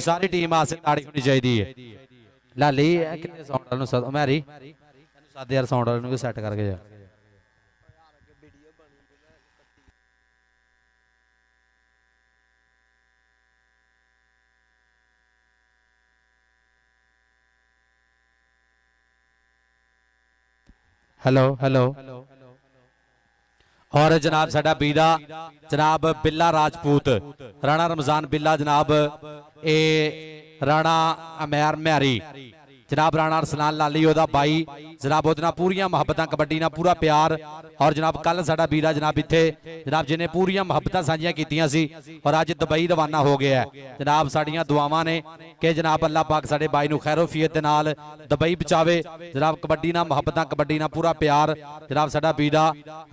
सारी टीम आसे ताड़ी होनी चाहिए। लाली कितने साउंड वाले सद मैरी सादे यार साउंड वाले को सेट करके जा। हेलो हेलो और जनाब साडा बीरा जनाब बिल्ला राजपूत राणा रमजान बिल्ला जनाब ए राणा अमैर म्यारी जनाब राणा अरसलान लाली ओदा बाई जनाब ओदे पूरियां मुहब्बतां कबड्डी ना पूरा प्यार और जनाब कल साडा बीरा जनाब इत्थे जनाब जिन्हें पूरियां मुहब्बतां साझियां कीतियां सी और अज दुबई रवाना हो गया है। जनाब साडियां दुआवां ने कि जनाब अल्लाह पाक साडे बाई नूं खैरोफियत दे नाल दुबई पहुंचावे। जनाब कबड्डी ना मुहब्बतां कबड्डी ना पूरा प्यार जनाब साडा बीरा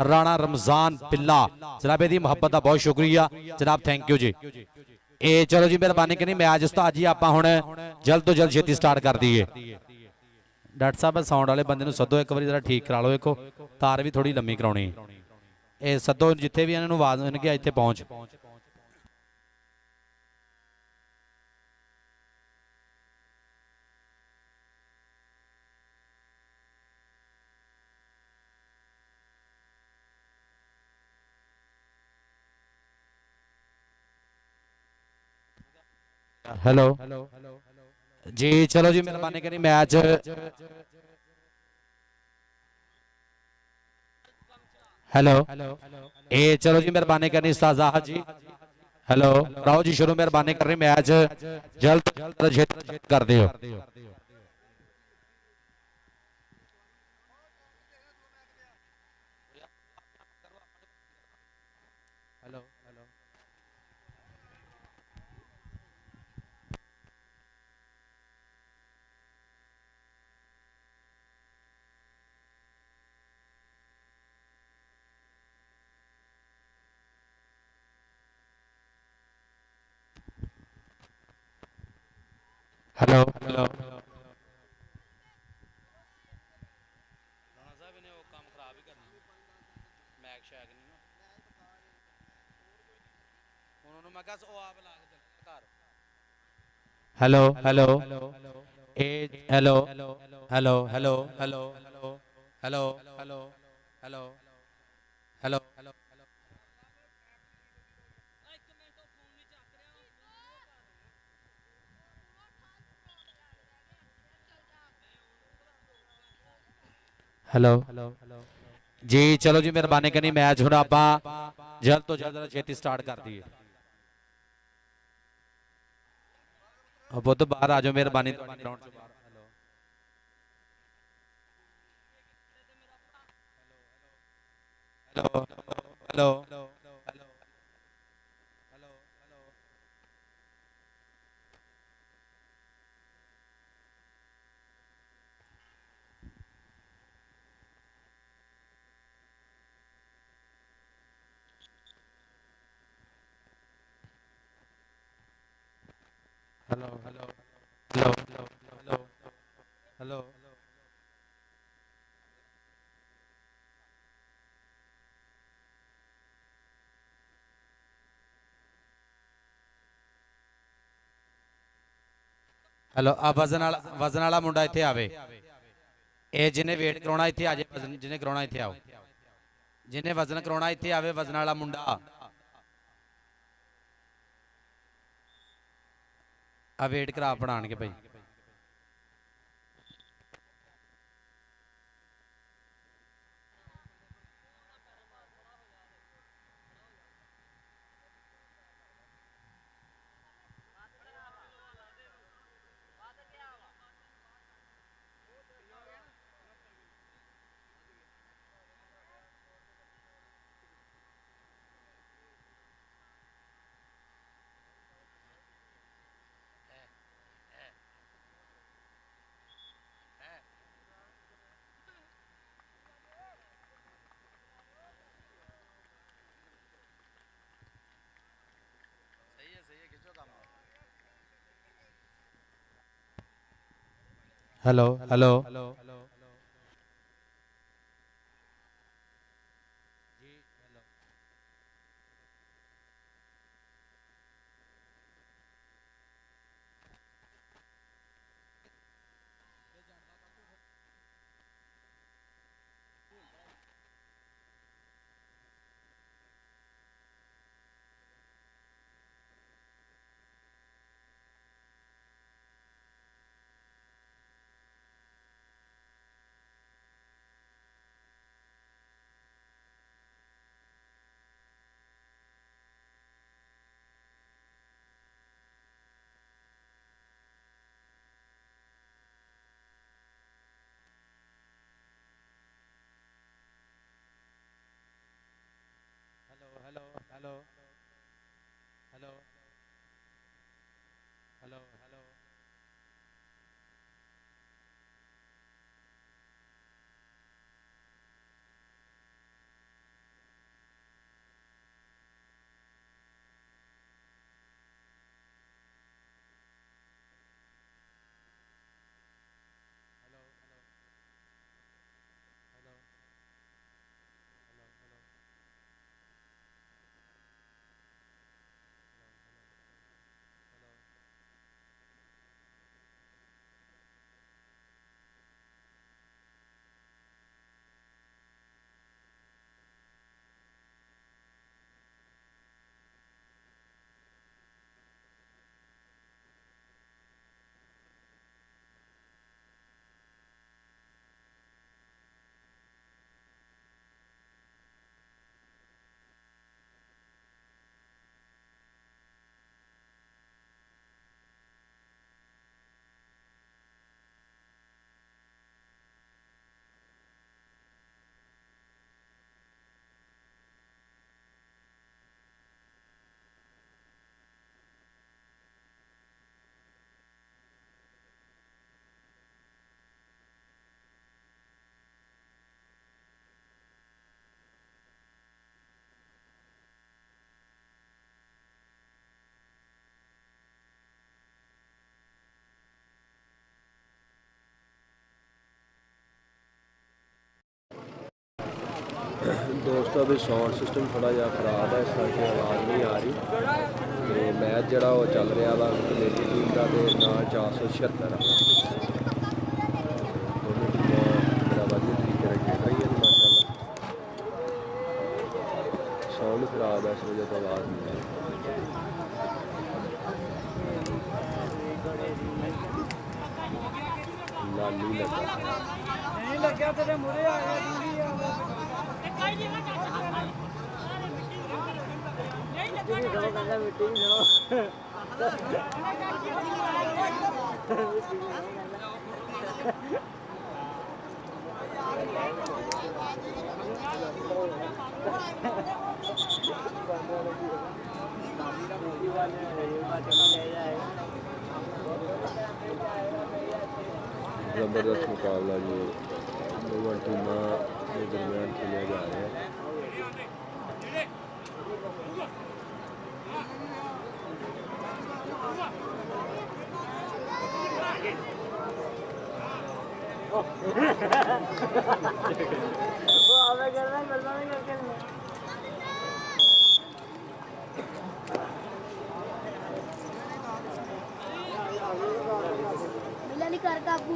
राणा रमजान बिल्ला जनाब इहदी मुहब्बत दा बहुत शुक्रिया जनाब थैंक यू जी। ए चलो जी मेहरबानी करी मैच उस्ताद जी आपां हुण जल्द तो जल्द छेती स्टार्ट कर दईए। डॉक्टर साहब साउंड वाले बंदे सदो एक बार जरा ठीक करा लो एक तार भी थोड़ी लम्मी करानी है सदो जिथे भी इन्होंने आवाज इनके इतने पहुंच। हेलो जी चलो जी मेहरबानी करी मैच हेलो ए चलो जी मेहरबानी करनी उस्ताद जी। हेलो राओ जी शुरू मेहरबानी करनी मैच जल्द कर दियो। हेलो हेलो हेलो हेलो ए hello hello hello hello hello hello hello hello hello जी चलो जी मेहरबानी करनी मैच हुण आपां जल्द तो जल्द छेती स्टार्ट कर दईए। बुद्ध बाहर आ जाओ मेहरबानी ग्राउंड से बाहर। Hello hello hello hello hello hello hello hello hello आ वजन वाला मुंडा इत्थे आवे ए जिन्हें वेट कराउणा इत्थे आ जाए वजन जिन्हें कराउणा इत्थे आओ जिन्हें वजन कराउणा इत्थे आवे वजन वाला मुंडा आ वेट करा अपना के भाई। हेलो हेलो दोस्तों अभी साउंड सिस्टम थोड़ा जहा खराब है, इस करके आवाज़ नहीं आ रही। तो मैच जरा वो चल रहा वा कमेटी टीम का तो नाल 476 दोनों टीमां बड़ा वधिया तरीके नाल खेल रही हैं माशाअल्लाह। साउंड खराब है इस वजह तो आवाज़ नहीं आ रही। लाली लगा तेरे मुरे आया जबरदस्त मुकाबला जी दोनों टीमों के दरमियान खेलिया जा रहा है। कर काबू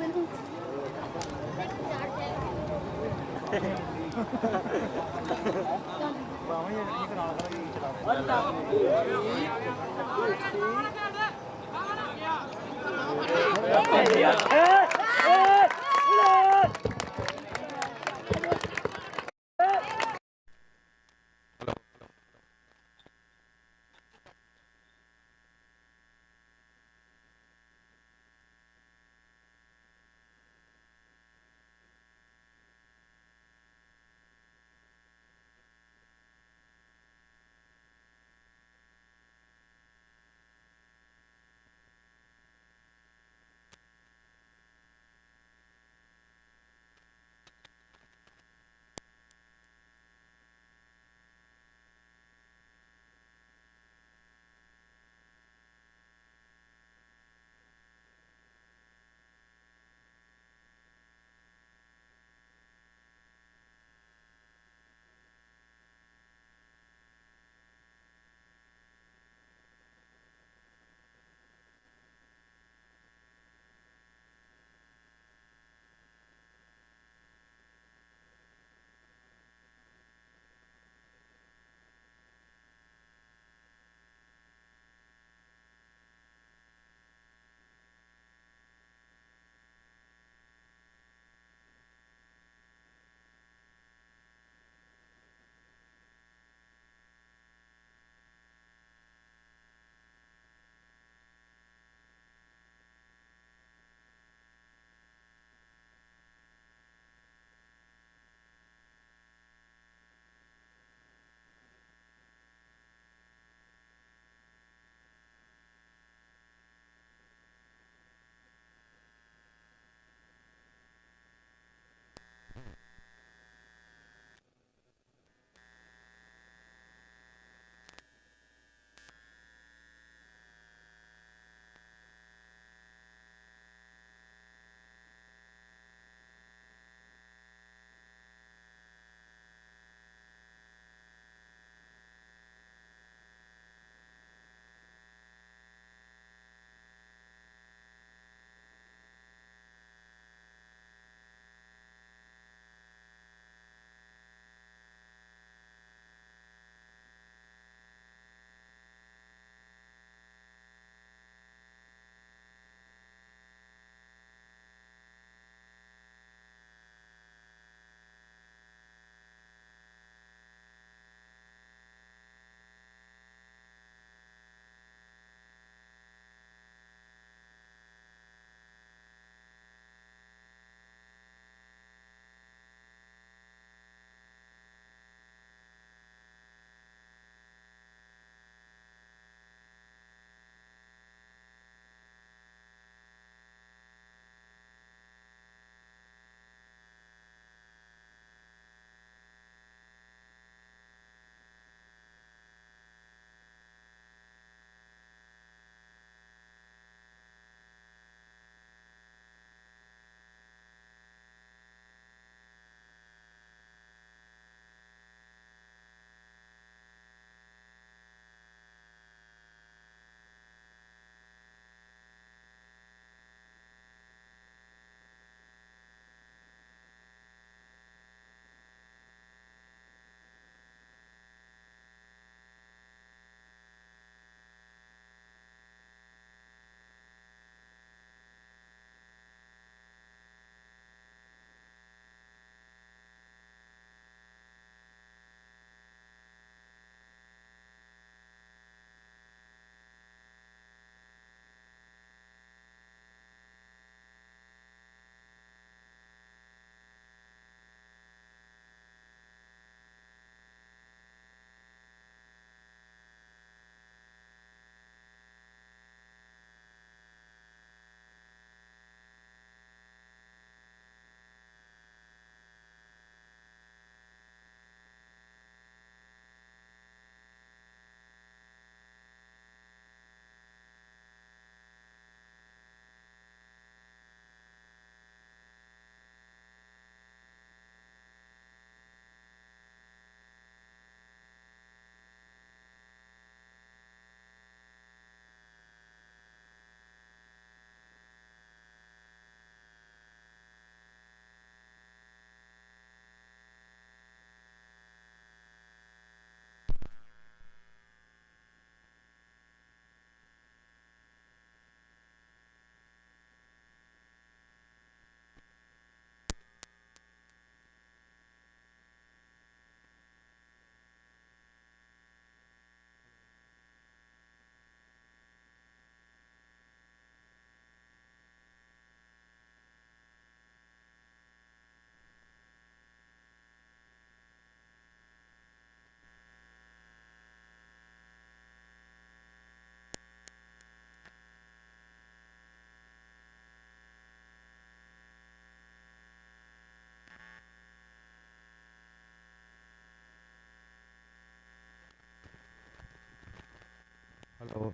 hello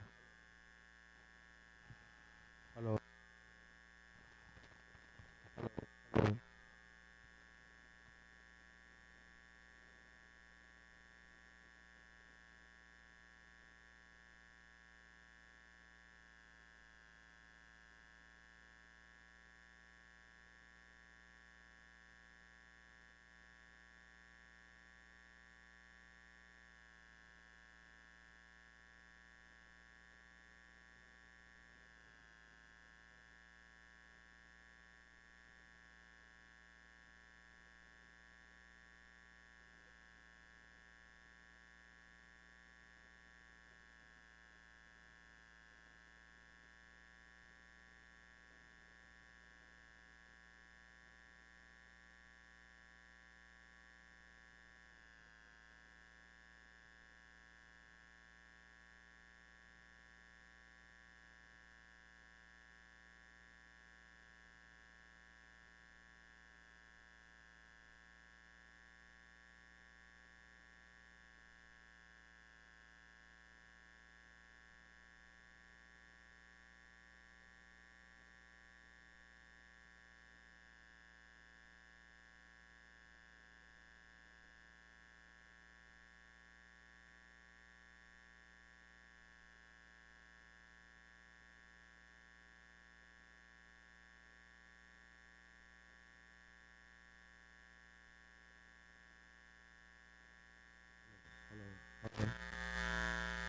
hello hello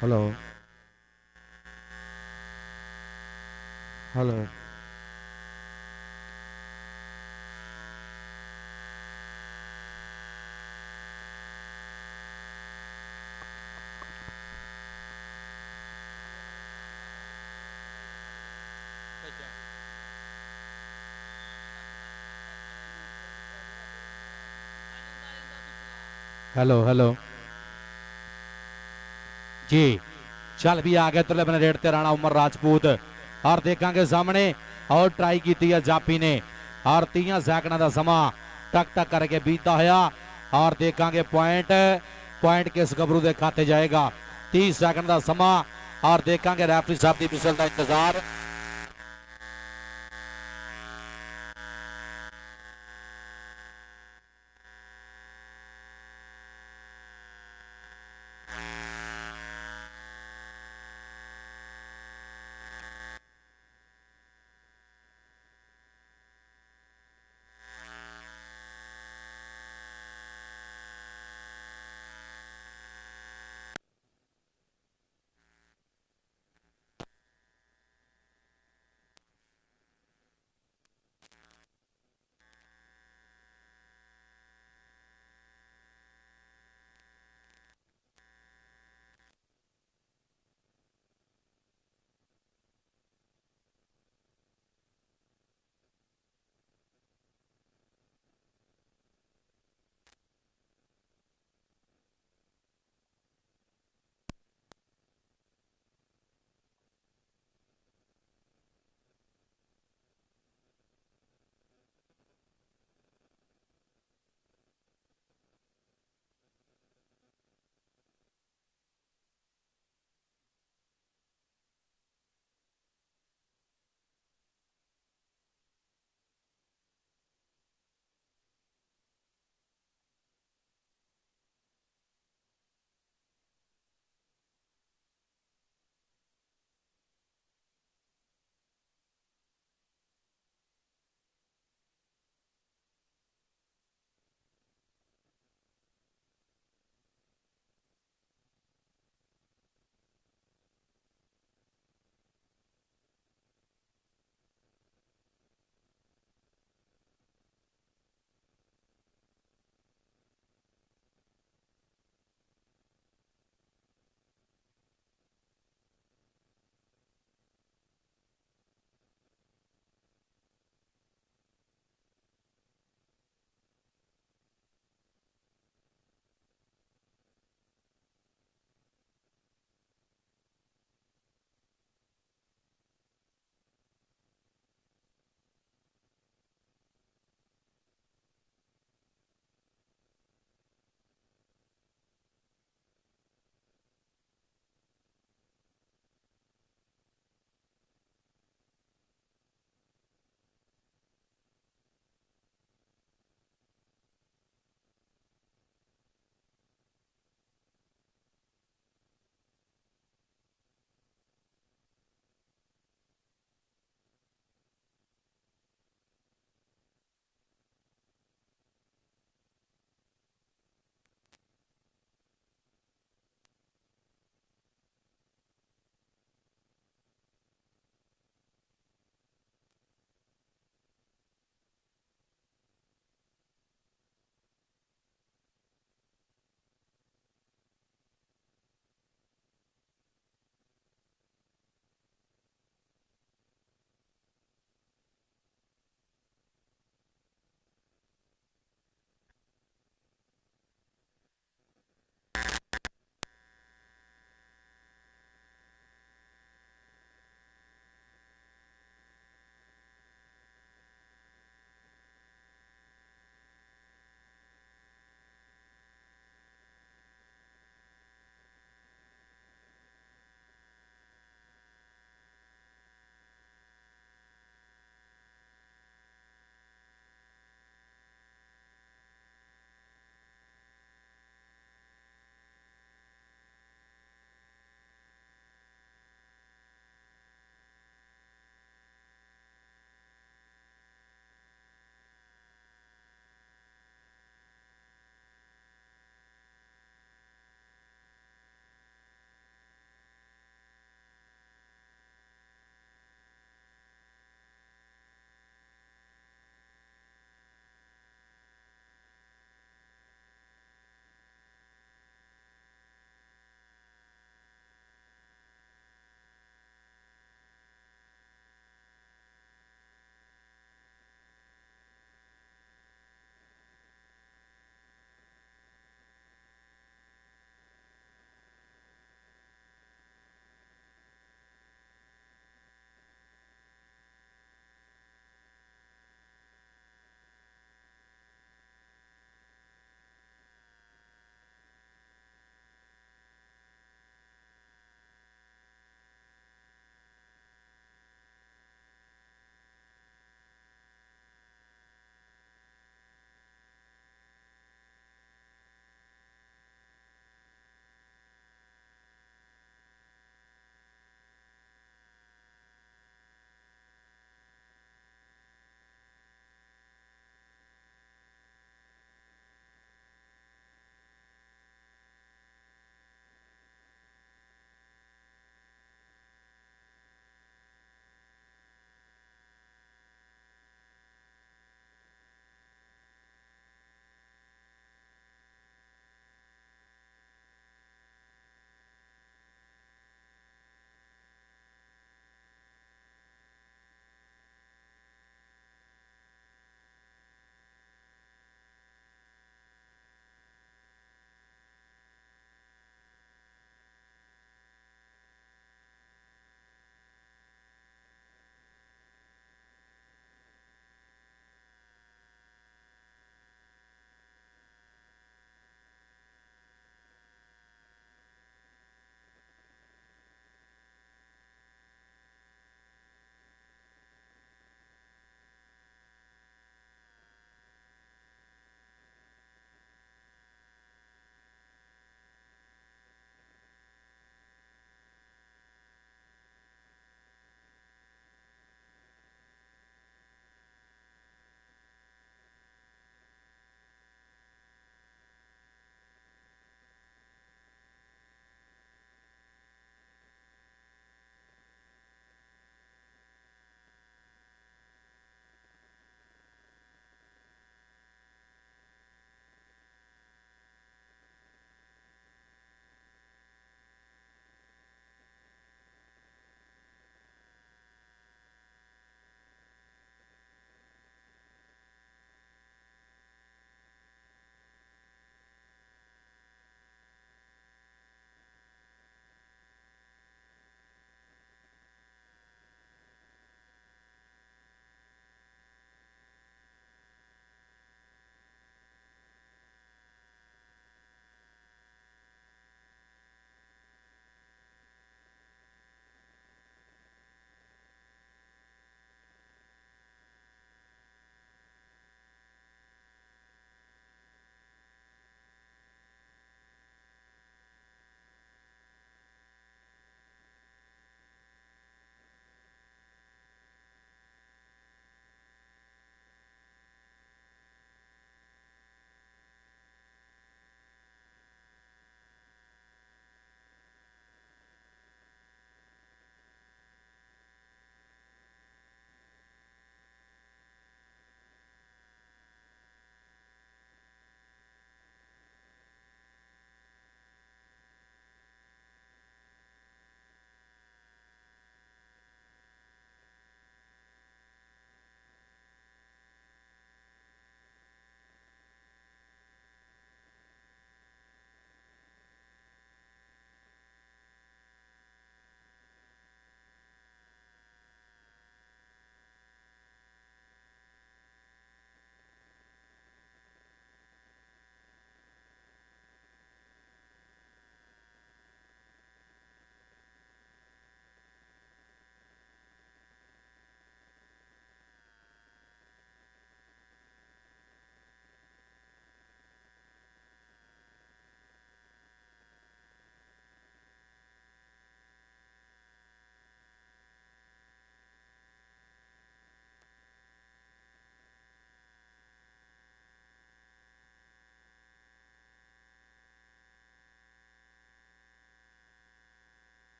hello hello hello hello जी चल भी आ गए तुले अपने रेड ते राणा उमर राजपूत और देखेंगे सामने और ट्राई की थी जापी ने और 30 सैकड़ा का समा टक टक करके बीता होया और देखेंगे पॉइंट पॉइंट किस गबरू के खाते जाएगा 30 सैकड़ का समा और देखेंगे रेफरी साहब की विसल का इंतजार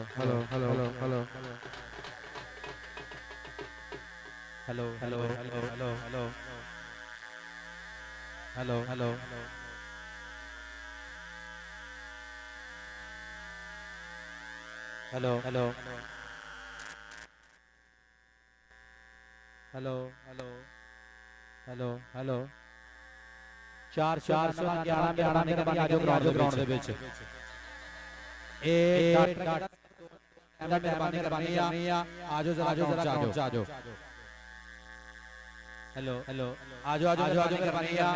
hello hello hello hello hello hello hello hello hello hello hello hello hello hello hello hello 411 ground ਦੇ ਵਿੱਚ ਇਹ ਡਾਕਟਰ ਮਿਹਰਬਾਨੀ ਕਰਨੀ ਆ ਆਜੋ ਜਰਾ ਆਜੋ हेलो हेलो आजो आजो आजो करनी आ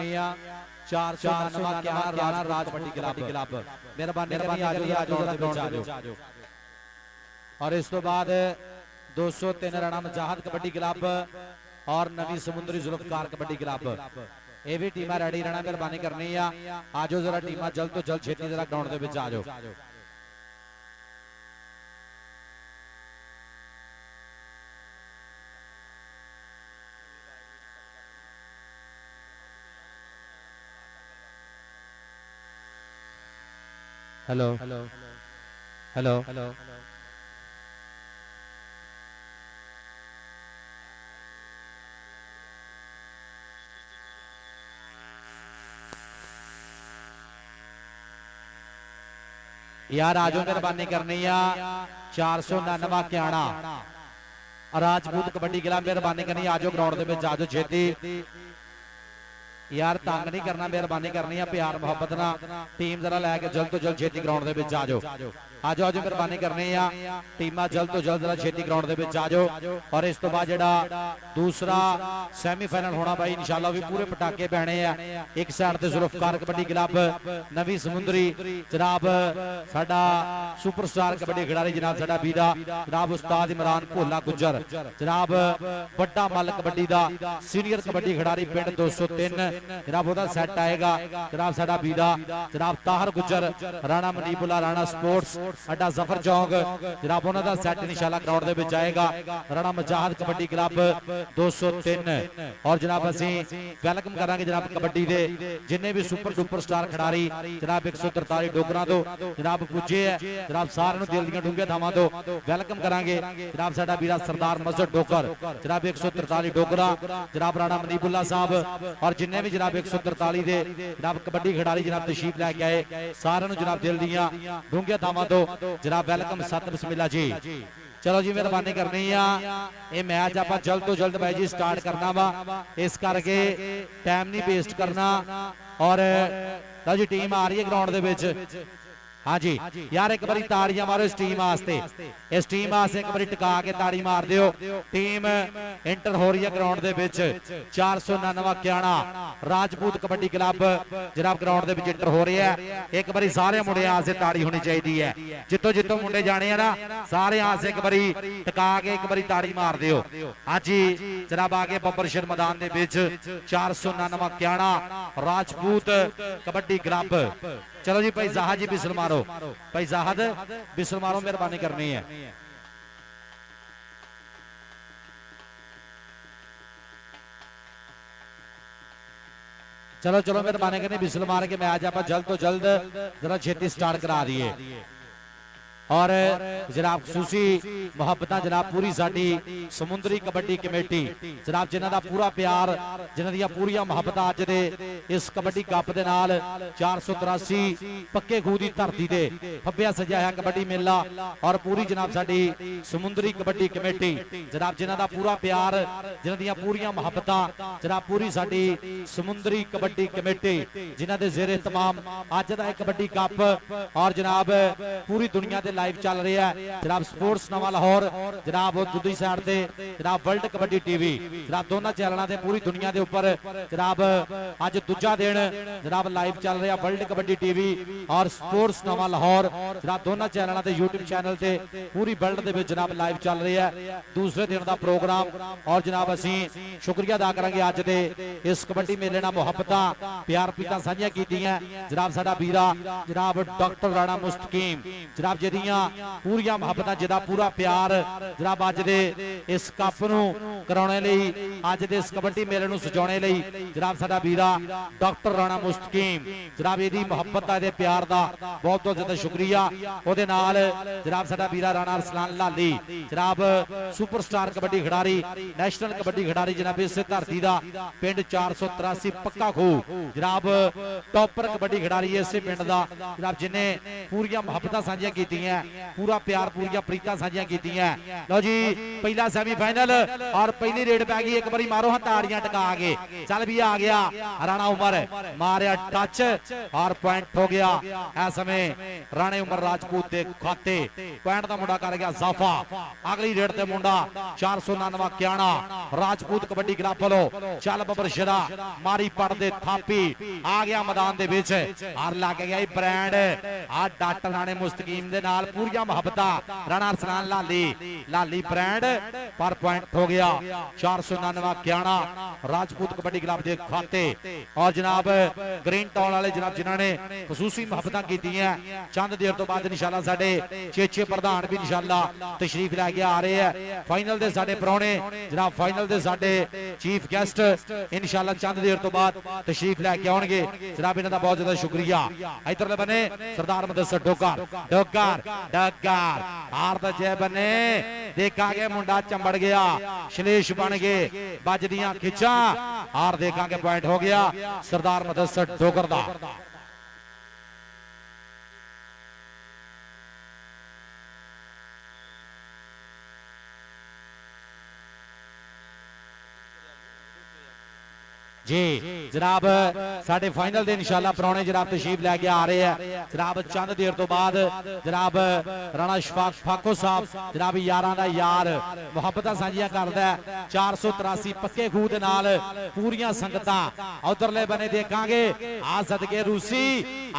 499 राणा राज कबड्डी क्लब मेहरबानी आजो आजो ग्राउंड आजो और इस तो बाद 203 राणा मुजाहिद कबड्डी क्लब और नवी समुद्री जुल्फकार कबड्डी क्लब ये भी टीम रेडी रहना मेहरबानी करनी आ आजो जरा टीम जल्द तो जल्द छेती जरा ग्राउंड दे विच आजो हेलो हेलो हेलो हेलो यार आजो मेहरबानी करनी आ 499 क्याणा राजपूत कबड्डी क्लब मेहरबानी करनी आजो ग्राउंड दे विच आजो छेती यार तंग नहीं करना मेहरबानी करनी है प्यार मोहब्बत ना टीम जरा लैके जल्द तो जल्द छेती ग्राउंड दे विच आजो आजो आजो मेहरबानी करनी है टीमां जल्द तो जल्द जरा छेती ग्राउंड दे विच आजो और इस तो बाद जेड़ा दूसरा सैमीफाइनल होना भाई इंशाल्लाह भी पूरे पटाके पैने आ एक साइड ते जुल्फकार कबड्डी क्लब नवी समुंदरी जनाब साडा सुपरस्टार कबड्डी खिडारी जनाब साडा वीरा जनाब उस्ताद इमरान भोला गुज्जर जनाब बड़ा मल कबड्डी दा सीनियर कबड्डी खिडारी पिंड 203 जनाब ओदा सेट आएगा जनाब साडा वीरा जनाब ताहर गुज्जर राणा मनीपुला राणा स्पोर्ट्स अड्डा जफर चौक जनाब उन्हां दा सेट इंशाल्लाह ग्राउंड दे विच आएगा राणा मुजाहिद कबड्डी क्लब 203 और जनाब असीं वेलकम करांगे जनाब कबड्डी दे जिन्ने भी सुपर डुपर स्टार खिडारी जनाब 143 डोगरां तो जनाब पुजे है जनाब सारिआं नूं दिल दीआं डूंघिआं थावां तो वेलकम करांगे जनाब साडा वीरा सरदार मजहर डोगर जनाब 143 डोगरा जनाब राणा मनीपुला साहब और जिन्ने भी जनाब 143 दे जनाब कबड्डी खिडारी जनाब तशरीफ लैके आए सारिआं नूं जनाब दिल दीआं डूंघिआं थावां तो जनाब वेलकम सत बिस्मिल्लाह जी चलो जी मेहरबानी करनी आ ये मैच आप जल्द तो जल्द भाई जी स्टार्ट करना वा इस करके टाइम नहीं वेस्ट करना और जी टीम आ रही है ग्राउंड दे विच हाँ जी यार एक बारी ताड़ियां मारो इस टीम वास्ते एक बारी टिका के ताड़ी मार दियो टीम एंटर हो रही है ग्राउंड दे विच 499 क्याणा राजपूत कबड्डी क्लब जनाब ग्राउंड दे विच एंटर हो रही है एक बारी सारे मुंडे आसे ताड़ी होनी चाहिए है जितों जितों मुंडे जाने ना सारे आसे एक बारी टिका के एक बारी ताड़ी मार दियो हाँ जी जनाब आगे बब्बरशर मैदान दे विच 499 क्याणा राजपूत कबड्डी क्लब चलो जी भाई जाहद जी बिसल मारो भाई जाहद बिसल मारो मेहरबानी करनी है चलो चलो मेहरबानी करनी बिसल मार के मैच आप जल्द तो जल्द जरा छेती स्टार्ट करा दिए और जनाब खसूसी मुहब्बत जनाब पूरी साडी समुद्री कबड्डी कमेटी जनाब जिन्हां दा पूरा प्यार जिन्हां दी पूरियां मुहब्बत अज दे इस कबड्डी कप दे नाल 483 पक्के खूह दी धरती दे फब्बिया सजाया कबड्डी मेला और पूरी जनाब साडी समुद्री कबड्डी कमेटी जनाब जिन्हां दा पूरा प्यार जिन्हां दी पूरियां मुहब्बत जनाब पूरी साडी समुद्री कबड्डी कमेटी जिन्हां दे ज़ेरे तमाम अज दा कबड्डी कप और जनाब पूरी दुनिया दे लाइव चल रहा है जनाब स्पोर्ट्स नवा लाहौर जनाब दूसरी साइड से जनाब वर्ल्ड कबड्डी टीवी जनाब दोनों चैनलों से पूरी दुनिया के उपर जनाब अज दूजा दिन जनाब लाइव चल रहा वर्ल्ड कबड्डी टीवी और स्पोर्ट्स नवा लाहौर जनाब दोनों चैनलों से यूट्यूब चैनल से पूरी वर्ल्ड के जनाब लाइव चल रहा है दूसरे दिन का प्रोग्राम और जनाब असी शुक्रिया अदा करांगे अज दे इस कबड्डी मेले नाल मुहब्बत प्यार पीता साझियां कीतियां जनाब साडा वीरा जनाब डॉक्टर राणा मुस्तकीम जनाब जिहदियां ਜਿਹਦੀਆਂ ਪੂਰੀਆਂ ਮੁਹੱਬਤਾਂ ਜਿਹਦਾ ਪੂਰਾ ਪਿਆਰ ਜਨਾਬ ਅੱਜ ਦੇ ਇਸ ਕੱਪ ਨੂੰ ਕਰਾਉਣੇ ਲਈ ਅੱਜ ਦੇ ਇਸ ਕਬੱਡੀ ਮੇਲੇ ਨੂੰ ਸਜਾਉਣੇ ਲਈ ਜਨਾਬ ਸਾਡਾ ਵੀਰਾ ਡਾਕਟਰ ਰਾਣਾ ਮੁਸਤਕੀਮ ਜਨਾਬ ਇਹਦੀ ਮੁਹੱਬਤ ਦਾ ਇਹਦੇ ਪਿਆਰ ਦਾ ਬਹੁਤ ਬਹੁਤ ਜ਼ਿਆਦਾ ਸ਼ੁਕਰੀਆ। ਉਹਦੇ ਨਾਲ ਜਨਾਬ ਸਾਡਾ ਵੀਰਾ ਰਾਣਾ ਅਰਸਲਾਨ ਲਾਲੀ ਜਨਾਬ ਸੁਪਰਸਟਾਰ ਕਬੱਡੀ ਖਿਡਾਰੀ ਨੈਸ਼ਨਲ ਕਬੱਡੀ ਖਿਡਾਰੀ ਜਨਾਬ ਇਸੇ ਧਰਤੀ ਦਾ ਪਿੰਡ 483 ਪੱਕਾ ਖੂਹ ਜਨਾਬ ਟੌਪਰ ਕਬੱਡੀ ਖਿਡਾਰੀ ਇਸੇ ਪਿੰਡ ਦਾ ਜਨਾਬ ਜਿਨੇ ਪੂਰੀਆਂ ਮੁਹੱਬਤਾਂ ਸਾਂਝੀਆਂ ਕੀਤੀਆਂ ਪੂਰਾ ਪਿਆਰ ਪੂਰੀਆਂ ਪ੍ਰੀਤਾਂ ਸਾਂਝੀਆਂ ਕੀਤੀਆਂ। ਲਓ ਜੀ ਪਹਿਲਾ ਸੈਮੀਫਾਈਨਲ ਔਰ ਪਹਿਲੀ ਰੇਡ ਪੈ ਗਈ। ਇੱਕ ਵਾਰੀ ਮਾਰੋ ਹਾਂ ਤਾੜੀਆਂ ਟਕਾ ਕੇ। ਚੱਲ ਵੀ ਆ ਗਿਆ ਰਾਣਾ ਉਮਰ ਮਾਰਿਆ ਟੱਚ ਔਰ ਪੁਆਇੰਟ ਹੋ ਗਿਆ। ਇਸ ਸਮੇਂ ਰਾਣੇ ਉਮਰ ਰਾਜਪੂਤ ਦੇ ਖਾਤੇ ਪੁਆਇੰਟ ਦਾ ਮੁੰਡਾ ਕਰ ਗਿਆ ਜ਼ਾਫਾ। ਅਗਲੀ ਰੇਡ ਤੇ ਮੁੰਡਾ 499 ਕਿਆਣਾ ਰਾਜਪੂਤ ਕਬੱਡੀ ਕਲੱਬ ਵੱਲੋਂ ਚੱਲ ਬੱਬਰ ਸ਼ਰਾ ਮਾਰੀ ਪੜ ਦੇ ਥਾਪੀ ਆ ਗਿਆ ਮੈਦਾਨ ਦੇ ਵਿੱਚ ਔਰ ਲੱਗ ਗਿਆ ਬ੍ਰਾਂਡ ਆ ਡਾਕਟਰ ਰਾਣੇ ਮੁਸਤਕੀਮ ਦੇ ਨਾਲ ਪੂਰੀਆਂ ਮੁਹੱਬਤਾਂ ਰਾਣਾ ਅਰਸਲਾਨ ਲਾਲੀ ਬ੍ਰਾਂਡ ਪਰ ਪੁਆਇੰਟ ਹੋ ਗਿਆ 499 ਕਿਆਣਾ ਰਾਜਪੂਤ ਕਬੱਡੀ ਕਲੱਬ ਦੇ ਖਾਤੇ। ਔਰ ਜਨਾਬ ਗ੍ਰੀਨ ਟਾਊਨ ਵਾਲੇ ਜਨਾਬ ਜਿਨ੍ਹਾਂ ਨੇ ਖਸੂਸੀ ਮੁਹੱਬਤਾਂ ਕੀਤੀਆਂ ਚੰਦ ਦੇਰ ਤੋਂ ਬਾਅਦ ਇਨਸ਼ਾਅੱਲਾ ਸਾਡੇ ਚੇਚੇ ਪ੍ਰਧਾਨ ਵੀ ਇਨਸ਼ਾਅੱਲਾ ਤਸ਼ਰੀਫ ਲੈ ਕੇ ਆ ਰਹੇ ਆ। ਫਾਈਨਲ ਦੇ ਸਾਡੇ ਪ੍ਰਾਹੁਣੇ ਜਨਾਬ ਫਾਈਨਲ ਦੇ ਸਾਡੇ ਚੀਫ ਗੈਸਟ ਇਨਸ਼ਾਅੱਲਾ ਚੰਦ ਦੇਰ ਤੋਂ ਬਾਅਦ ਤਸ਼ਰੀਫ ਲੈ ਕੇ ਆਉਣਗੇ ਜਨਾਬ ਇਹਨਾਂ ਦਾ ਬਹੁਤ ਜ਼ਿਆਦਾ ਸ਼ੁਕਰੀਆ। ਇਧਰਲੇ ਬਨੇ ਸਰਦਾਰ ਮੁਦੱਸਰ ਡੋਗਰ ਹਾਰ ਦਾ ਜੈ ਬਨੇ ਦੇਖਾਂਗੇ ਮੁੰਡਾ ਚੰਬੜ ਗਿਆ ਸ਼ਲੇਸ਼ ਬਣ ਗਏ ਵੱਜਦੀਆਂ ਖਿੱਚਾਂ ਹਾਰ ਦੇਖਾਂਗੇ ਪੁਆਇੰਟ ਹੋ ਗਿਆ ਸਰਦਾਰ ਮੁਦੱਸਰ ਡੋਗਰ ਦਾ। जी जनाब साडे फाइनल दे इंशाअल्लाह प्राहुणे जनाब तशरीफ लैके आ रहे हैं जनाब चंद देर तो बाद जनाब राणा शफाक फाको साहब जनाब यारां दा यार मुहब्बतां सांझियां करदा है 483 पक्के खूह दे नाल पूरियां संगतां उधरले बने देखांगे आ सदके रूसी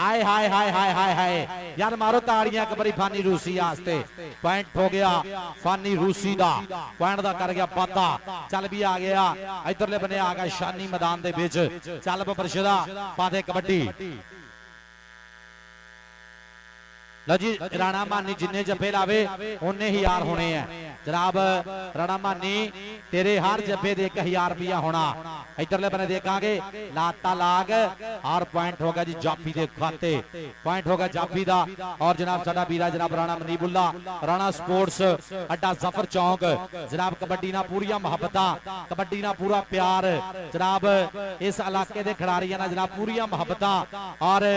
आए हाय हाय हाय हाय हाय यार मारो ताड़ियां एक बारी फानी रूसी वास्ते पॉइंट हो गया फानी रूसी दा पॉइंट दा कर गया पाता चल भी आ गया इधरले बने आ गया शानी मैदान दे विच चल बरशदा पाते कबड्डी लो जी राणा मानी जिन्ने जफे लावे उन्ने ही यार होने हैं जनाब राणा मानी तेरे हर जफे दे 1000 रुपया होना इधरले बने देखांगे लाता लाग और पॉइंट होगा जी जाफी दे खाते पॉइंट होगा जाफी दा और जनाब साडा वीरा जनाब राणा मनीबुल्ला राणा स्पोर्ट्स अड्डा जफर चौक जनाब कबड्डी ना पूरी मुहब्बतां कबड्डी ना पूरा प्यार जनाब इस इलाके दे खिडारियां ना जनाब पूरी मुहब्बतां और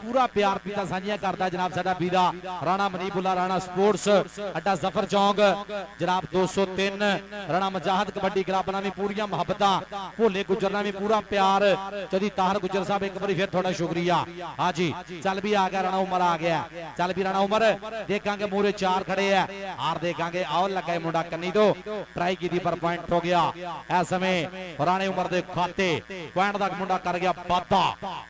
पूरा प्यार पीता सांझियां करदा जनाब साडा वीरा राणा मनीबुल्ला राणा स्पोर्ट्स अड्डा जफर चौक जनाब 203 राणा मुजाहिद कबड्डी क्लब ना भी पूरी मुहब्बतां भोले गुजर ना भी पूरा प्यार चौधरी ताहर गुजर साहब एक बार फिर थोड़ा शुक्रिया। हाँ जी चल भी आ गया राणा उमर आ गया चल भी राणा उमर देखांगे मूरे 4 खड़े है हार देखांगे और लगा मुंडा कन्नी दो ट्राई की पर पॉइंट हो गया इस समय राणे उमर दे खाते पॉइंट तक मुंडा कर गया पाता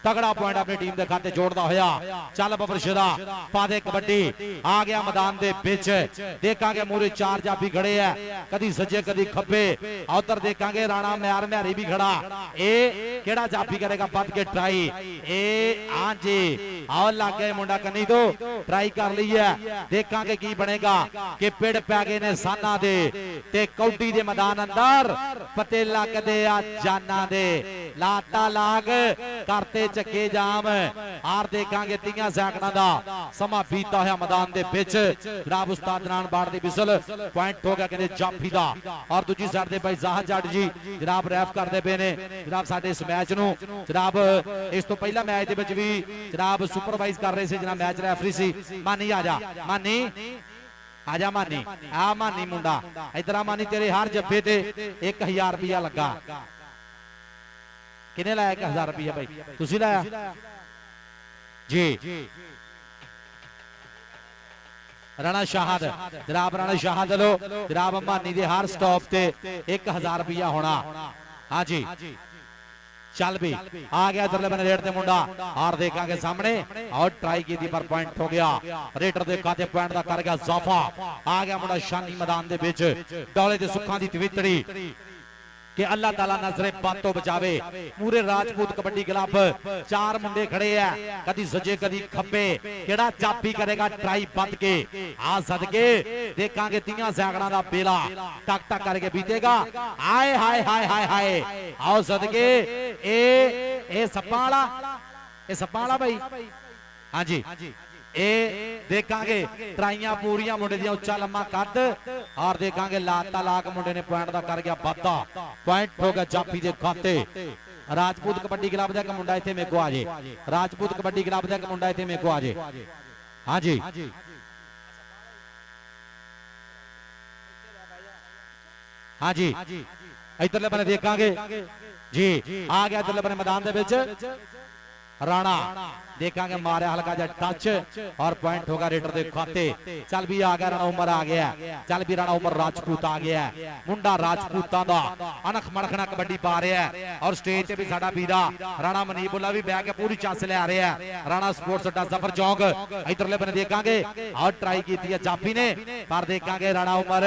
तगड़ा पॉइंट अपनी टीम के खाते जोड़ता होया चल बबर शिरा पादे कबड्डी आ गया मैदान दे विच देखांगे मूरे 4 जाफी खड़े है कदी सज्जे कदी खब्बे उधर देखांगे राणा म्यार म्यारी भी खड़ा ए केड़ा जाफी करेगा बद के ट्राई ए हां जी आओ लग गए मुंडा कन्नी दो ट्राई कर ली है देखांगे की बनेगा कि पिड़ पै गए ने साना दे ते कौडी दे मैदान अंदर पते लगदे आ जाना दे लाता लाग करते चक्के जाम हार देखांगे 30 सैकड़ा दा समा बीता होया मैदान दे विच जनाब उस्ताद नान बाड़ दी बिसल पॉइंट हो गया कहंदे जाफी दा और दूजी साइड दे भाई जाहद जट जी जनाब रैफ करदे पे ने जनाब साडे इस मैच नु जनाब इस तो पहला मैच दे विच भी जनाब सुपरवाइज कर रहे थे जनाब मैच रैफरी सी मानी आजा मानी आजा मानी आ मानी मुंडा इधर आ मानी तेरे हर जब्बे ते 1000 रुपया लगा किने लाया 1000 रुपया भाई तुसी लाया जी राणा शाहद जनाब राणा शाहद लो जनाब मानी दे हर स्टॉप ते 1000 रुपया होना। हाँ जी चल भी आ गया इधरले बने रेड ते मुंडा और देखांगे सामने और ट्राई की थी पर पॉइंट हो गया रेडर दे खाते पॉइंट दा कर गया जाफा आ गया मुंडा शानी मैदान दे विच डोले ते सुखां दी तवितड़ी कि अल्लाह ताला नजरे बद तो बचावे। पूरे राजपूत कबड्डी क्लब 4 मुंडे खड़े है, कदी सजे कदी खब्बे, केड़ा चापी करेगा ट्राई बद के आ सदके देखांगे 30 सैकड़ा दा बेला टक टक करके बीतेगा। आए हाय हाय हाय हाय आओ सदके ए सप्पा वाला भाई हाँ जी ए देखांगे ट्राइयां पूरियां मुंडे दी उच्चा लम्मा कद और देखांगे लाता लाक मुंडे ने पॉइंट दा कर गया वाधा, पॉइंट हो गया जाफी दे खाते। राजपूत कबड्डी क्लब दा एक मुंडा इत्थे मेरे को आ जे, राजपूत कबड्डी क्लब दा एक मुंडा इत्थे मेरे को आ जे हाँ जी हाँ जी इधरले बने देखांगे जी आ गया इधरले बने मैदान दे विच राणा देखांगे मारे हल्का जा टच और पॉइंट होगा रेडर दे खाते। चल भी आ गया राणा उमर आ गया, चल भी राणा उमर राजपूत आ गया, मुंडा राजपूतां दा अनख मड़खना कबड्डी पा रहा है और स्टेज ते भी साडा वीरा राणा मनीबुल्ला भी बैठ के पूरी चांस ले आ रहा है। राणा स्पोर्ट्स अड्डा जफर चौक इधरले बने देखांगे और ट्राई की है जाफी ने पर देखांगे राणा उमर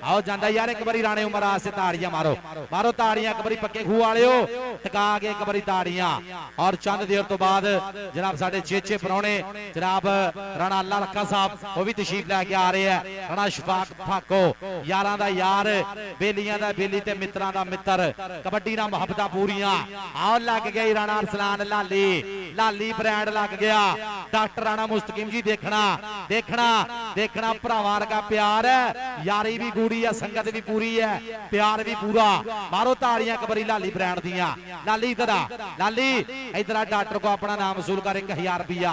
आओ जांदा यार एक बारी राणे उमर आसे ताड़ियां मारो मारो ताड़ियां एक बारी पक्के खूह वालिओ टका के एक बारी ताड़ियां। और चंद देर तो बाद जनाब साडे चेचे परौने जनाब राणा अल्लाह रखा साहब वो भी तशरीफ लैके आ रहे हैं। राणा शफाक फाको यारां दा यार बेलियां दा बेली ते मित्रां दा मित्र कबड्डी नाल मुहब्बतां पूरियां आओ लग गई राणा अरसलान लाली लाली ब्रांड लग गया। डॉक्टर राणा मुस्तकीम जी देखना देखना देखना भरावां वर्गा प्यार है, यारी भी गूड़ी है, संगत भी पूरी है, प्यार भी पूरा। मारो ताड़ियां एक बारी लाली ब्रांड दियां। लाली इधर आ लाली इधर आ, डॉक्टर को अपना नाम वसूल कर 1000 रुपया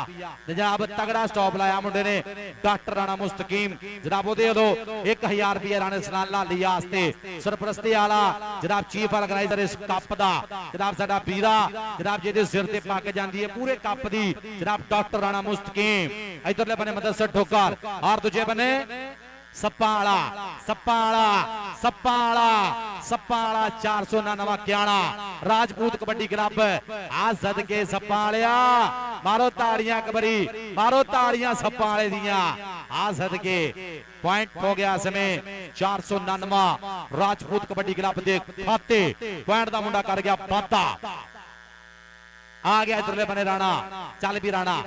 जनाब तगड़ा स्टॉप लाया मुंडे ने डॉक्टर राणा मुस्तकीम जनाब वो दे दो 1000 रुपया राणे सलाल लाली आस्ते सरपरस्ती वाला जनाब चीफ ऑर्गेनाइजर इस कप दा जनाब साडा वीरा जनाब जिहदे सिर ते पग जांदी है पूरे कप दी जनाब डॉक्टर राणा मुस्तकीम। इधरले बने मदरसा ठोकर और दूजे बने सप्पाड़ा सप्पाड़ा सप्पाड़ा सप्पाड़ा 499 क्याणा राजपूत कबड्डी क्लब आ सदके सप्पाड़िया मारो ताड़ियां कबरी मारो ताड़ियां सप्पाड़े दियां आ सदके पॉइंट हो गया समय 499 राजपूत कबड्डी क्लब दे खाते पॉइंट दा मुंडा कर गया पाता आ गया इधरले बने राणा चल भी राणा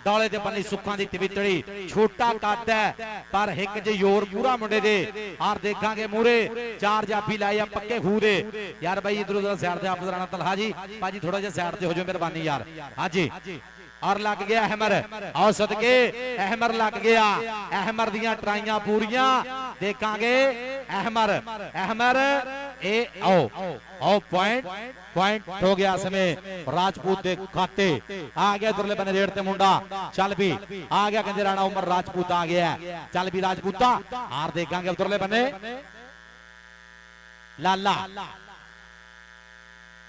दौले दे बन्नी सुखां दी तिवितड़ी छोटा कद है पर एक जे जोर पूरा मुंडे दे और देखांगे मूरे 4 जाफी लाए पक्के खूह दे यार भाई इधर उधर साइड ते आप राणा तलहा जी भाजी थोड़ा जिहा साइड ते हो जाओ मेहरबानी यार हाँ जी। और लग गया अहमर आओ सदके अहमर लग गया अहमर दियां ट्राइयां पूरियां देखांगे अहमर अहमर ए आओ आओ पॉइंट पॉइंट हो गया समय राजपूत दे खाते आ गया दुरले बने रेड ते मुंडा चल भी आ गया कहंदे राणा उमर राजपूत आ गया चल भी राजपूता हार देखांगे दुरले बने लाला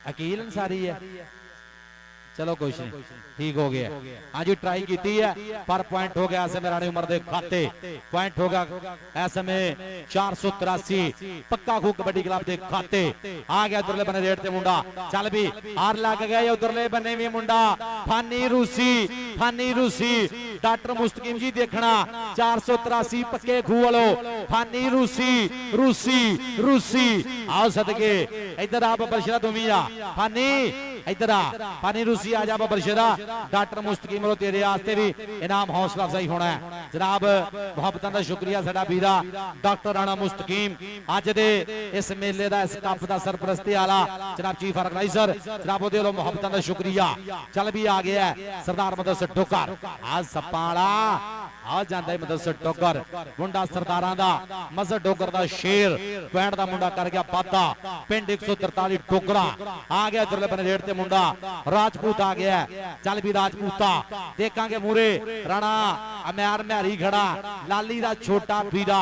अकील अंसारी है चलो कुछ नहीं ठीक हो गया आज ट्राई की है पर पॉइंट हो गया ऐसे में राणी उमर दे खाते पॉइंट होगा ऐसे में 483 पक्का खूह कबड्डी क्लब दे खाते आ गया उधरले बने रेड ते मुंडा चल भी हार लग गया उधरले बने भी मुंडा फानी रूसी डॉक्टर मुस्तकीम जी देखना 483 पक्के खूह वालो फानी रूसी आओ सदके इधर आप बरशरा दुमिया फानी इधर आ पानी रूसी आ जा बरशरा डॉक्टर मुस्तकीम तेरे वास्ते भी इनाम हौसला अफजाई होना है जनाब मुहब्बतां दा शुक्रिया साडा वीरा डॉक्टर राणा मुस्तकीम अज दे इस मेले दा इस कप दा सरपरस्ती वाला जनाब चीफ ऑर्गेनाइजर जनाब ओदे लो मुहब्बतां दा शुक्रिया चल भी आ गया सरदार मदरसा ठोकर आज सपाला आ जांदा है मदरसा ठोकर मुंडा सरदारां दा मजहर ठोकर दा शेर पैंट दा मुंडा कर गया पाता पिंड 143 ठोकरा आ गया इधरले बने रेड ते मुंडा राजपूत आ गया चल भी राजपूता देखांगे मूरे राणा अमयार महरी खड़ा लाली दा छोटा पीरा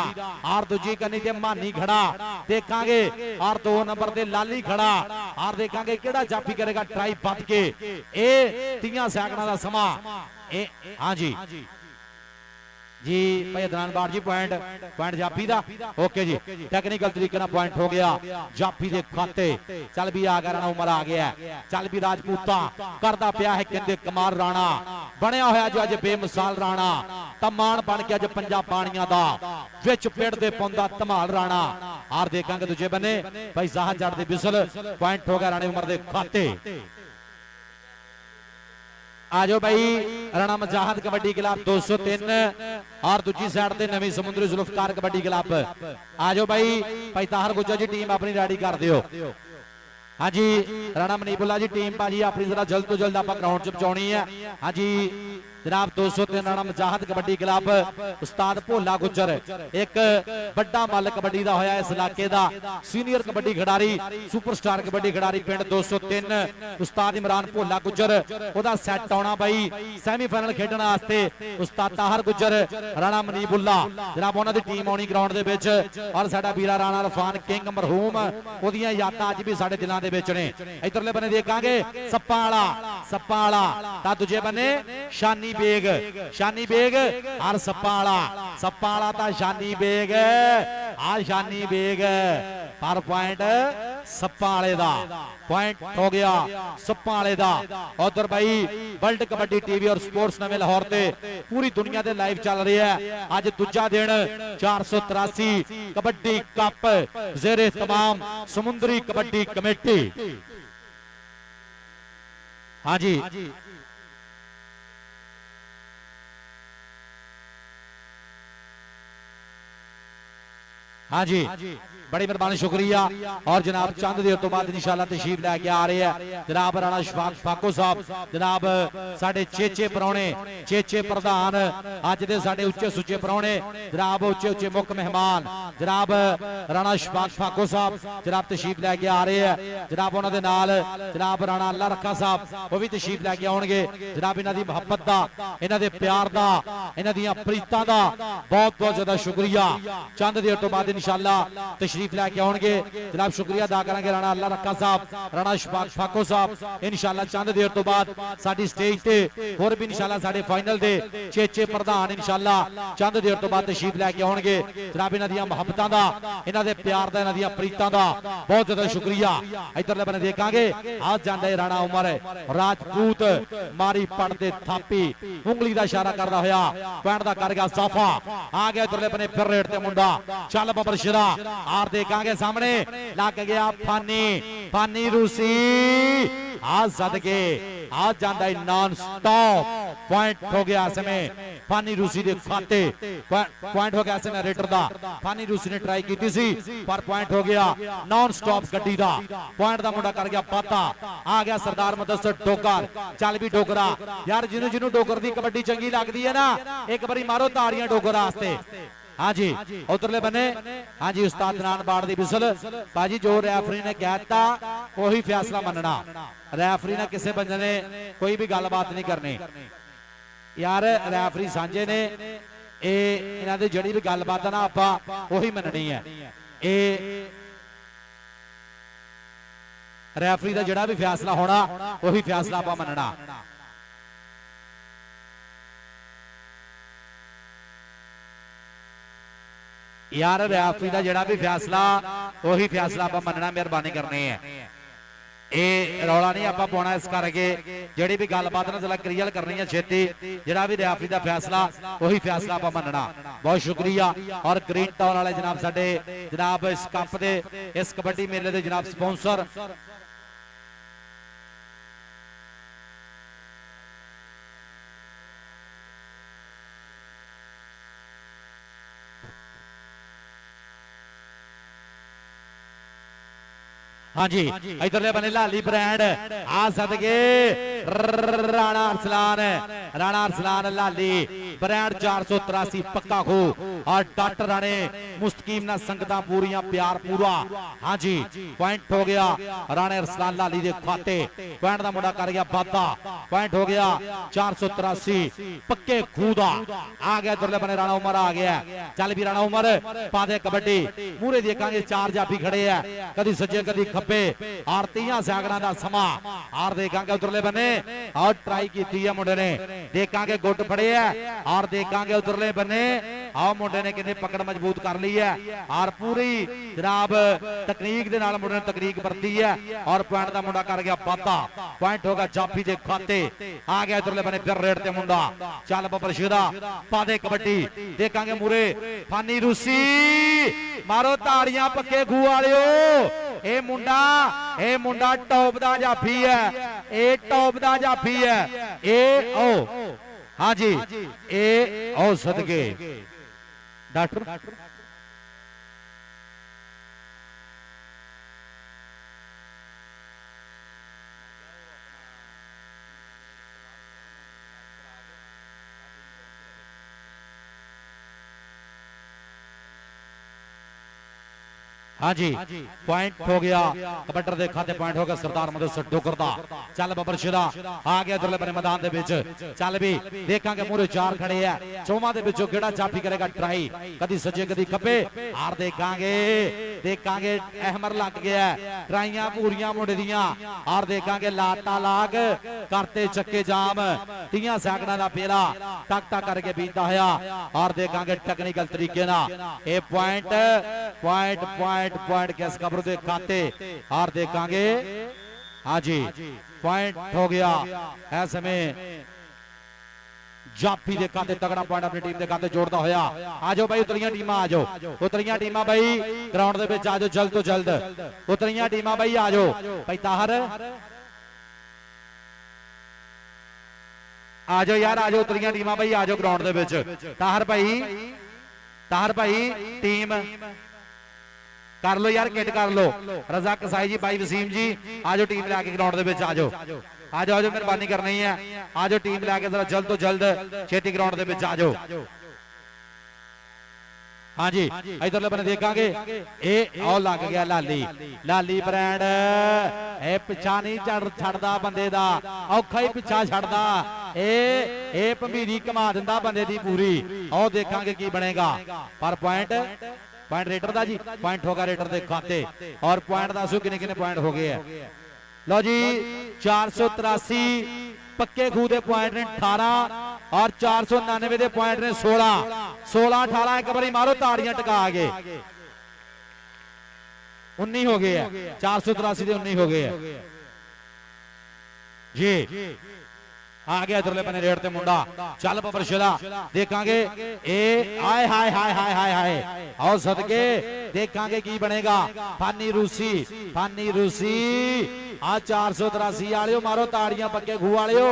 और दूजी कनी ते मानी खड़ा देखांगे और 2 नंबर ते लाली खड़ा और देखांगे केड़ा जाफी करेगा ट्राई बद के ए 30 सैकड़ा दा समा ए हां जी जी भाई अदनान बाट जी पॉइंट जाफी दा ओके जी टेक्निकल तरीके ना पॉइंट हो गया जाफी दे खाते चल भी आ गया राणा उमर आ गया चल भी राजपूता करदा पिया है कहंदे कमाल राणा बनया होया जो अज बेमिसाल राणा तमान बन के अज पंजा पानियां दा विच पिंड दे पौंदा धमाल राणा और देखेंगे दूजे बने भाई जाहद जट दी बिसल पॉइंट हो गया राणे उमर दे खाते। आजो भाई राणा मुजाहिद कबड्डी क्लब 203 और दूसरी साइड से नवी समुद्री जुल्फकार कबड्डी क्लब। आजो भाई ताहर गुज्जर जी टीम अपनी रेडी कर दियो। हाँ जी राणा मनीपुला जी टीम भाजी अपनी जरा जल्द तो जल्द आप ग्राउंड च पहुंचानी है। हाँ जी जनाब 203 राणा मुजाहिद कबड्डी क्लब उस्ताद भोला गुज्जर एक बड़ा मल कबड्डी का होया इस इलाके का सीनियर कबड्डी खिडारी सुपरस्टार कबड्डी खिडारी पिंड 203 उस्ताद इमरान भोला गुज्जर ओदा सैट आना भाई सैमीफाइनल खेडने वास्ते उस्ताद ताहर गुज्जर राणा मनीबुल्ला जनाब उन्हां दी टीम आनी ग्राउंड दे विच और साडा वीरा राणा रफान किंग मरहूम ओदियां यादां अज भी साडे दिलां दे विच ने। इधरले बने देखांगे सप्पा वाला ता दूजे बने शानी बेग और सप्पा वाला ता शानी बेग आ शानी बेग पर पॉइंट सप्पा वाले दा पॉइंट हो गया सप्पा वाले दा। उधर भाई वर्ल्ड कबड्डी टीवी और स्पोर्ट्स नवे लाहौर ते पूरी दुनिया दे लाइव चल रही है। आज दूजा दिन 483 कबड्डी कप जेरे तमाम समुद्री कबड्डी कमेटी। हाँ जी हाँ जी बड़ी मेहरबानी शुक्रिया। और जनाब चंद देर तो बाद इंशाल्लाह तशरीफ लैके आ रहे हैं जनाब राणा शफाक फाको साहब जनाब साडे चेचे परौने चेचे प्रधान अज दे साडे उच्चे सुच्चे परौने जनाब उच्चे उच्चे मुख मेहमान जनाब राणा शफाक फाको साहब जनाब तशरीफ लैके आ रहे हैं। जनाब उन्हां दे नाल जनाब राणा अल्लाह रखा साहब वो भी तशरीफ लैके आउणगे। जनाब इन्हां दी मुहब्बत दा इन्हां दे प्यार दा इन्हां दियां प्रीतां दा बहुत बहुत ज्यादा शुक्रिया। चंद देर तो बाद इंशाल्लाह तशरीफ लैके आउणगे जनाब शुक्रिया अदा करांगे राणा अल्लाह रखा साहब राणा शफाक फाको साहब इंशाल्लाह चंद देर तो बाद साडी स्टेज ते होर भी इंशाल्लाह साडे फाइनल दे चेचे प्रधान इंशाल्लाह चंद देर तो बाद तशरीफ लैके आउणगे। जनाब इन्हां दियां मुहब्बतां दा इन्हां दे प्यार दा इन्हां दियां प्रीतां दा बहुत ज्यादा शुक्रिया। इधरले बने देखांगे आज जांदा है राणा उमर राजपूत मारी पड़ दे थापी उंगली दा इशारा करदा होया पॉइंट दा कर गया साफा आ गया। इधरले बने फिर रेड ते मुंडा चल बबर शिरा और देखांगे सामने लग गया फानी रूसी आज सदके आज जांदा है नॉन स्टॉप पॉइंट हो गया समय फानी रूसी दे खाते पॉइंट हो गया समय रेटर दा फानी रूसी ने ट्राई की सी पर पॉइंट हो गया नॉन स्टॉप गड्डी दा पॉइंट दा मुंडा कर गया पाता आ गया सरदार मुदस्सर डोगर चल भी डोगरा यार जिन्हों डोगर दी कबड्डी चंगी लगदी है ना एक बारी मारो ताड़ियां डोगर वास्ते। हाँ जी उधरले बने हाँ जी उस्ताद नान बाड़ दी बिसल भाजी जो रेफरी ने कहता वही फैसला मनना। रेफरी ने किसी बंदे ने कोई भी गलबात नहीं करनी यार रेफरी सांझे ने इन्हां दी जड़ी भी गलबात ना आपां वही मननी है। रेफरी दा जड़ा भी फैसला होना वही फैसला आपां मनना। यार रेफरी दा जड़ा भी फैसला वही फैसला आप मनना मेहरबानी करनी है। ये रौला नहीं आपां पाउणा इस करके जिहड़ी भी गलबात ना जरा क्लियर करनी है छेती जड़ा भी रेफरी दा फैसला वही फैसला आप मनना। बहुत शुक्रिया। और ग्रीन टाउन वाले जनाब साडे जनाब इस कप दे इस कबड्डी मेले दे जनाब स्पॉन्सर हाँ जी इधरले बने लाली ब्रांड आ सदके राणा अरसलान लाली ब्रांड 483 पक्का खो और डॉक्टर राणे मुस्तकीम ना संगता पूरियां प्यार पूरा। हाँ जी पॉइंट हो गया राणे अरसलान लाली दे खाते पॉइंट दा मुंडा कर गया बाता पॉइंट हो गया 483 पक्के खूदा आ गया। इधरले बने राणा उमर आ गया चल भी राणा उमर पा दे कबड्डी मूरे देखांगे चार जाफी खड़े है कदी सज्जे कदी खब्बे और 30 सैकड़ा का समा और देखांगे उधरले बने और ट्राई की है मुंडे ने देखांगे गुट फड़े है और देखांगे उधरले बने आओ मुंडे ने कितने पकड़ मजबूत कर ली है और पूरी जनाब तकनीक दे नाल मुंडे ने तकनीक बरती है और पॉइंट दा मुंडा कर गया वाधा पॉइंट होगा जाफी दे खाते आ गया इधरले बने फिर रेड ते मुंडा चल बबर शिदा पा दे कबड्डी देखांगे मूरे फानी रूसी मारो ताड़ियां पक्के खू वालियो ए मुंडा टॉप दा जाफी है ए टॉप दा जाफी है ए ओ हाँ जी ए ओ सदके डॉक्टर हाँ जी पॉइंट हो गया कबड्डर दे खाते पॉइंट हो गया सरदार मदद से डोकर दा चल बबर शिदा आ गया दुरले बने मैदान दे विच चल भी देखांगे मूरे चार खड़े है चौमा दे विचों केड़ा जाफी करेगा ट्राई कदी सज्जे कदी खब्बे हार देखांगे अहमर लग गया ट्राइयां पूरियां मुंडे दियां और देखांगे लाटा लाग करते चक्के जाम 30 सैकड़ा दा फेरा टक टक करके बीतदा होया और देखांगे टेक्निकल तरीके ना ए पॉइंट पॉइंट पॉइंट पॉइंट किस खबर दे खाते और देखांगे हाँ जी पॉइंट हो गया ऐसे में जाफी दे खाते तगड़ा पॉइंट अपनी टीम दे खाते जोड़दा होया आ जाओ भाई उतरियां टीमां आ जाओ उतरियां टीमां भाई ग्राउंड दे विच आ जाओ जल्द तो जल्द उतरियां टीमां भाई आ जाओ भाई ताहर आ जाओ यार आ जाओ उतरियां टीमां भाई आ जाओ ग्राउंड दे विच ताहर भाई टीम कर लो यार किट कर लो रजा कसाई जी भाई वसीम जी आ जाओ टीम लैके ग्राउंड दे विच आ जाओ मेहरबानी करनी है आ जाओ टीम लैके जरा जल्द तो जल्द छेती ग्राउंड दे विच आ जाओ हाँ जी इधरले बने देखांगे ए आओ लग गया लाली ब्रांड ए पिछा नहीं छड़दा बंदे दा औखा ही पिछा छड़दा ए भंबीरी घमा दिंदा बंदे दी पूरी आओ देखांगे की बनेगा पर पॉइंट रेडर दा जी पॉइंट होगा रेडर दे खाते और पॉइंट दसो किने पॉइंट हो गए हैं लो जी 483 पक्के खू दे पॉइंट ने 18 और 499 दे पॉइंट ने 16 18 एक बारी मारो ताड़ियां टका गए 19 हो गए हैं 483 दे 19 हो गए हैं जी आ गया इधरले बने रेड ते मुंडा चल बबर शिदा देखांगे ए हाय हाय हाय हाय हाय हाय आओ सदके देखांगे की बनेगा फानी रूसी आ 483 वालियो मारो ताड़ियां पक्के खू वालियो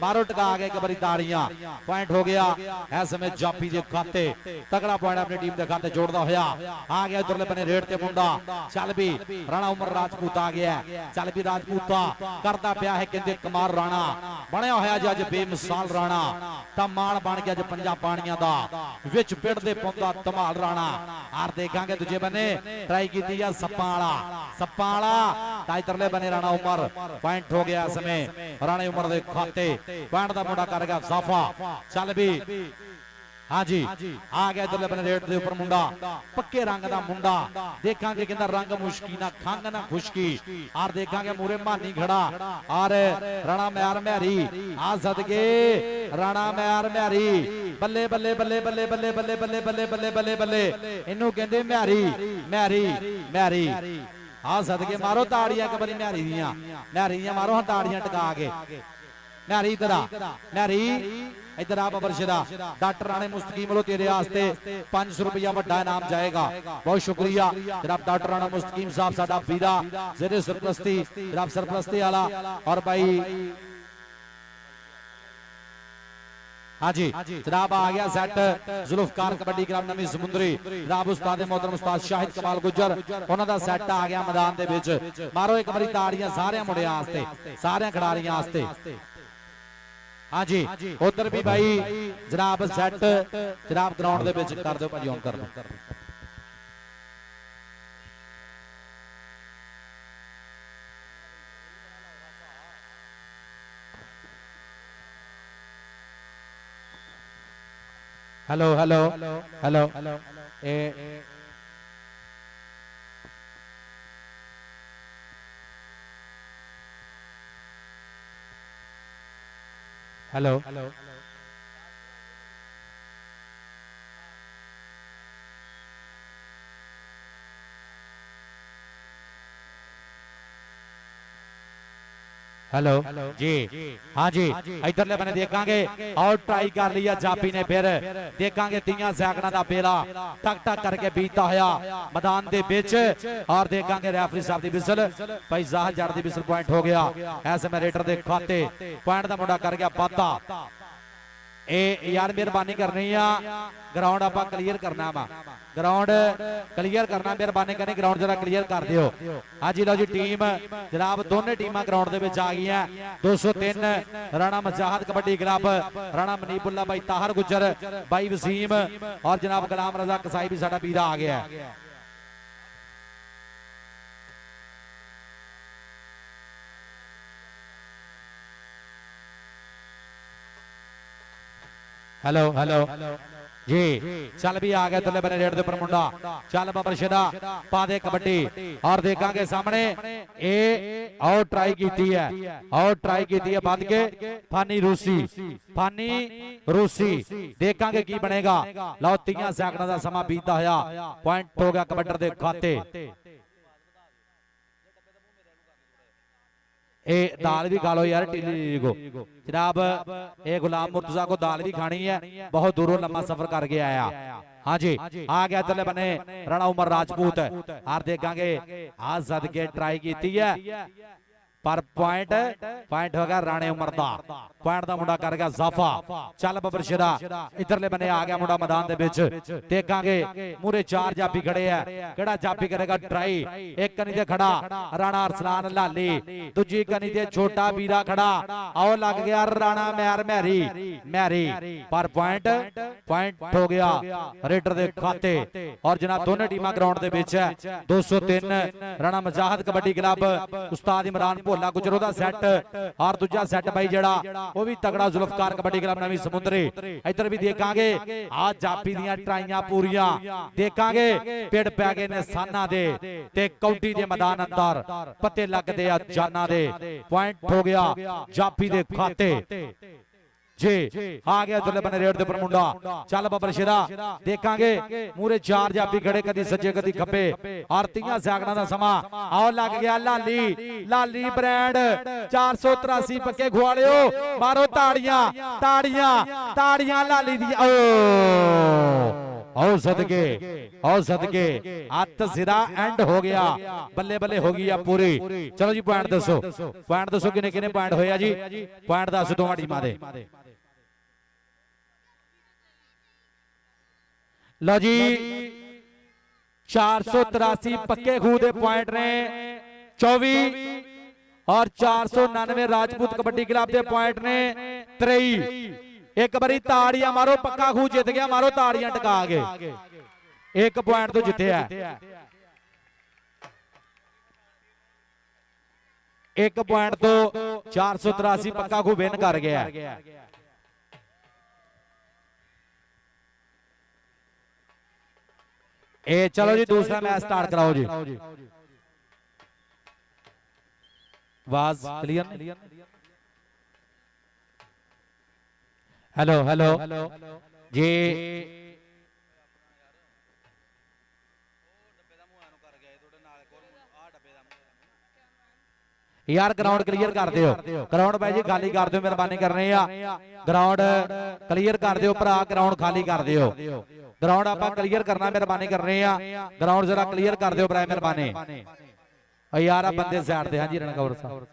मारो टका के एक बारी ताड़ियां पॉइंट हो गया ऐसे में जाफी दे खाते तगड़ा पॉइंट अपनी टीम दे खाते जोड़दा होया आ गया इधरले बने रेड ते मुंडा चल भी राणा उमर राजपूत आ गया चल भी राजपूता करदा पिया है कहंदे कमार राणा बनया होया अज बेमिसाल राणा तमाल बन गया पंजा पानिया दा विच पिंड दे पौंदा धमाल राणा और देखांगे दूजे बने ट्राई की सप्पा वाला इधरले बने राणा उमर पॉइंट हो गया इसमें राणा उमर दे खाते पॉइंट दा मुंडा कर गया साफा चल भी हाँ जी आ गया इधरले बने रेड दे ऊपर मुंडा पक्के रंग दा मुंडा देखांगे कहंदा रंग मुश्की ना खंग ना खुशकी और देखांगे मूरे मानी खड़ा और राणा म्यार म्यारी आ सदके राणा म्यार म्यारी बल्ले बल्ले बल्ले बल्ले बल्ले बल्ले बल्ले बल्ले बल्ले बल्ले बल्ले इनू कहंदे म्यारी म्यारी म्यारी आ सदके मारो ताड़ियां एक बारी म्यारी दियां मारो ताड़ियां टका के म्यारी म्यारी इधर आप बरशिदा डॉक्टर राणे मुस्तकीम वालों तेरे वास्ते 500 रुपया बड़ा इनाम जाएगा बहुत शुक्रिया जनाब डॉक्टर राणा मुस्तकीम साहब साडा वीरा जेरे सरपरस्ती जनाब सरपरस्ती वाला और भाई हाँ जी जनाब आ गया सेट जुल्फकार कबड्डी ग्राम नवी समुंदरी जनाब उस्ताद मोहतरम उस्ताद शाहिद कमाल गुजर उन्हां दा सेट आ गया मैदान दे विच मारो एक बारी ताड़ियां सारे मुंडियां वास्ते सारे खिडारियां वास्ते हाँ जी उधर भी भाई जनाब सेट जनाब ग्राउंड दे विच कर दो भाजी ऑन कर दो हेलो हेलो हेलो ए हेलो हेलो जी, हाँ जी, इधरले बने देखांगे और ट्राई कर लिया जापी ने, फिर देखांगे 30 सैकड़ा का बेला टक टक करके बीता होया मैदान दे विच, और देखांगे रेफरी साहब दी विसल, भाई जाहर जट दी विसल पॉइंट हो गया। ऐसे में रेडर दे खाते पॉइंट का मुंडा कर गया वाधा। ए यार मेहरबानी करनी आ, ग्राउंड आप क्लीयर करना वा, ग्राउंड क्लीयर करना, मेहरबानी करनी ग्राउंड जरा क्लीयर कर दियो। हाँ जी लो जी, टीम जनाब दोनों टीमां ग्राउंड दे विच आ गई हैं। 203 राणा मजाहत कबड्डी क्लब, राणा मनीपुल्ला भाई ताहर गुजर भाई वसीम और जनाब गुलाम रजा कसाई भी साडा वीर आ गया है। हेलो हेलो जी, चल भी आ गया तुले बने रेड दे ऊपर मुंडा, चल बाबर शेरा पा दे कबड्डी, और देखांगे सामने ए आउट ट्राई कीती है, आउट ट्राई कीती है बाद के फानी रूसी, फानी रूसी, देखांगे की बनेगा। लो 30 सैकड़ा का समा बीता होया, पॉइंट हो गया कबड्डर दे खाते। ए दाल भी खा लो यार टीली को जनाब, ए गुलाम मुर्तजा को दाल भी खानी है, बहुत दूरों लंबा सफर करके आया। हाँ जी, आ गया चले बने राणा उमर राजपूत, और देखांगे आज सदके ट्राई की है पर पॉइंट पॉइंट हो गया राणे उमर दा, पॉइंट दा मुंडा कर गया जाफा। चल बबर शेरा इधरले बने आ गया मुंडा मैदान दे विच, देखांगे मूरे 4 जापी खड़े है, केड़ा जापी करेगा ट्राई। एक कनी ते खड़ा राणा अरसलान लाली, दूजी कनी ते छोटा वीरा खड़ा, आओ लग गया राणा मैर मैरी मैरी, पर पॉइंट पॉइंट हो गया रेडर दे खाते। और जनाब दोनों टीमां ग्राउंड दे विच है। 203 राणा मजाहत कबड्डी क्लब उस्ताद इमरान भोला गुजरों दा सेट, और दूजा सेट भाई जेड़ा वो भी तगड़ा जुल्फकार कबड्डी क्लब नवी समुद्री। इधर भी देखांगे आज जापी दियां ट्राइयां पूरियां, देखांगे पेड़ पै गए ने साना दे ते कौडी दे मैदान अंदर पत्ते लगदे आ जाना दे, पॉइंट हो गया जापी दे खाते जी। आ गया दुल्ले बने रेड दे पर मुंडा, चल बबर शेरा देखांगे मूरे 4 जापी खड़े, कदी सज्जे कदी खब्बे, और 30 सैकड़ा का समा, आओ लग गया लाली लाली ब्रांड 483 पक्के घुआड़ियो, मारो ताड़ियां ताड़ियां ताड़ियां लाली दी। ओ सदके ओ सदके अत सिरा एंड हो गया, बल्ले बल्ले हो गई पूरी। चलो जी पॉइंट दसो, पॉइंट दसो किने किने पॉइंट होया जी, पॉइंट दस दोवां टीमां दे। लो जी 483 पक्के खूह दे पॉइंट ने 24, और 499 राजपूत कबड्डी क्लब के पॉइंट ने 23। एक बारी ताड़ियां मारो, पक्का खूह जित गया, मारो ताड़ियां टका के, एक पॉइंट तो जिते है, एक पॉइंट तो 483 पक्का खूह विन कर गया। ए चलो जी दूसरा मैच स्टार्ट कराओ जी, आवाज क्लियर। हेलो हेलो जी, यार ग्राउंड क्लियर कर दियो, ग्राउंड भाई जी खाली कर दियो, मेहरबानी करनी है, ग्राउंड क्लियर कर दियो भरा, ग्राउंड खाली कर दियो, ग्राउंड आप क्लियर करना मेहरबानी करनी है, ग्राउंड जरा क्लियर कर दियो बराए मेहरबानी। यार आप बंदे साइड दे। हाँ जी रणकौर साहब,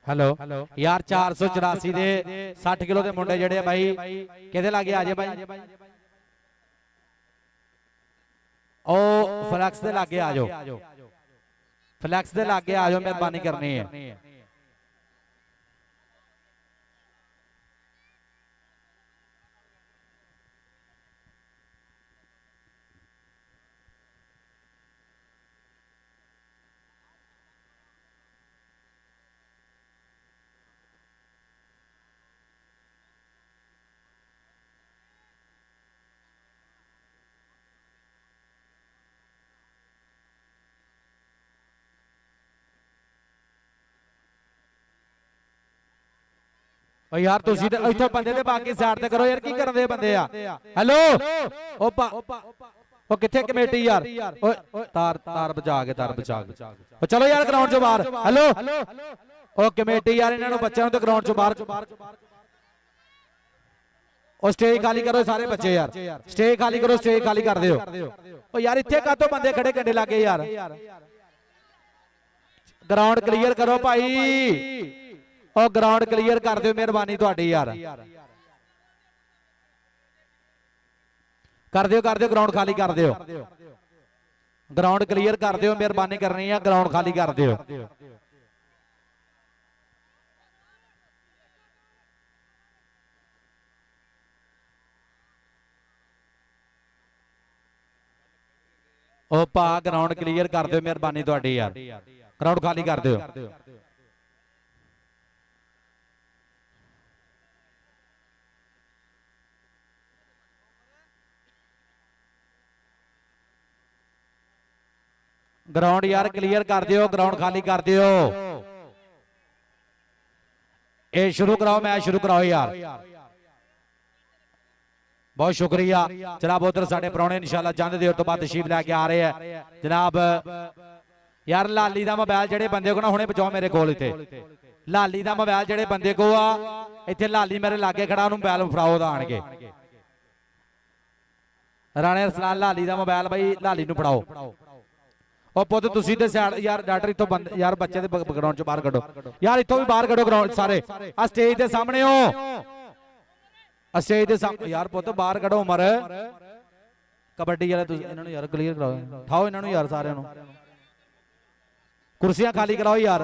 हेलो यार 484 दे 60 किलो के मुंडे जेडे भाई किदे लागे आजे भाई, ओ फ्लैक्स दे लागे आ जाओ, फ्लैक्स दे लागे आ जाओ, मेहरबानी करनी है। ओ यार तुसी ते इत्थे बंदे दे बाकी साइड ते करो यार की करदे बंदे आ हेलो ओ किथे कमेटी यार ओए तार तार बचा के ओ चलो यार ग्राउंड चो बाहर हेलो ओ कमेटी यार इन्हां नूं बच्चों नूं ते ग्राउंड चो बाहर ओ स्टेज खाली करो सारे बच्चे यार स्टेज खाली करो स्टेज खाली कर दिओ ओ यार इत्थे कातों बंदे खड़े कंडे लागे यार ग्राउंड क्लीयर करो भाई ओ ग्राउंड क्लीयर कर दिओ मेहरबानी तुहाडी यार कर दिओ ग्राउंड खाली कर दिओ ग्राउंड क्लीयर कर दिओ मेहरबानी करनी है ग्राउंड खाली कर दिओ ओ भा ग्राउंड क्लीयर कर दिओ मेहरबानी तुहाडी यार ग्राउंड खाली कर दिओ ग्राउंड यार क्लियर कर दियो ग्राउंड खाली कर दियो ए शुरू कराओ मैच शुरू कराओ यार बहुत शुक्रिया जनाब उधर साडे प्राहुणे इंशाअल्लाह चंद देर तो बाद तशरीफ लैके आ रहे हैं जनाब यार लाली दा मोबाइल जेडे बंदे को ना हुणे बचाओ मेरे कोल इत्थे लाली दा मोबाइल जेडे बंदे को आ इत्थे लाली मेरे लागे खड़ा उन्होंने मोबाइल फड़ाओ दा आण के राणे अरसलान लाली दा मोबाइल भाई लाली नूं फड़ाओ ओ पुत तुसी ते साइड यार डॉक्टर इत्थों बंद यार बच्चे दे ग्राउंड चों बाहर कढो यार इत्थों भी बाहर कढो ग्राउंड सारे आ स्टेज दे सामने हो आ स्टेज दे सामने यार पुत बाहर कढो उमर कबड्डी वाले तुसी इन्हां नूं यार क्लियर कराओ उठाओ इन्हां नूं यार सारे नूं कुर्सियां खाली कराओ यार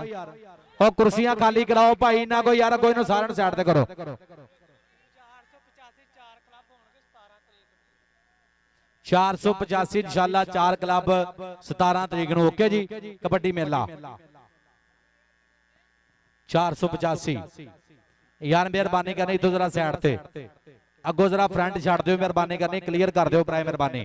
ओ कुर्सियां खाली कराओ भाई ना कोई यार कोई नूं सारे नूं साइड ते करो 485 इंशाअल्लाह 4 क्लब 17 तरीक नूं ओके जी कबड्डी मेला 485 यार मेहरबानी करनी इत्थों जरा साइड ते अगो जरा फ्रंट छड़ दिओ मेहरबानी करनी क्लियर कर दिओ प्राइम मेहरबानी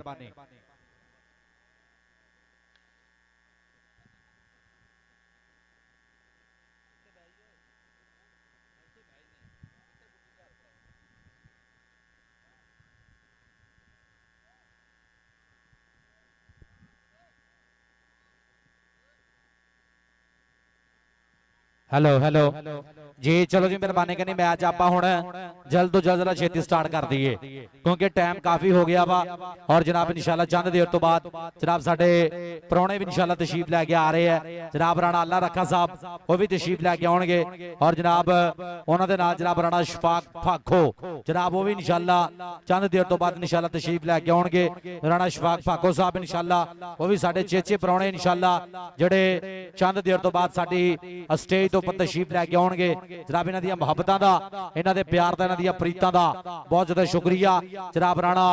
हेलो हेलो जी चलो जी मेहरबानी करनी मैच आप हुण जल्द तो जल्द छेती स्टार्ट कर दीए क्योंकि टाइम काफी हो गया वा और जनाब इंशाल्लाह चंद देर तो बाद जनाब साडे प्राहुणे भी इंशाल्लाह तशरीफ लैके आ रहे हैं जनाब राणा अल्लाह रखा साहब वो भी तशरीफ लैके आउणगे और जनाब उन्हां दे नाल जनाब राणा शफाक फाखो जनाब वो भी इंशाल्लाह चंद देर तो बाद इंशाल्लाह तशरीफ लैके आउणगे राणा शफाक फाखो साहब इंशाल्लाह वो भी साडे चेचे प्राहुणे इंशाल्लाह जेडे चंद देर तो बाद साडी स्टेज तो पर तशरीफ लैके आउणगे जनाब इन्हां दियां मुहब्बतां दा इन्हां दे प्यार दा इन्हां दियां प्रीतां दा बहुत ज्यादा शुक्रिया जनाब राणा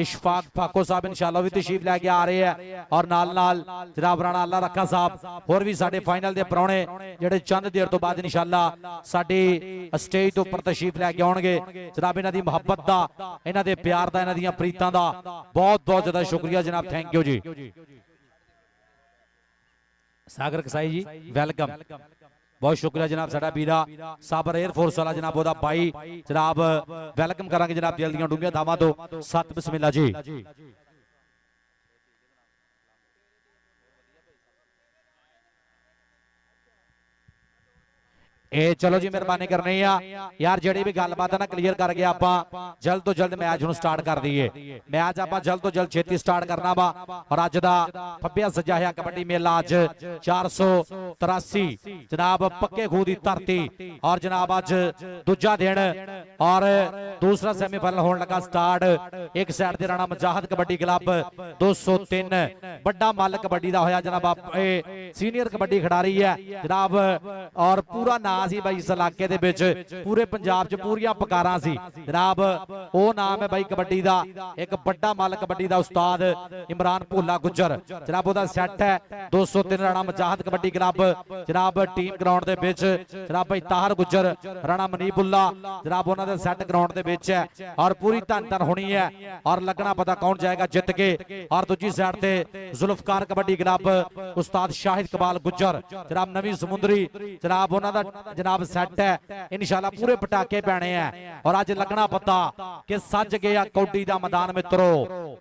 इशफाक फाको साहब इंशाअल्लाह भी तशरीफ लैके आ रहे हैं और नाल नाल जनाब राणा अल्लाह रखा साहब होर भी साडे फाइनल दे प्राहुणे जेडे चंद देर तो बाद इंशाअल्लाह साडी स्टेज तो पर तशरीफ लैके आउणगे जनाब इन्हां दी मुहब्बत दा इन्हां दे प्यार दा इन्हां दियां प्रीतां दा बहुत बहुत ज्यादा शुक्रिया जनाब थैंक यू जी सागर कसाई जी वेलकम बहुत शुक्रिया जनाब साडा वीरा साबर एयरफोर्स वाला जनाब ओदा भाई जनाब वेलकम करांगे जनाब दिल दियां डूंगियां दावां तो सत बिस्मिल्लाह जी ए चलो जी मेहरबानी करनी यार जेडी भी गलबात है ना क्लियर कर गया आप जल्द तो जल्द मैच नूं स्टार्ट कर दीए मैच आप जल्द तो जल्द छेती स्टार्ट करना वा और अज दा फब्बिया सजाया कबड्डी मेला अज 483 जनाब पक्के खूह दी धरती और जनाब अज दूजा दिन और दूसरा सेमीफाइनल होने लगा स्टार्ट एक साइड ते राणा मुजाहिद कबड्डी क्लब 203 बड़ा मल कबड्डी दा होया जनाब सीनियर कबड्डी खिडारी है जनाब और पूरा नाम सी भाई इस इलाके दे विच पूरे पंजाब च पूरियां पकारां सी जनाब ओ नाम है भाई कबड्डी दा एक बड़ा मल कबड्डी दा उस्ताद इमरान भोला गुज्जर जनाब ओदा सेट है 203 राणा मुजाहिद कबड्डी क्लब जनाब टीम ग्राउंड दे विच जनाब भाई ताहर गुज्जर राणा मनीबुल्ला जनाब उन्हां दे सेट ग्राउंड दे विच है और पूरी धन धन होनी है और लगना पता कौन जाएगा जित के और दूजी साइड ते जुल्फकार कबड्डी क्लब उस्ताद शाहिद कबाल गुज्जर जनाब नवी समुंदरी जनाब उन्हां दा जनाब सैट है इंशाल्लाह पूरे पटाके पैने हैं। और अज लगना पता कि सज गया कौडी दा मैदान मित्रो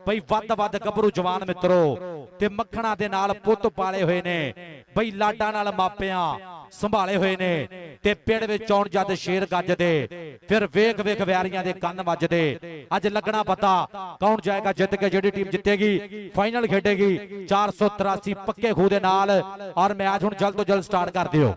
बई वध वध गभरू जवान मित्रो ते मक्खणा दे नाल पुੱਤ पाले हुए ने बई लाडा नाल मापियां संभाले हुए ने ते पिंड विच आउण जद शेर गजदे फिर वेख वेख वैरियां दे कंन वजदे। अज लगना पता कौन जाएगा जित के जिहड़ी टीम जितेगी फाइनल खेडेगी 483 पक्के खूह दे नाल। और मैच हुण जल्द तो जल्द स्टार्ट कर दिओ।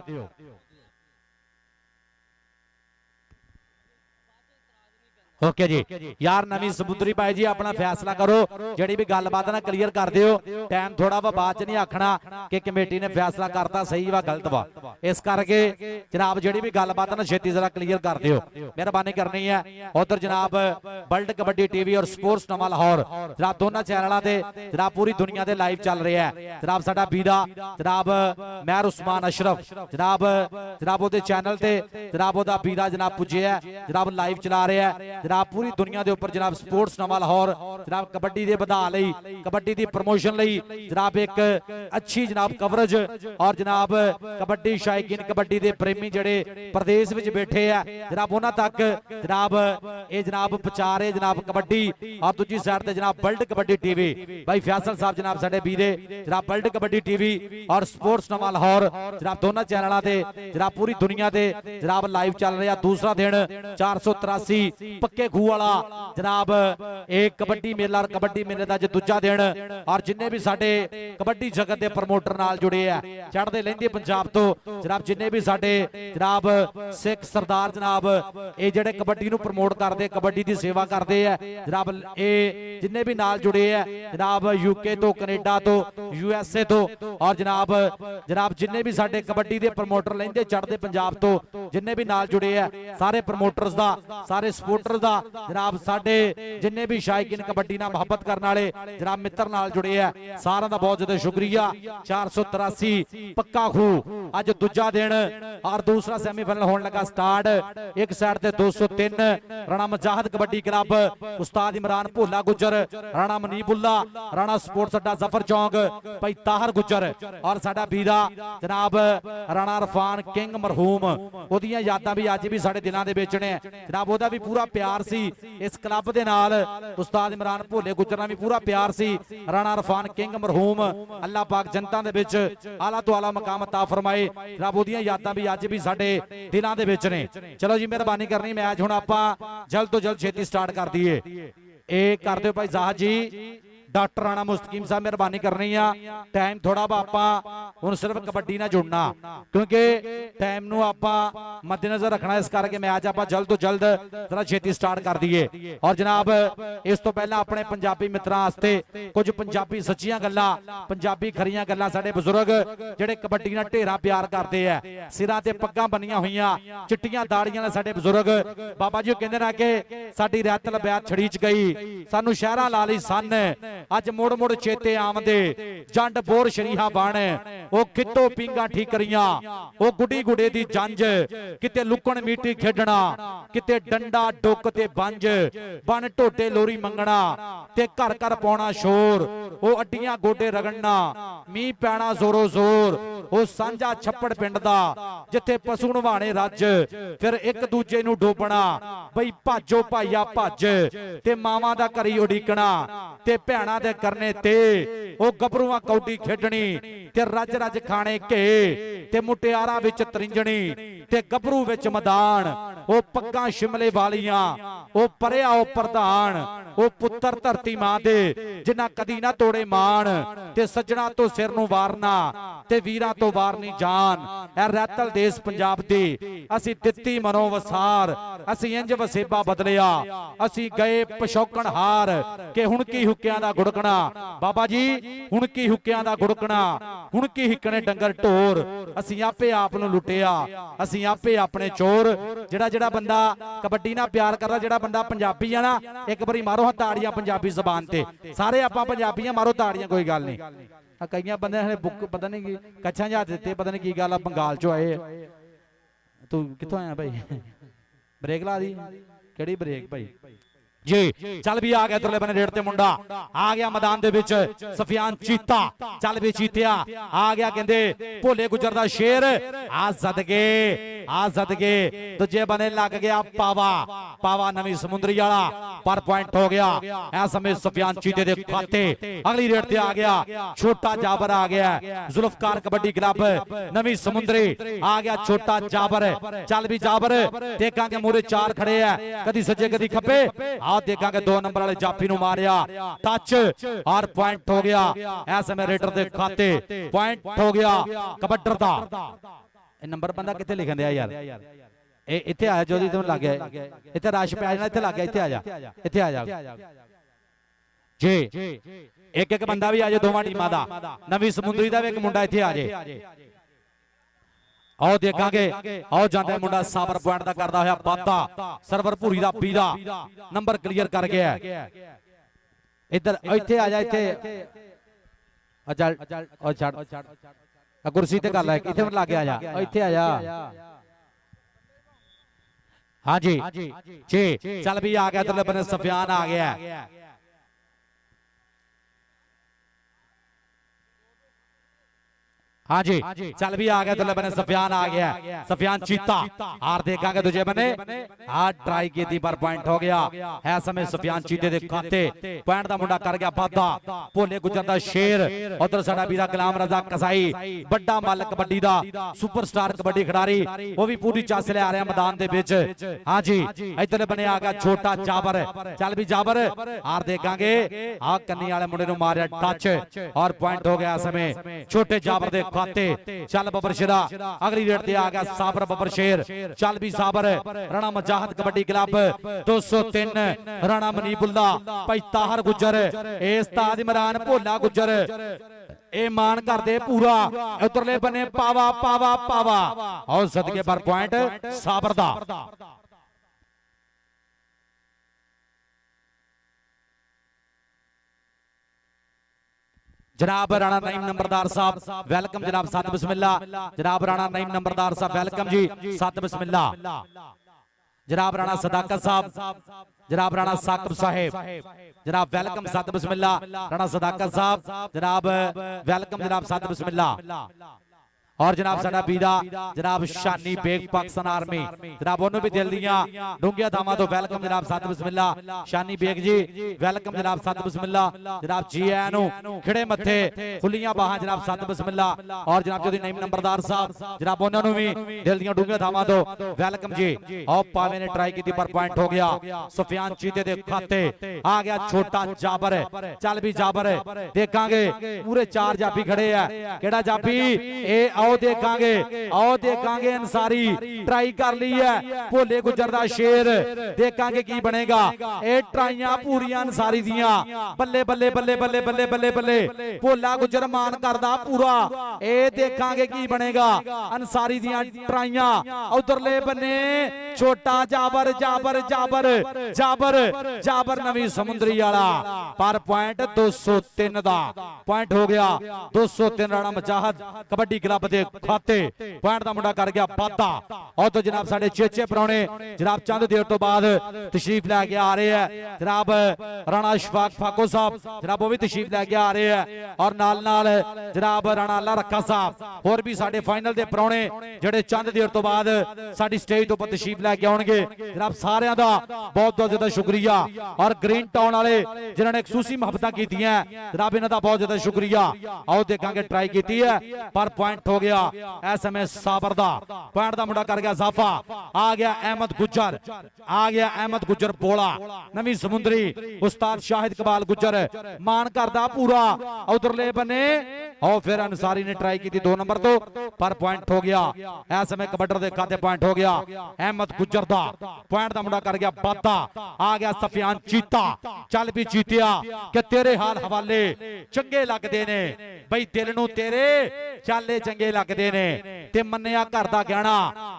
ओके जी यार नवी समुद्री भाई जी अपना फैसला करो जिहड़ी भी गलबात ना क्लीयर कर दिओ। टाइम थोड़ा वा बाद च नहीं आखना कि कमेटी ने फैसला करता सही वा गलत वा, इस करके जनाब जिहड़ी भी गलबात ना छेती जरा क्लीयर कर दिओ मेहरबानी करनी है। उधर जनाब वर्ल्ड कबड्डी टीवी और स्पोर्ट्स नवा लाहौर जनाब दोनों चैनलों से जनाब पूरी दुनिया दे लाइव चल रहा है। जनाब साडा बीरा जनाब महर उस्मान अशरफ जनाब ओदे चैनल ते जनाब ओदा बीरा जनाब पुजे है जनाब लाइव चला रहा है। जनाब पूरी दुनिया के उपर जनाब स्पोर्ट्स नवा लाहौर जनाब कबड्डी के बधा लई कबड्डी की प्रमोशन लई जनाब एक अच्छी जनाब कवरेज और जनाब कबड्डी शायकीन कबड्डी के प्रेमी जड़े प्रदेश में बैठे हैं जनाब उन्हां तक जनाब ये जनाब पहुंचा रहे जनाब कबड्डी। और दूसरी साइड ते जनाब वर्ल्ड कबड्डी टीवी भाई फैसल साहब जनाब साडे बीरे जनाब वर्ल्ड कबड्डी टीवी और स्पोर्ट्स नवा लाहौर जनाब दोनों चैनलों से जनाब पूरी दुनिया के जनाब लाइव चल रहा। दूसरा दिन 483 पक्के खूह वाला जनाब एक कबड्डी मेला और कबड्डी मेले का दूजा दिन। और जिन्ने भी साडे कबड्डी जगत के प्रमोटर नाल जुड़े है चढ़ते लहिंदे पंजाब तो जनाब जिन्ने भी साडे जनाब सिख सरदार जनाब ये जेडे कबड्डी नूं प्रमोट करते कबड्डी की सेवा करते हैं जनाब ये जिन्ने भी नाल जुड़े है जनाब यूके तो कनेडा तो यूएसए तो और जनाब जिन्ने भी साडे कबड्डी के प्रमोटर लहिंदे चढ़ते पंजाब तो जिन्ने भी नाल जुड़े है सारे प्रमोटर्स का सारे सपोर्टर्स का जनाब साडे जिन्ने भी शायकीन कबड्डी नाल मुहब्बत करने वाले जनाब मित्र नाल जुड़े है सारा का बहुत ज्यादा शुक्रिया। 483 पक्का खूह अज दूजा दिन और दूसरा सेमीफाइनल होने लगा स्टार्ट। एक साइड ते 203 राणा मुजाहिद कबड्डी क्लब उस्ताद इमरान भोला गुजर राणा मनीबुल्ला राणा स्पोर्ट्स अड्डा जफर चौक भाई ताहर गुजर और साडा बीरा जनाब राणा इरफान किंग मरहूम ओदियां यादां भी अज भी साडे दिलां दे विच ने जनाब ओदा भी पूरा प्यार सी इस क्लब दे नाल उस्ताद इमरान भोले गुजर नाल भी पूरा प्यार सी राणा इरफान किंग मरहूम अल्लाह पाक जनता दे विच आला तो आला मकाम अता फरमाए रब ओदियां यादां भी अज भी साडे दिलां दे विच ने। चलो जी मेहरबानी करनी मैच हुण आपां जल्द तो जल्द छेती स्टार्ट कर दईए। ए कर दिओ भाई जाहद जी डॉक्टर राणा मुस्तकीम साहब मेहरबानी करनी है टाइम थोड़ा वा आपां हुण सिर्फ कबड्डी ना जुड़ना क्योंकि टाइम नूं आपां मद्देनजर रखना इस करके मैच आपां जल्द तो जल्द जरा छेती स्टार्ट कर दईए। और जनाब इस तो पहला अपने पंजाबी मित्रां वास्ते कुछ पंजाबी सच्चियां गल्लां पंजाबी खरियां गल्लां साडे बजुर्ग जिहड़े कबड्डी नाल ढेरा प्यार करते हैं सिरां ते पग्गां बन्नियां होईयां चिट्टियां दाड़ियां ने साडे बजुर्ग बाबा जी कहंदे ने कि साडी रैत लबैत छड़ी च गई सानू शहरां ला लई सन अज मुड़ मुड़ चेते आमदे जंड बोर शरीहा बण ओ कितो पिंगा ठीकरियां ओ गुडी गुडे दी जंज किते लुकण मीटी खेडना किते डंडा डुक ते बंज बन टोटे लोरी मंगना ते घर घर पाउणा शोर ओ अड्डियां गोडे रगड़ना मींह पैना जोरो जोर ओ सांझा छप्पड़ पिंड दा जिथे पशु नवाणे रज फिर एक दूजे नूं डोबना बई भाजो भाईया भज ते मावां दा घरी उडीकना ते भैणां दे करने ते ओ गभरूआं कौडी खेडनी ते रज रज खाने के ते मुटियारा विच तरिंजणी ते गभरू विच मैदान ओ पग्गां शिमले वालियां ओ परिया ओ प्रधान ओ पुत्तर धरती मां दे जिन्हां कदी ना तोड़े मान ते सज्जणा तो सिर नूं वारना ते वीरां तो वारनी जान ए रैतल देश पंजाब दी असीं दित्ती मनो वसार असीं इंज वसेबा बदलिया असीं गए पछौकण हार के हुण की हुक्कियां दा गुड़कना बाबा जी हुण की हुक्कियां दा गुड़कना हुण की हिकने डंगर ढोर असीं आपे आप नूं लुटिया असीं आपे अपने चोर। जिहड़ा जिहड़ा बंदा कबड्डी नाल प्यार करदा जिहड़ा बंदा पंजाबी है ना एक बारी मारो ताड़ियां पंजाबी ज़बान ते सारे आपां पंजाबीआं मारो ताड़ियां कोई गल नहीं। कई बंदे बुक पता नहीं की कच्छां जा दित्ते पता नहीं की गल बंगाल चों आए तू कित्थों आया भाई ब्रेक ला दी केड़ी ब्रेक भाई जी चल भी आ गया तुरले बने रेड़ ते मुंडा आ गया मैदान दे विच सफियान चीता चल भी चीतिया आ गया कहंदे भोले गुजर दा शेर आ सदके आ सदके दूजे बने लग गया पावा पावा नवी समुंदरी वाला पर पॉइंट हो गया ऐ समय सफियान चीते दे खाते अगली रेड ते आ गया छोटा जाबर आ गया जुल्फकार कबड्डी क्लब नवी समुंदरी आ गया छोटा जाबर चल भी जाबर देखांगे मूरे चार खड़े है कदी सज्जे कदी खब्बे आ देखांगे 2 नंबर वाले जाफी नु मारिया टच और पॉइंट हो गया ऐ समय रेडर दे खाते पॉइंट हो गया कबड्डर दा नंबर बंदा कितने लिखन दिया यार इत्थे आया जो तुम लग गया इत्थे रश पे आ जाना इत्थे लग गया इत्थे आ जा जी एक एक बंदा भी आ जाए दोवां टीमां दा नवी समुंदरी दा भी एक मुंडा इत्थे आ जाए आओ देखांगे आओ जांदा मुंडा साबर पॉइंट दा करदा होया वादा सर्वर भूरी दा पीदा नंबर क्लियर कर गया इधर इत्थे आ जा इत्थे चल ओ छड़ कुर्सी ते कर लै इत्थे लग गया आ जा इत्थे आ जा हाँ जी जी चल भी आ गया इधरले बने सफियान आ गया हाँ जी चल भी आ गया इधरले बने सफियान आ गया सफियान चीता हार देखांगे दूजे बने हार ट्राई की थी पर पॉइंट हो गया है समय सफियान चीते दे खाते पॉइंट दा मुंडा कर गया वादा भोले गुजर दा शेर उधर साडा वीरा गुलाम रजा कसाई बड़ा मालक कबड्डी दा सुपरस्टार कबड्डी खिडारी वो भी पूरी चास ले आ रहे हैं मैदान दे विच हाँ जी इधरले बने आ गया छोटा जाबर चल भी जाबर हार देखांगे आ कन्नी वाले मुंडे नु मारिया टच और पॉइंट हो गया समय छोटे जाबर दे खाते चल बबर शेरा अगली रेड ते आ गया साबर बबर शेर चल भी साबर राणा मजाहत कबड्डी क्लब 203 राणा मनीबुल्ला भाई ताहर गुजर उस्ताद इमरान भोला गुजर ए मान कर दे पूरा उधरले बने पावा पावा पावा और सदके पर पॉइंट साबर दा जनाब राणा नईम नंबरदार साहब वेलकम जनाब साथ बिस्मिल्लाह जनाब राणा नईम नंबरदार साहब वेलकम जी साथ बिस्मिल्लाह जनाब राणा सदाकत साहब जनाब राणा साकिब साहेब जनाब वेलकम साथ बिस्मिल्लाह राणा सदाकत साहब जनाब वेलकम जनाब साथ बिस्मिल्लाह और जनाब साडा बीरा जनाब शानी बेग पाकिस्तान आर्मी जनाब ओनू भी दिल दियां डूंगिया धावां तो वेलकम जनाब साथ बिस्मिल्लाह शानी बेग जी वेलकम जनाब साथ बिस्मिल्लाह जनाब जी आया नु खिड़े मथे खुलियां बाहां जनाब साथ बिस्मिल्लाह और जनाब चौधरी नईम नंबरदार साहब जनाब ओनू भी दिल दियां डूंगिया धावां तो वेलकम जी और पावे ने ट्राई की पर पॉइंट हो गया सुफियान चीते दे खाते आ गया छोटा जाबर चल भी जाबर देखांगे पूरे 4 जाफी खड़े है केड़ा जाफी ए आओ देखांगे अंसारी ट्राई कर ली है भोले गुजर दा शेर देखांगे की बनेगा ए ट्राइयां पूरियां अंसारी दियां बल्ले बल्ले बल्ले बल्ले बल्ले बल्ले बल्ले भोला गुजर मान करदा पूरा ए देखांगे की बनेगा अंसारी दियां ट्राइयां उधरले बन्ने छोटा जाबर जाबर जाबर जाबर जाबर नवी समुंदरी वाला पर पॉइंट 203 दा पॉइंट हो गया 203 राणा मजाहत कबड्डी क्लब दे खाते पॉइंट दा मुंडा कर गया वादा और तो जनाब साडे चेचे पराने जनाब चंद देर तो बाद तशरीफ लेके आ रहे हैं जनाब राणा इशफाक फाको साहब जनाब वो भी तशरीफ लेके आ रहे हैं और नाल नाल जनाब राणा अल्लाह रखा साहब और भी साडे फाइनल दे पराने जेडे चंद देर तो बाद साडी स्टेज तो पर तशरीफ लेके आउणगे जनाब सारियां दा बहुत बहुत ज्यादा शुक्रिया और ग्रीन टाउन वाले जिन्होंने खसूसी मुहब्बतां कीतियां जनाब इन्हां दा बहुत ज्यादा शुक्रिया आओ देखांगे ट्राई कीती है पर पॉइंट हो गया ऐ समय साबर दा पॉइंट दा मुंडा कर गया जाफा आ गया अहमद गुजर आ गया अहमद गुजर बोला नवी समुंदरी उस्ताद शाहिद कबाल गुजर मान करदा पूरा उधरले बने और फिर अंसारी ने ट्राई की थी 2 नंबर तो पर पॉइंट हो गया ऐ समय कबड्डर दे खाते पॉइंट हो गया अहमद गुजर दा पॉइंट दा मुंडा कर गया वादा आ गया सफियान चीता चल भी चीतिया कि तेरे हाल हवाले चंगे लगदे ने बई दिल नू तेरे चाले चंगे लगदे ने ते मन्निया घर दा गहना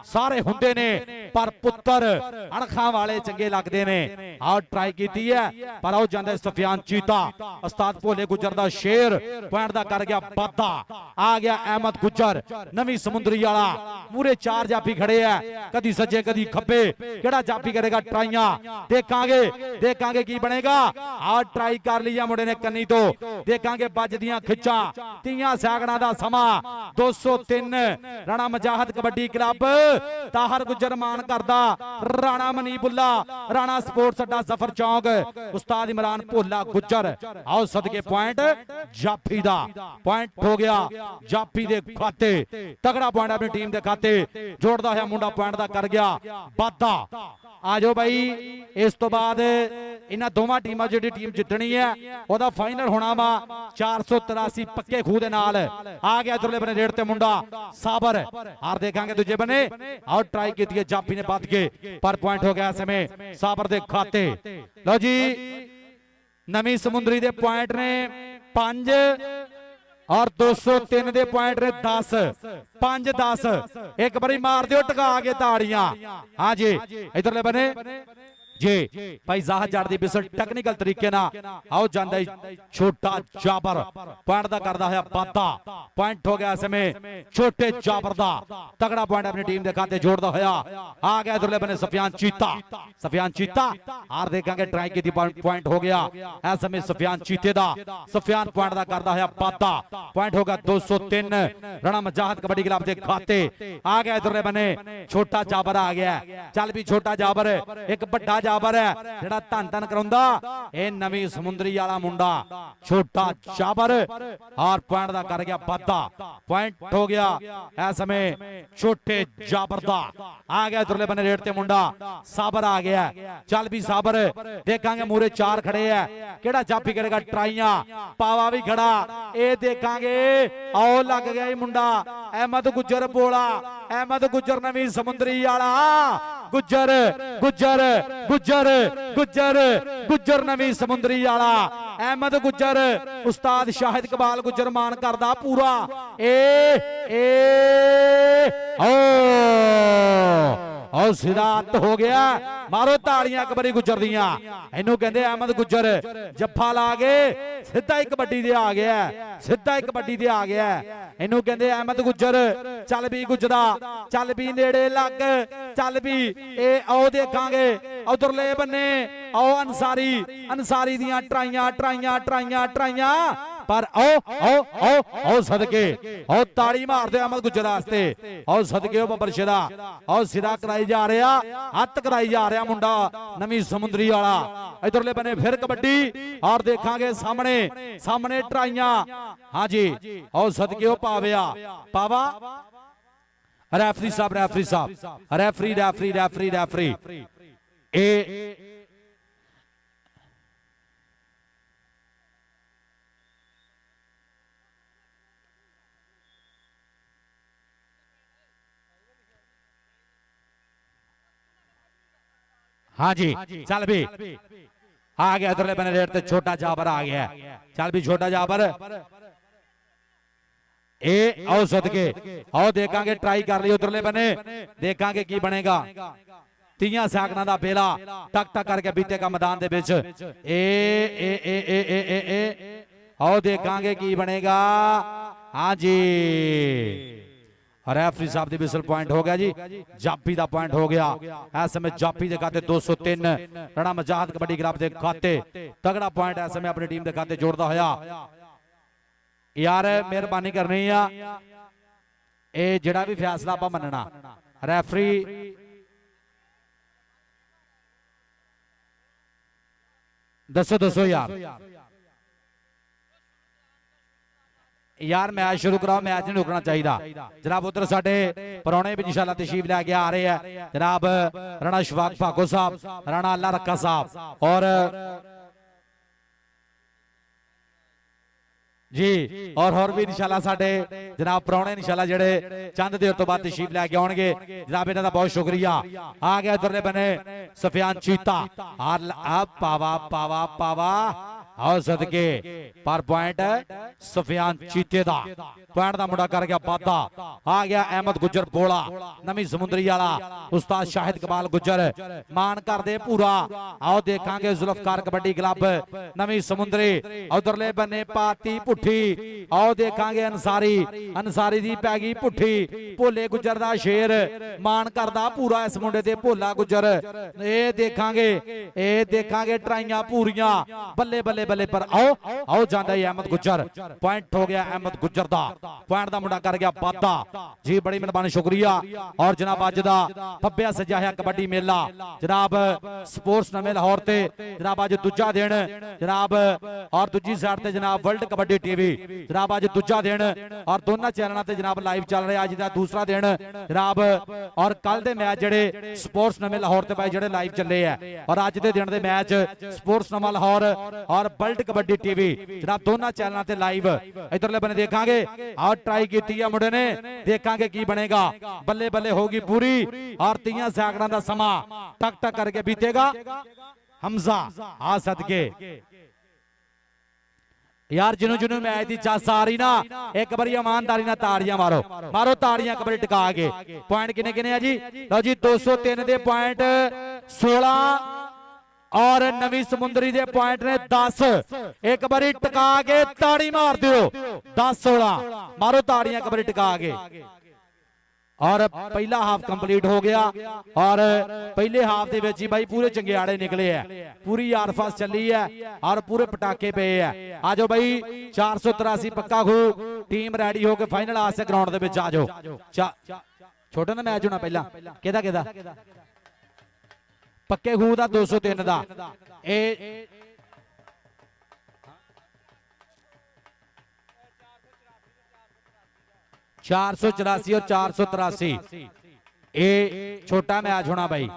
सारे हुंदे ने पर पुत्तर अणखां वाले चंगे लगदे ने आओ ट्राई कीती है पर आओ जांदे सफियान चीता उस्ताद भोले गुजर दा शेर पॉइंट दा कर गया वादा आ गया अहमद गुजर नवी समुंदरी वाला पूरे 4 जाफी खड़े है कदी सज्जे कदी खब्बे केड़ा जाफी करेगा ट्राइयां देखांगे देखांगे की बनेगा आ ट्राई कर लिया मुंडे ने कन्नी तो देखांगे बजदियां खिच्चां 30 सैकड़ां दा समा 203 राणा मुजाहिद कबड्डी क्लब ताहर गुजर मान करदा राणा मनीबुल्ला राणा स्पोर्ट्स अड्डा जफर चौक उस्ताद इमरान भोला गुजर आओ सदके पॉइंट जाफी दा पॉइंट हो गया जाफी दे खाते तगड़ा पॉइंट अपनी टीम दे खाते जोड़दा है मुंडा पॉइंट दा कर गया वादा आ जाओ भाई इस तो बाद इन्हां दोवां टीमां जिहड़ी टीम जितनी है ओदा फाइनल होना वा 483 पक्के खूह दे नाल आ गया इधरले बने रेड ते मुंडा साबर और देखांगे दूजे बने और ट्राई की थी जाफी ने बच के पर पॉइंट हो गया समय साबर दे खाते लो जी नवी समुंदरी दे पॉइंट ने 5 और 203 दे पॉइंट ने 10 5-10 एक बारी मार दियो टका के ताड़ियां हाँ जी इधरले बने जी भाई जाहद जाट दी बिसल टेक्निकल तरीके ना आओ जांदा छोटा जाबर पॉइंट दा करदा है वादा पॉइंट हो गया समय छोटे जाबर दा तगड़ा पॉइंट अपनी टीम दे खाते जोड़दा होया आ गया इधरले बने सफियान चीता और देखेंगे ट्राई की पॉइंट हो गया ऐ समय सफियान चीते दा सफियान पॉइंट दा करदा है वादा पॉइंट होगा 203 राणा मुजाहिद कबड्डी क्लब दे खाते आ गया इधरले बने छोटा जाबर आ गया चल भी छोटा जाबर एक बड़ा जाबर है जेड़ा धन धन कराउंदा ए नवी समुंदरी वाला मुंडा छोटा जाबर और पॉइंट दा कर गया वादा पॉइंट हो गया ऐ समय छोटे जाबर दा आ गया इधरले बने रेड ते मुंडा साबर आ गया चल भी साबर देखांगे मूरे 4 खड़े है केड़ा जाफी करेगा ट्राइयां पावा भी खड़ा ए देखांगे आओ लग गया ही मुंडा अहमद गुजर बोला अहमद गुजर नवी समुंदरी वाला गुजर गुजर गुजर गुजर गुजर नवी समुंदरी वाला अहमद गुजर उस्ताद शाहिद इकबाल गुजर मान करदा पूरा ए ओ सिद्धांत हो गया मारो ताड़ियां कबरी गुजर दियां इनू कहंदे अहमद गुजर जफ्फा ला के सीधा ही कबड्डी दे आ गया सीधा ही कबड्डी दे आ गया इनू कहंदे अहमद गुजर चल भी गुजरा चल भी नेड़े लग चल भी ए आओ देखांगे उधरले बन्ने आओ अंसारी दियां ट्राइयां ट्राइयां ट्राइयां ट्राइयां पर आओ सदके आओ ताड़ी मार दे अहमद गुजर वास्ते आओ सदके ओ बबर शिरा आओ सिरा कराई जा रहा हत्थ कराई जा रहा मुंडा नवी समुंदरी वाला इधरले बने फिर कबड्डी और देखांगे सामने सामने ट्राइयां हाँ जी आओ सदके ओ पावा रेफरी साहब रेफरी ए हाँ जी चल भी आ गया इधरले बने रेड ते छोटा जाबर आ गया चल भी छोटा जाबर ए आओ सदके आओ देखांगे ट्राई कर ली उधरले बने देखांगे की बनेगा 30 सैकड़ां दा बेला टक टक करके बीते का मैदान दे विच ए आओ देखांगे की बनेगा हाँ जी रेफरी साहब दी विसल पॉइंट हो गया जी जाफी दा पॉइंट हो गया इस समय जाफी दे खाते 203 राणा मुजाहिद कबड्डी क्लब दे खाते तगड़ा पॉइंट इस समय अपनी टीम दे खाते जोड़दा होया यार मेहरबानी करनी है ए जेड़ा भी फैसला आपा मनना रेफरी दसो यार मैच शुरू कराओ मैच नहीं रुकना चाहिए जनाब उधर साडे परौने भी इंशाल्लाह तशरीफ लैके आ रहे हैं जनाब राणा शफाक भागो साहब राणा अल्लाह रक्का साहब और जी और भी इंशाल्लाह साडे जनाब परौने इंशाल्लाह जेड़े चंद देर तो बाद तशरीफ लैके आउणगे जनाब इन्हां दा बहुत शुक्रिया आ गया उधरले बने सफियान चीता और पावा आओ सदके पर पॉइंट सुफियान चीते दा पॉइंट दा मुंडा कर गया वाधा आ गया अहमद गुजर बोला नवी समुंदरी वाला उस्ताद शाहिद कमाल गुजर मान कर दे पूरा आओ देखांगे जुल्फकार कबड्डी क्लब नवी समुंदरी उधरले बने पाती पुठी आओ देखांगे अंसारी अंसारी दी पै गई पुठी भोले गुजर दा शेर मान करदा पूरा इस मुंडे ते भोला गुजर ए देखांगे ट्राइयां पूरियां बल्ले बल्ले बल्ले पर आओ आओ जांदा है अहमद गुजर पॉइंट हो गया अहमद गुजर दा पॉइंट दा मुंडा कर गया वाधा जी बड़ी मेहरबानी शुक्रिया और जनाब अज दा फब्बिया सजाया कबड्डी मेला जनाब स्पोर्ट्स नवे लाहौर ते जनाब अज दूजा दिन जनाब और दूजी साइड ते जनाब वर्ल्ड कबड्डी टीवी जनाब अज दूजा दिन और दोनों चैनलों ते जनाब लाइव चल रहा अज दा दूसरा दिन जनाब और कल दे मैच जेडे स्पोर्ट्स नवे लाहौर ते भाई जेडे लाइव चले है और अज दे दिन दे मैच स्पोर्ट्स नवा लाहौर और वर्ल्ड कबड्डी टीवी जनाब दोनों चैनलों ते लाइव इधरले बने देखांगे और ट्राई की है मुंडे ने देखांगे की बनेगा बल्ले बल्ले होगी पूरी और 30 सैकड़ों का समा टक टक करके बीतेगा हमजा आ सदके यार जिन्हों जिन्हों मैच की चास आ रही ना एक बार ईमानदारी ना ताड़ियां मारो मारो ताड़ियां कबड्डी टिका के पॉइंट किने किने है जी लो जी 203 दे पॉइंट 16 और नवी समुंदरी दे पॉइंट ने 10 एक बारी टिका के ताड़ी मार दो 10-16 मारो ताड़ियां कबड्डी टिका के और पहला हाफ कंप्लीट हो गया और पहले हाफ दे विच ही भाई पूरे चंगियाड़े निकले है पूरी यारफास चली है और पूरे पटाखे पे है आ जाओ भाई 483 पक्का खू टीम रेडी होके फाइनल आसे ग्राउंड दे विच आ जाओ छोटा ना मैच होना पहला केदा केदा पक्के खू दा 203 दा ए 484 और 483 ए छोटा मैच होना भाई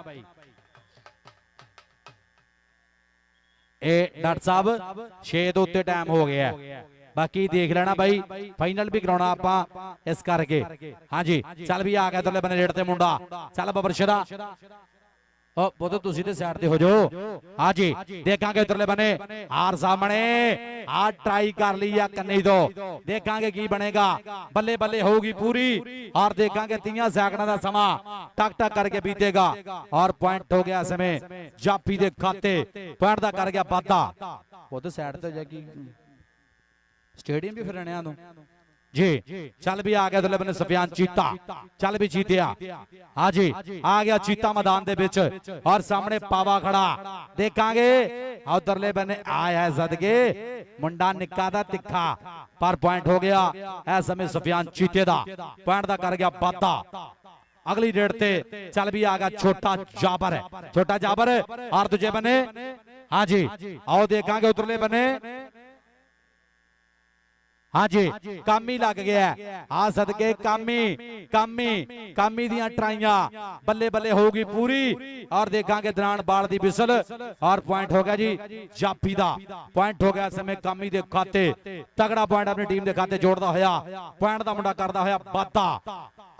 ए डॉक्टर साहब 6 तो उत्ते टाइम हो गया बाकी देख लेना भाई फाइनल भी कराना आप इस करके हाँ जी चल भी आ गया तुरले बने रेड ते मुंडा चल बबरशरा वो तो तुसी ते साइड ते हो जाओ हाँ जी देखांगे उधरले बने हार सामने आज ट्राई कर ली या कन्नी दो देखांगे की बनेगा बल्ले बल्ले होगी पूरी और देखांगे 30 सैकड़ों का समा टक टक करके बीतेगा और पॉइंट हो गया समय जाफी दे खाते पॉइंट दा कर गया वाधा वो तो साइड ते जाके स्टेडियम भी फिरने आ जी चल भी आ गया दुल्ले बने सफियान चीता चल भी चीतिया हाँ जी आ गया चीता मैदान दे विच और सामने पावा खड़ा देखांगे उधरले बने आया है सदके मुंडा निक्का दा तिखा पर पॉइंट हो गया ऐ समय सफियान चीते दा पॉइंट दा कर गया वाधा अगली रेड ते चल भी आ गया छोटा जाबर और दूजे बने हाँ जी आओ देखांगे उधरले बने हाँ जी कामी लग गया आ सदके कामी दियां ट्राइयां बल्ले बल्ले होगी पूरी और देखांगे दरान बाल दी बिसल और पॉइंट हो गया जी जाफी दा पॉइंट हो गया समय कामी दे खाते तगड़ा पॉइंट अपनी टीम दे खाते जोड़दा होया पॉइंट दा मुंडा करदा होया वाधा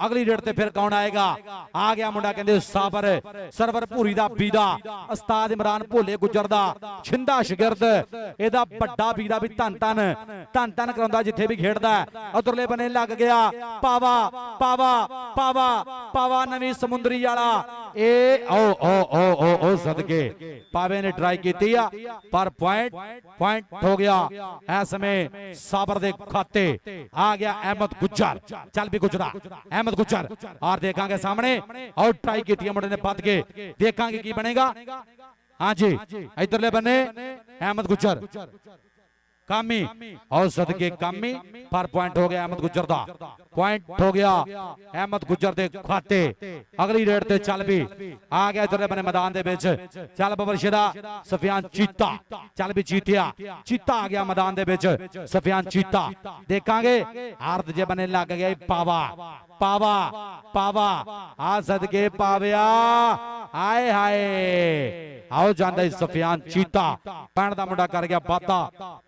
अगली रेड ते फिर कौन आएगा आ गया मुंडा कहंदे साबर सरवर भूरी दा बीदा उस्ताद इमरान भोले गुजर दा छिंदा शिगिरद एदा बड़ा बीदा भी धन धन करांदा जिथे भी खेड़दा उधरले बने लग गया पावा पावा पावा पावा नवी समुंदरी वाला ए ओ ओ ओ ओ ओ सदके पावे ने ट्राई की पर पॉइंट हो गया ऐ समय साबर दे खाते आ गया अहमद गुजर चल भी गुजरा अहमद गुजर और देखांगे सामने और ट्राई की मुंडे ने पद के देखांगे की बनेगा हाँ जी इधरले बने अहमद गुजर कामी और सदके कामी पर पॉइंट हो गया अहमद गुजर दा पॉइंट हो गया अहमद गुजर दे खाते अगली रेड ते चल भी आ गया इधर बने मैदान दे विच चल बबरशरा सफियान चीता चल भी चीतिया चीता आ गया मैदान दे विच सफियान चीता देखांगे हार जे बने लग गया पावा पावा पावा आ सदके पाविया आए हाय आओ जांदा सफियान चीता पैण दा मुंडा कर गया वाधा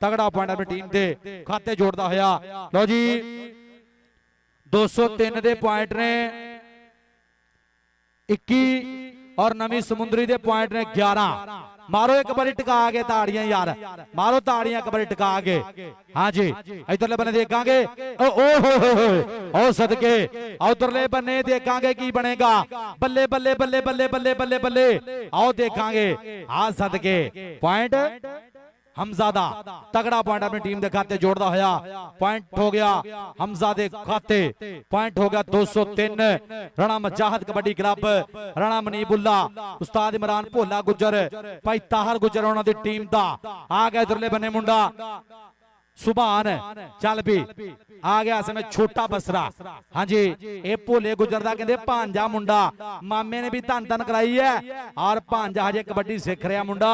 तगड़ा पॉइंट अपनी टीम दे खाते जोड़दा होया लो जी 203 दे पॉइंट ने 21 और नवी समुंदरी दे पॉइंट ने 11 मारो एक बारी टिका के ताड़ियां यार, मारो ताड़ियां एक बारी टिका के। हाँ जी इधरले बने देखांगे, ओ सदके उधरले बने देखांगे की बनेगा। बल्ले बल्ले बल्ले बल्ले बल्ले बल्ले बल्ले आओ देखांगे। हाँ सदके पॉइंट हमजादा तगड़ा पॉइंट अपनी टीम के खाते जोड़ता होया, पॉइंट हो गया हमजादे खाते, पॉइंट हो गया 203। राणा मजाहत कबड्डी क्लब, राणा मनीबुल्ला, उस्ताद इमरान भोला गुजर, भाई ताहर गुजर उन्होंने टीम का आ गया। इधरले बने मुंडा सुभान चल भी आ गया समय छोटा बसरा। हाँ जी ये भोले गुजर का कहते भांजा मुंडा, मामे ने भी धन धन कराई है और भांजा हजे कबड्डी सीख रहा मुंडा,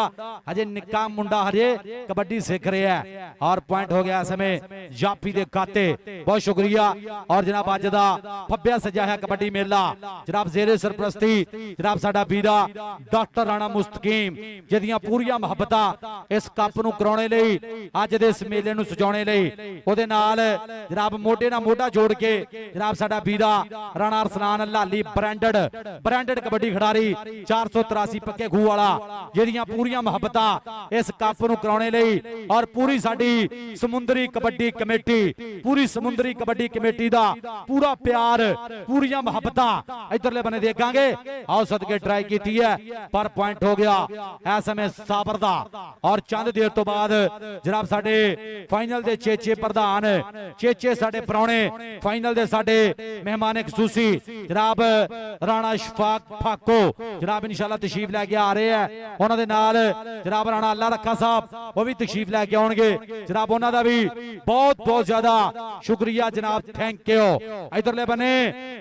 हजे निक्का मुंडा हजे कबड्डी सीख रहा है। और पॉइंट हो गया समय जाफी दे खाते, बहुत शुक्रिया। और जनाब अज दा फब्या सजा है कबड्डी मेला जनाब जेरे सरप्रस्ती जनाब साडा वीरा डॉक्टर राणा मुस्तकीम जिहदियां पूरियां मुहब्बतां इस कप नूं कराउणे लई अज दे इस मेले नूं सजाउणे लई ओहदे नाल जनाब मोढे नाल मोढा जोड़ के जनाब साडा वीरा राणा अरसलान लाली ब्रांडेड कबड्डी खिडारी 483 पक्के खूह वाला जिहदियां पूरियां मुहब्बतां इस कप नूं कराउणे लई और पूरी साडी समुंदरी कबड्डी कमेटी, पूरी समुंदरी कबड्डी कमेटी दा पूरा प्यार पूरियां मुहब्बतां इधरले बने देखांगे। आओ सदके ट्राई कीती है पर पॉइंट हो गया इस समय साबर दा। और चंद देर तो बाद जनाब साडे फाइनल दे चेचे प्रधान चेचे साडे परौणे फाइनल दे साडे मेहमान खसूसी जनाब राणा शफाक फाको जनाब इंशाल्लाह तशरीफ लेके आ रहे हैं। उन्हां दे नाल जनाब राणा अल्लाह रखा साहब वो भी तशरीफ लेके आउणगे। जनाब उन्हां दा भी बहुत बहुत ज्यादा शुक्रिया जनाब, थैंक यू। इधरले बने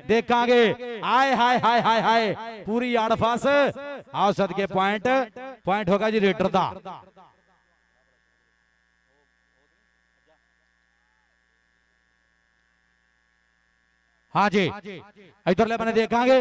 देखांगे आए हाय हाय हाय हाय पूरी आड़ फास। आओ सदके पॉइंट होगा जी रेटर दा। हाँ जी इधरले बने देखांगे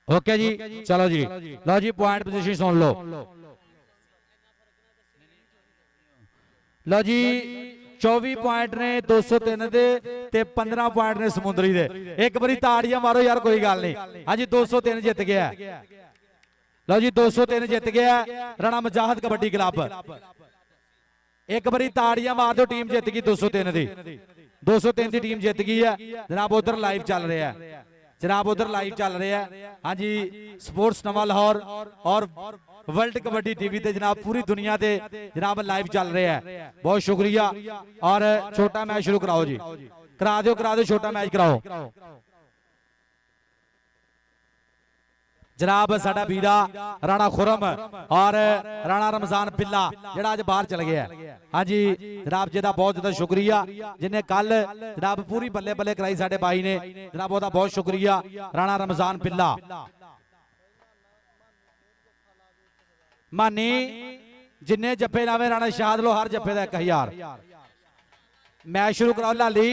ओके जी चलो जी लो जी पॉइंट पोजीशन सुन लो। लो जी 24 पॉइंट ने 203 दे ते 15 पॉइंट ने समुंदरी दे। एक बारी ताड़ियां मारो यार कोई गल नहीं। हाँ जी 203 जित गया। लो जी 203 जित गया राणा मजाहत कबड्डी क्लब। एक बारी ताड़ियां मार दो टीम जित गई 203 दी। 203 दी टीम जित गई है जनाब। उधर लाइव चल रहा है जनाब, उधर लाइव चल रहा है। हाँ जी स्पोर्ट्स नवा लाहौर और वर्ल्ड कबड्डी टीवी ते जनाब पूरी दुनिया ते जनाब लाइव चल रहा है। बहुत शुक्रिया। और छोटा मैच शुरू कराओ जी, करा दो छोटा मैच कराओ। जनाब साडा वीरा राणा खुरम और राणा रमजान बिल्ला जिहड़ा अज बाहर चल गया। हाँ जी जनाब जिहदा बहुत ज्यादा शुक्रिया, जिन्हें कल जनाब पूरी बल्ले बल्ले कराई साडे भाई ने जनाब, ओहदा बहुत शुक्रिया राणा रमजान बिल्ला। मानी जिन्ने जप्पे लावे राणा शहाद लो हर जप्पे का 1000। मैच शुरू कराओ लाली,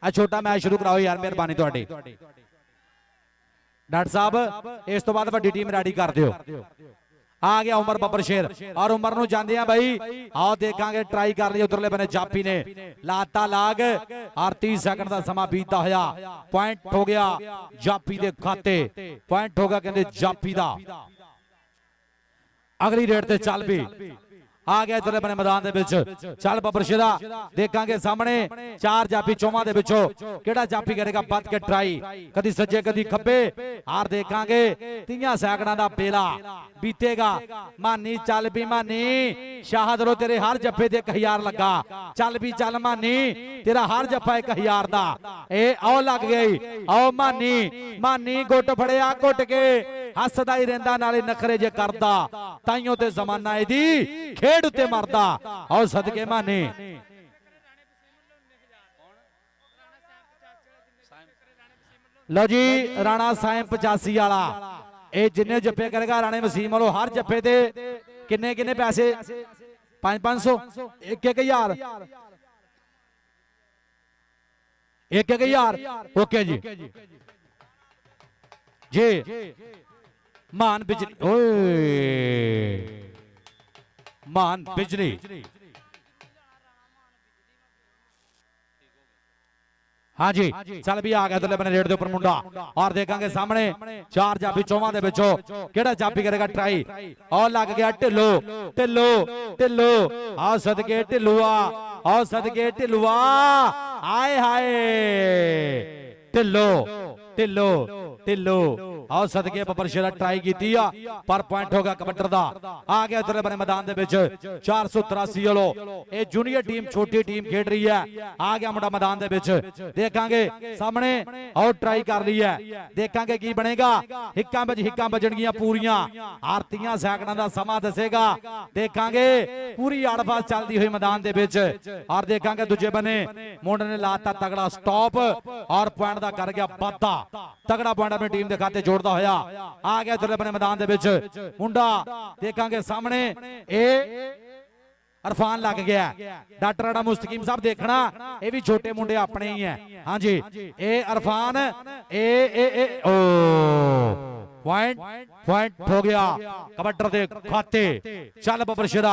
आ छोटा मैच शुरू कराओ यार मेहरबानी तुहाडी। डॉक्टर साहब इस तो बाद वड्डी टीम रेडी कर दियो। आ गया उमर बब्बर शेर और उमर नूं जांदे आ भाई। आओ देखांगे ट्राई कर ली उधरले बने जापी ने लाता लाग और 30 सेकंड का समा बीतता होया। पॉइंट हो गया जापी दे खाते, पॉइंट होगा कहंदे जापी दा। अगली रेड ते चल भी आ गया इधरले बने मैदान दे विच। चल बब्बर शेरा देखांगे सामने 4 जापी चौवां दे विचों केड़ा जापी करेगा बद के ट्राई, कदी सज्जे कदी खब्बे। हार देखांगे 30 सैकड़ां दा बेला बीतेगा। मानी चल भी मानी शाहद रो तेरे हर जप्पे ते 1000 लगा। चल भी चल मानी तेरा हर जप्पा 1000 दा। ए आओ लग गई आओ मानी, मानी गुट फड़िया घुट के हसदा ही रहिंदा नाले नखरे जे करदा ताइयों ते जमाना इहदी खेड उत्ते मरदा। आओ सदके माने लो जी राणा साइम 85 वाला ए जिन्ने जप्पे करेगा राणे वसीम वालों हर जप्पे ते किन्ने किन्ने पैसे 500 1-1000 1-1000। ओके जी जी मान बिजली, ओए मान बिजली, हाँ जी चल भी आ गया तो अपने रेड के उपर मुंडा और देखेंगे सामने चार जाफी चौवां दे विचों केड़ा जाफी करेगा ट्राई और लग गया ढिल्लो ढिल्लो ढिल्लो आओ सदके ढिल्लुआ आओ सदके ढिल्लुआ आए हाय ढिल्लो ढिल्लो ढिल्लो आओ सदके बबर शेरा ट्राई की पर पॉइंट होगा कबड्डर दा आ गया इधरले बने मैदान दे विच 483 वालो ये जूनियर टीम छोटी टीम खेड रही है आ गया मुंडा मैदान दे विच देखांगे सामने आउट ट्राई कर ली है देखांगे की बनेगा हिक्कां बजणगियां पूरियां आरतियां सैकड़ां दा समा दसेगा देखांगे पूरी आड़फास चलती हुई मैदान दे विच और देखांगे दूजे बने मुंडे ने लाता तगड़ा स्टॉप और पॉइंट दा कर गया वाधा तगड़ा पॉइंट अपनी टीम दे खाते जोड़दा होया आ गया इधरले बने मैदान दे विच मुंडा देखांगे सामने ए अरफान लग गया डॉक्टर राणा मुस्तकीम साहब देखना ये भी छोटे मुंडे अपने ही है हाँ जी ए अरफान ए ओ पॉइंट पॉइंट हो गया कबड्डर दे खाते चल बबर शेरा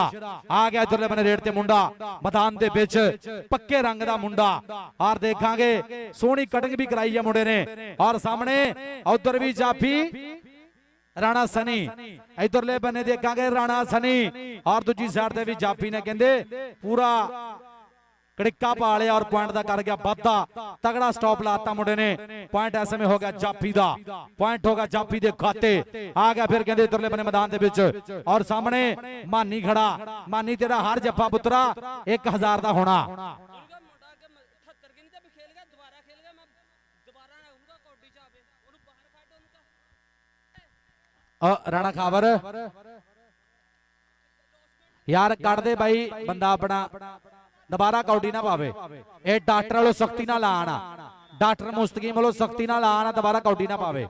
आ गया इधरले बने रेड ते मुंडा मैदान दे विच पक्के रंग दा मुंडा और देखांगे सोहनी कटिंग भी कराई है मुंडे ने और सामने उधर भी जाफी राणा सनी इधरले बने देखांगे राणा सनी और दूजी साइड ते भी जाफी ने कहंदे पूरा कड़िक्का पा लिया और पॉइंट दा कर गया वाधा तगड़ा स्टॉप लाता मुंडे ने पॉइंट ऐसे में हो गया जाफी दा पॉइंट होगा जाफी दे खाते आ गया फिर कहंदे इधरले बने मैदान दे विच और सामने मानी खड़ा मानी तेरा हर जफ्फा पुत्रा 1000 दा होना राणा खावर यार कट दे भाई बंदा अपना दोबारा कौडी ना पावे ए डॉक्टर वालों सख्ती ना लाना डॉक्टर मुस्तकीम वालों सख्ती ना लाना दोबारा कौडी ना पावे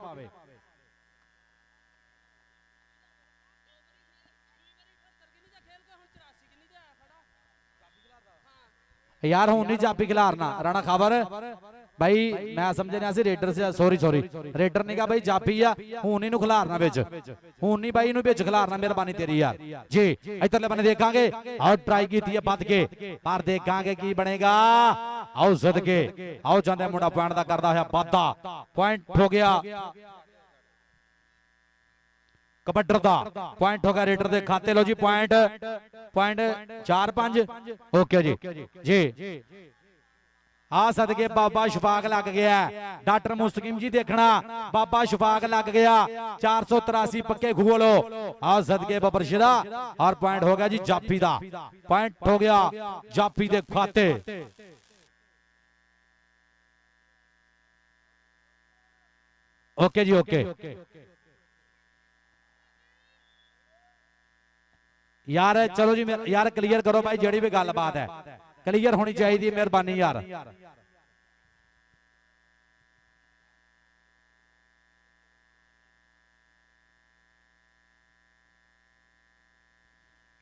यार हूं नहीं जाफी खिलारना राणा खावर भाई मैं समझने सी रेडर से सॉरी रेडर नहीं कहा भाई जाफी आ हूं नहीं खिलारना विच हूं नहीं भाई विच खिलारना मेहरबानी तेरी यार जी इधरले बने देखांगे और ट्राई की है बद के पर देखांगे की बनेगा आओ सदके आओ जांदे मुंडा पॉइंट दा करदा होया वाधा पॉइंट हो गया कबड्डर दा पॉइंट हो गया रेडर दे खाते लो जी पॉइंट 4-5 ओके जी जी आ सदके बाबा शफाक लग गया डॉक्टर मुस्तकीम जी देखना बाबा शफाक लग गया 483 पक्के घूलो आ सदके बबर शेरा और पॉइंट हो गया जी जाफी दा पॉइंट हो गया जाफी दे खाते ओके जी ओके यार चलो जी यार क्लियर करो भाई जेड़ी भी गलबात है क्लियर होनी चाहिए मेहरबानी यार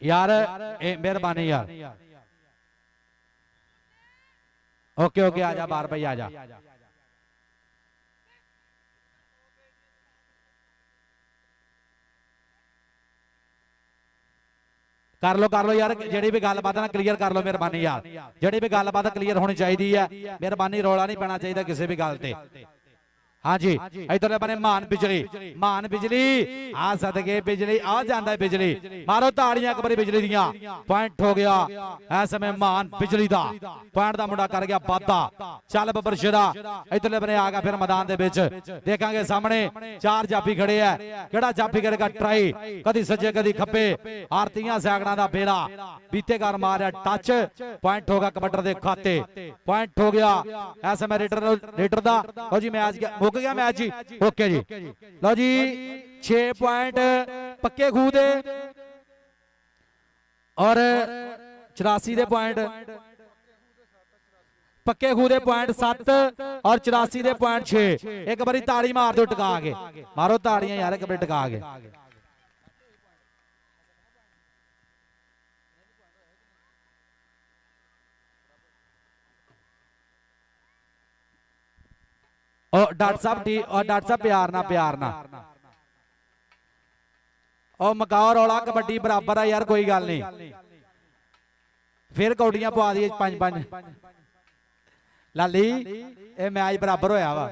यार मेहरबानी यार ओके ओके आजा बार भाई आजा कर लो यार जेड़ी भी गलबात ना क्लियर कर लो मेहरबानी यार जेड़ी भी गलबात क्लियर होनी चाहिए है मेहरबानी रौला नहीं पैना चाहिए किसी भी गल ते हाँ जी इधर बने मान बिजली आ सदके बिजली आ जाता है बिजली मारो ताड़ियां एक बारी बिजली दियां पॉइंट हो गया ऐसे में मान बिजली दा पॉइंट दा मुंडा कर गया वाधा चल बबर शेरा इधरले बने आ गया फिर मैदान दे विच देखांगे सामने चार जाफी खड़े है केड़ा जाफी करेगा ट्राई कदी सज्जे कदी खब्बे आरतियां सैकड़ां दा फेरा बीतेगार मारिया टच पॉइंट होगा कबड्डर दे खाते पॉइंट हो गया ऐसे में रेडर दा लो जी मैच मुक गया मैच जी ओके जी लो जी 6 पॉइंट पक्के खूह दे और 84 दे पॉइंट पक्के खूह दे पॉइंट 7 और 84 दे पॉइंट 6 एक बारी ताड़ी मार दो टका के मारो ताड़ियां यार एक बारी टका के डॉक्टर साहब ठीक, और डॉक्टर साहब प्यार ना और मकाओ रौला, कबड्डी बराबर है यार, कोई गल नहीं। फिर कौडियां पवा दी 5-5 लाली, ये मैच बराबर होया वा,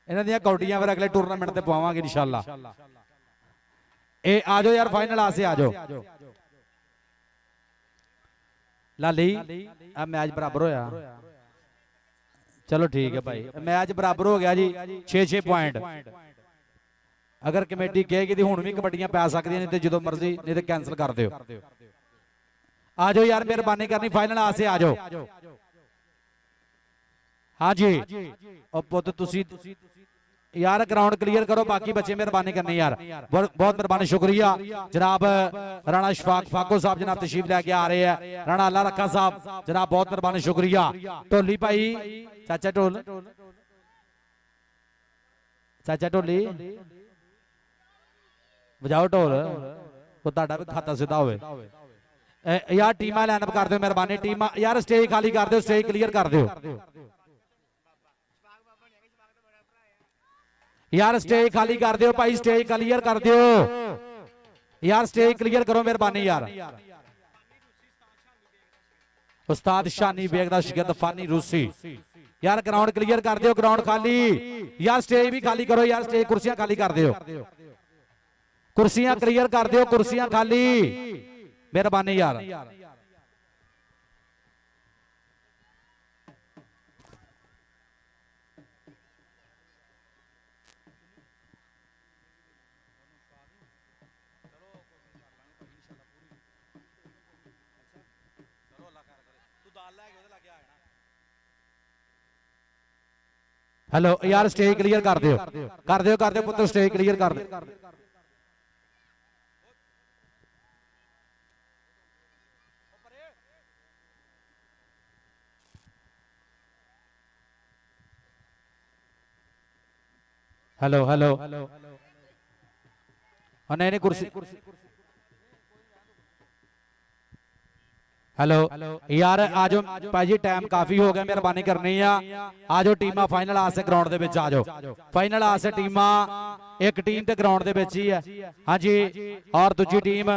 इन्हां दियां कौडियां फिर अगले टूरनामेंट ते पवावांगे इंशाल्लाह। ए आ जाओ यार, फाइनल आसे आ जाओ लाली, अब मैच बराबर होया, चलो ठीक है भाई, मैच बराबर हो गया जी, 6-6 पॉइंट। अगर कमेटी कहेगी तो हुण भी कबड्डियां पै सकदियां, नहीं तो जो मर्जी, नहीं तो कैंसल कर दिओ। आ जाओ यार, मेहरबानी करनी, फाइनल आसे आ जाओ। हाँ जी, और पुत तुसी यार ग्राउंड क्लियर करो, बाकी बच्चे मेहरबानी करनी यार, बहुत मेहरबानी, शुक्रिया जनाब। राणा इशफाक फाको साहब जनाब तशरीफ लेके आ रहे हैं, राणा अल्लाह रखा साहब जनाब, बहुत मेहरबानी, शुक्रिया। ढोली भाई, चाचा ढोली बजाओ ढोल, तुहाडा भी खाता सीधा होवे यार। टीमां लाइनअप कर दो मेहरबानी, टीमां यार स्टेज खाली कर दो, स्टेज क्लियर कर दो यार, स्टेज खाली कर दो भाई, स्टेज क्लियर कर दो यार, स्टेज क्लियर करो मेहरबानी यार। उस्ताद शानी बेग दा शिगिर्द फानी रूसी यार, ग्राउंड क्लियर कर दो, ग्राउंड खाली यार, स्टेज भी खाली करो यार, स्टेज कुर्सियां खाली कर दो, कुर्सियां क्लियर कर दो, कुर्सियां खाली मेहरबानी यार। हेलो यार, स्टेज क्लियर कर दो पुत्र, स्टेज क्लियर कर दो। हेलो नहीं कुर्सी, हेलो यार आ जाओ भाई, टाइम काफी हो गया, मेहरबानी करनी है। आ जाओ टीमां फाइनल आसे ग्राउंड दे विच आ जाओ, फाइनल आसे टीमां, एक टीम ते ग्राउंड दे विच ही है। हाँ जी, और दूजी टीम,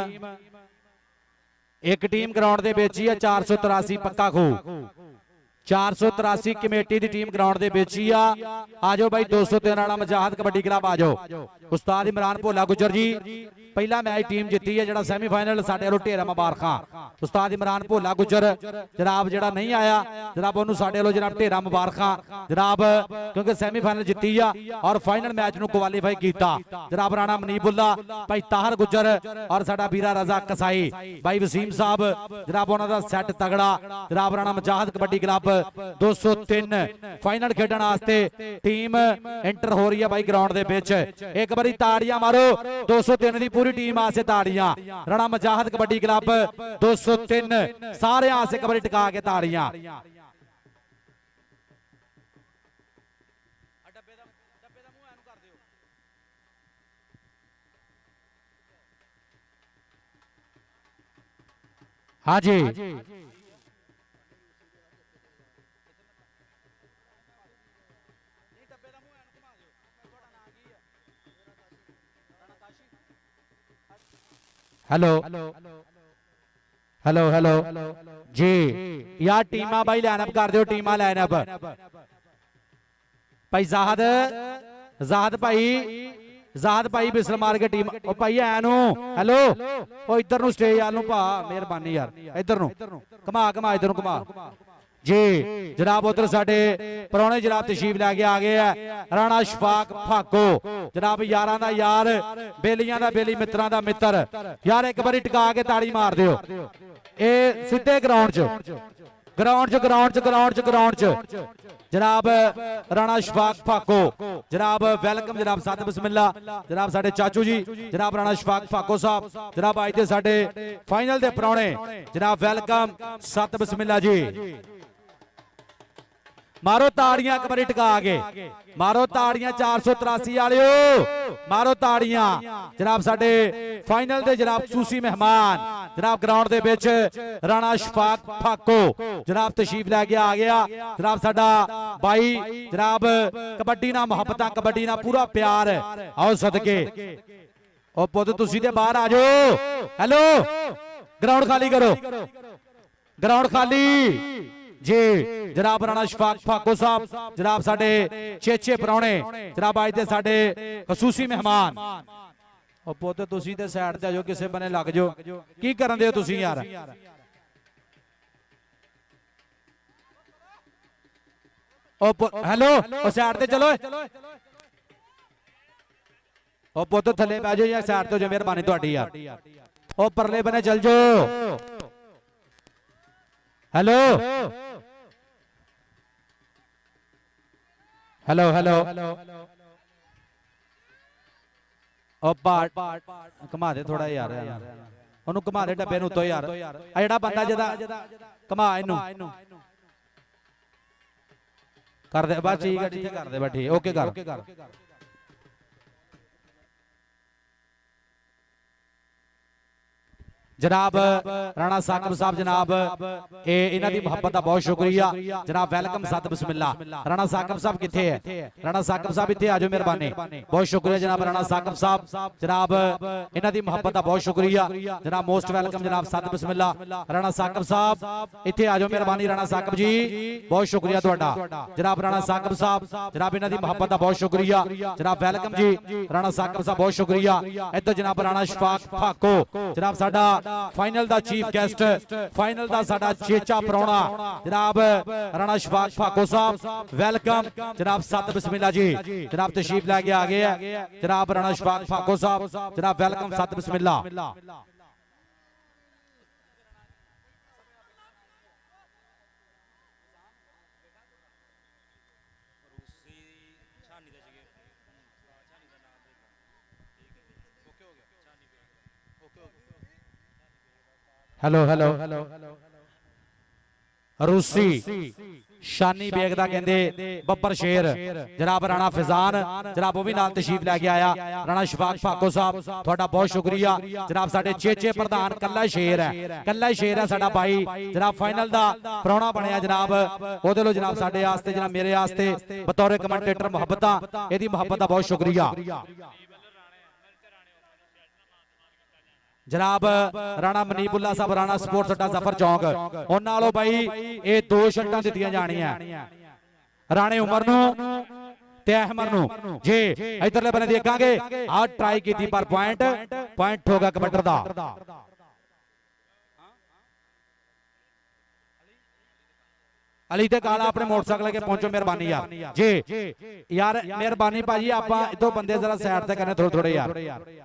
एक टीम ग्राउंड दे विच ही है। 483 पक्का खू, 483 कमेटी दी टीम ग्राउंड दे विच ही आ जाओ भाई। 203 वाला मजाहत कबड्डी क्लब आ जाओ। उस्ताद इमरान भोला गुजर जी पहला मैच टीम जीती है, जेड़ा सेमीफाइनल साडे वालों ढेरा मुबारकां। उस्ताद इमरान भोला गुजर जनाब जेड़ा नहीं आया जनाब ओनू साडे वालों जनाब ढेरा मुबारकां जनाब, क्योंकि सेमीफाइनल जीती आ और फाइनल मैच नू क्वालीफाई कीता जनाब राणा मनीबुल्ला भाई ताहर गुजर और साडा बीरा रजा कसाई भाई वसीम साहब जनाब, उन्हां दा सैट तगड़ा जनाब। राणा मुजाहिद कबड्डी क्लब 203 फाइनल खेडण वास्ते टीम एंटर हो रही है भाई ग्राउंड दे विच। एक बारी ताड़ियां मारो 203 दी पूरी टीम आसे ताड़ियां। राणा मुजाहिद कबड्डी क्लब 203 सारे आसे कबड्डी टिका के ताड़ियां। हाँ जी हेलो हेलो हेलो जी यार टीमा भाई लाइनअप कर दो, टीमा लाइनअप भाई जाहद जाहद भाई बिसल मार के टीम ओ भाई एनू हेलो ओ इधर नु स्टेज वाल नु भा मेहरबानी यार इधर नु घमा इधर नु घमा जी जनाब। उधर साडे पुराने जनाब तशरीफ लैके आ गए है राणा इशफाक फाको जनाब, यारां दा यार बेलियां दा बेली मित्रां दा मित्र यार। एक बारी टिका के ताड़ी मार दिओ ए सीधे ग्राउंड च जनाब। राणा इशफाक फाको जनाब वेलकम जनाब, सत बिस्मिल्ला जनाब साडे चाचू जी जनाब राणा इशफाक फाको साहब जनाब, अज दे साडे फाइनल दे पुराने जनाब वेलकम सत बिस्मिल्ला जी। मारो ताड़ियां एक बारी टिका के मारो ताड़ियां 483 वालिओ मारो ताड़ियां जनाब। साडे फाइनल दे जनाब सूसी मेहमान जनाब ग्राउंड दे विच राणा शफाक फाको जनाब तशरीफ लैके आ गया जनाब साडा भाई जनाब कबड्डी नाल मुहब्बत कबड्डी नाल पूरा प्यार आओ सदके ओ पुत तुसी ते बाहर आ जाओ हेलो ग्राउंड खाली करो ग्राउंड खाली जी जनाब राणा शफाक फाको साहब जनाब साडे चेचे परौणे जनाब अज दे साडे खसूसी मेहमान ओ पुत तुसी ते साइड ते आ जाओ किसे बने लग जाओ की करन दे हो तुसी यार ओ हेलो ओ साइड ते चलो ओ पुत थले बह जाओ या साइड ते जो मेहरबानी तुहाडी यार ओ परले बने चल जाओ हेलो हेलो हेलो ओ बाट घुमा दे थोड़ा यार ओनू घुमा दे डब्बे नू तो यार आ जेड़ा बंदा जदा घुमा इनू कर दे बस ठीक है ठीक कर दे बस ठीक ओके कर जनाब राणा साकिब साहब जनाब इन्हां दी मुहब्बत दा बहुत शुक्रिया जनाब वेलकम सत बिस्मिल्लाह राणा साकिब साहब किथे है राणा साकिब साहब इत्थे आ जाओ मेहरबानी बहुत शुक्रिया जनाब राणा साकिब साहब जनाब इन्हां दी मुहब्बत दा बहुत शुक्रिया जनाब मोस्ट वेलकम जनाब सत बिस्मिल्लाह राणा साकिब साहब इत्थे आ जाओ मेहरबानी राणा साकिब जी बहुत शुक्रिया तुहाडा जनाब राणा साकिब साहब जनाब इन्हां दी मुहब्बत दा बहुत शुक्रिया जनाब वेलकम जी राणा साकिब साहब बहुत शुक्रिया इधर जनाब राणा शफाक फाको जनाब साडा फाइनल दा चीफ गेस्ट फाइनल दा साडा चेचा परौणा जनाब राणा शफाक फाको साहब वेलकम जनाब सत बिस्मिल्लाह जी जनाब तशरीफ लेके आ गए हैं जनाब राणा शफाक फाको साहब जनाब वेलकम सत बिस्मिल्लाह हेलो हेलो रूसी शानी बेग दा कहंदे बब्बर शेर जनाब राणा फिजान जनाब वो भी नाल तशरीफ लेके आया राणा शफाक फाको साहब थोड़ा बहुत शुक्रिया जनाब साडे चेचे प्रधान कल्ला शेर है साडा भाई जनाब फाइनल दा परौणा बनया जनाब ओदे लो जनाब साडे वास्ते जनाब मेरे वास्ते बतौर कमेंटेटर मुहब्बतां एदी मुहब्बत दा बहुत शुक्रिया जनाब राणा मनीबुल्ला साहब राणा स्पोर्ट्स अड्डा जफर चौक उन्हां नालों भाई ये 2 शर्टां दित्तियां जाणियां राणे उमर नूं ते अहमद नूं जी इधरले बने देखांगे आ ट्राई कीती पर पॉइंट होगा कबड्डर दा अली ते काला अपने मोटरसाइकिल के पहुंचो मेहरबानी यार जी यार मेहरबानी भाजी आपां इधरों बंदे जरा साइड ते करने थोड़े थोड़े यार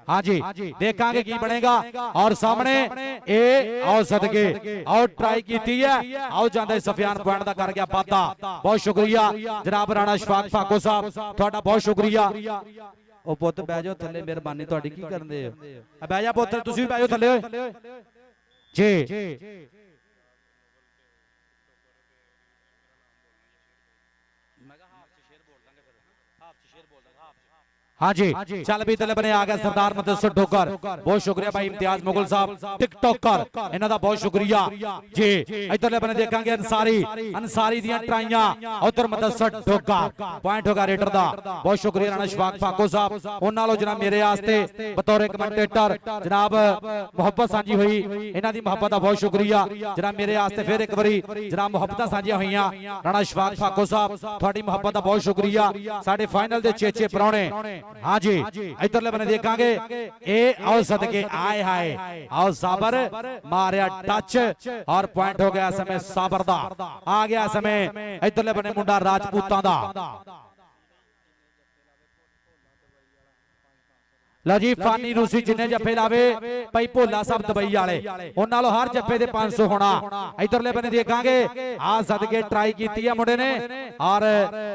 हाँ जी देखांगे की बनेगा और सामने ए आओ सदके आओ ट्राई कीती है आओ जांदे सफियान पॉइंट दा कर गया वादा बहुत शुक्रिया जनाब राणा शफाक फाको साहब थोड़ा बहुत शुक्रिया ओ पुੱਤ ਬਹਿ ਜਾਓ ਥੱਲੇ मेहरबानी ਤੁਹਾਡੀ ਕੀ ਕਰਦੇ ਹੋ ਬਹਿ ਜਾ ਪੁੱਤ ਤੁਸੀਂ ਵੀ ਬਹਿ ਜਾਓ ਥੱਲੇ ਜੀ हाँ जी चल भी तले बने आ गया सरदार मुदस्सिर ठोकर बहुत शुक्रिया भाई इम्तियाज मुगल साहब टिकटॉकर इन्हां दा बहुत शुक्रिया जी इधरले बने देखांगे अंसारी दियां ट्राइयां उधर मुदस्सिर ठोकर पॉइंट होगा रेटर दा बहुत शुक्रिया राणा शफाक फाको साहब उन्हां नालों जनाब मेरे वास्ते बतौर कमेंटेटर जनाब मोहब्बत सांझी हुई इन्हां दी मोहब्बत दा बहुत शुक्रिया जनाब मेरे वास्ते फिर एक बारी जनाब मोहब्बतां सांझियां होईयां राणा शफाक फाको साहब तुहाडी मोहब्बत दा बहुत शुक्रिया साडे फाइनल दे चेचे परौणे हाँ जी इधरले बने देखांगे ए आओ सदके आए हाय आओ साबर मारिया टच और पॉइंट हो गया समय साबर दा आ गया समय इधरले बने मुंडा राजपूतां दा लो जी फानी रूसी जिन्ने जफे लावे भाई भोला साहब दुबई वाले उन्होंने हर जफे दे 500 होना इधरले बने देखांगे आ सदके ट्राई की है मुंडे ने और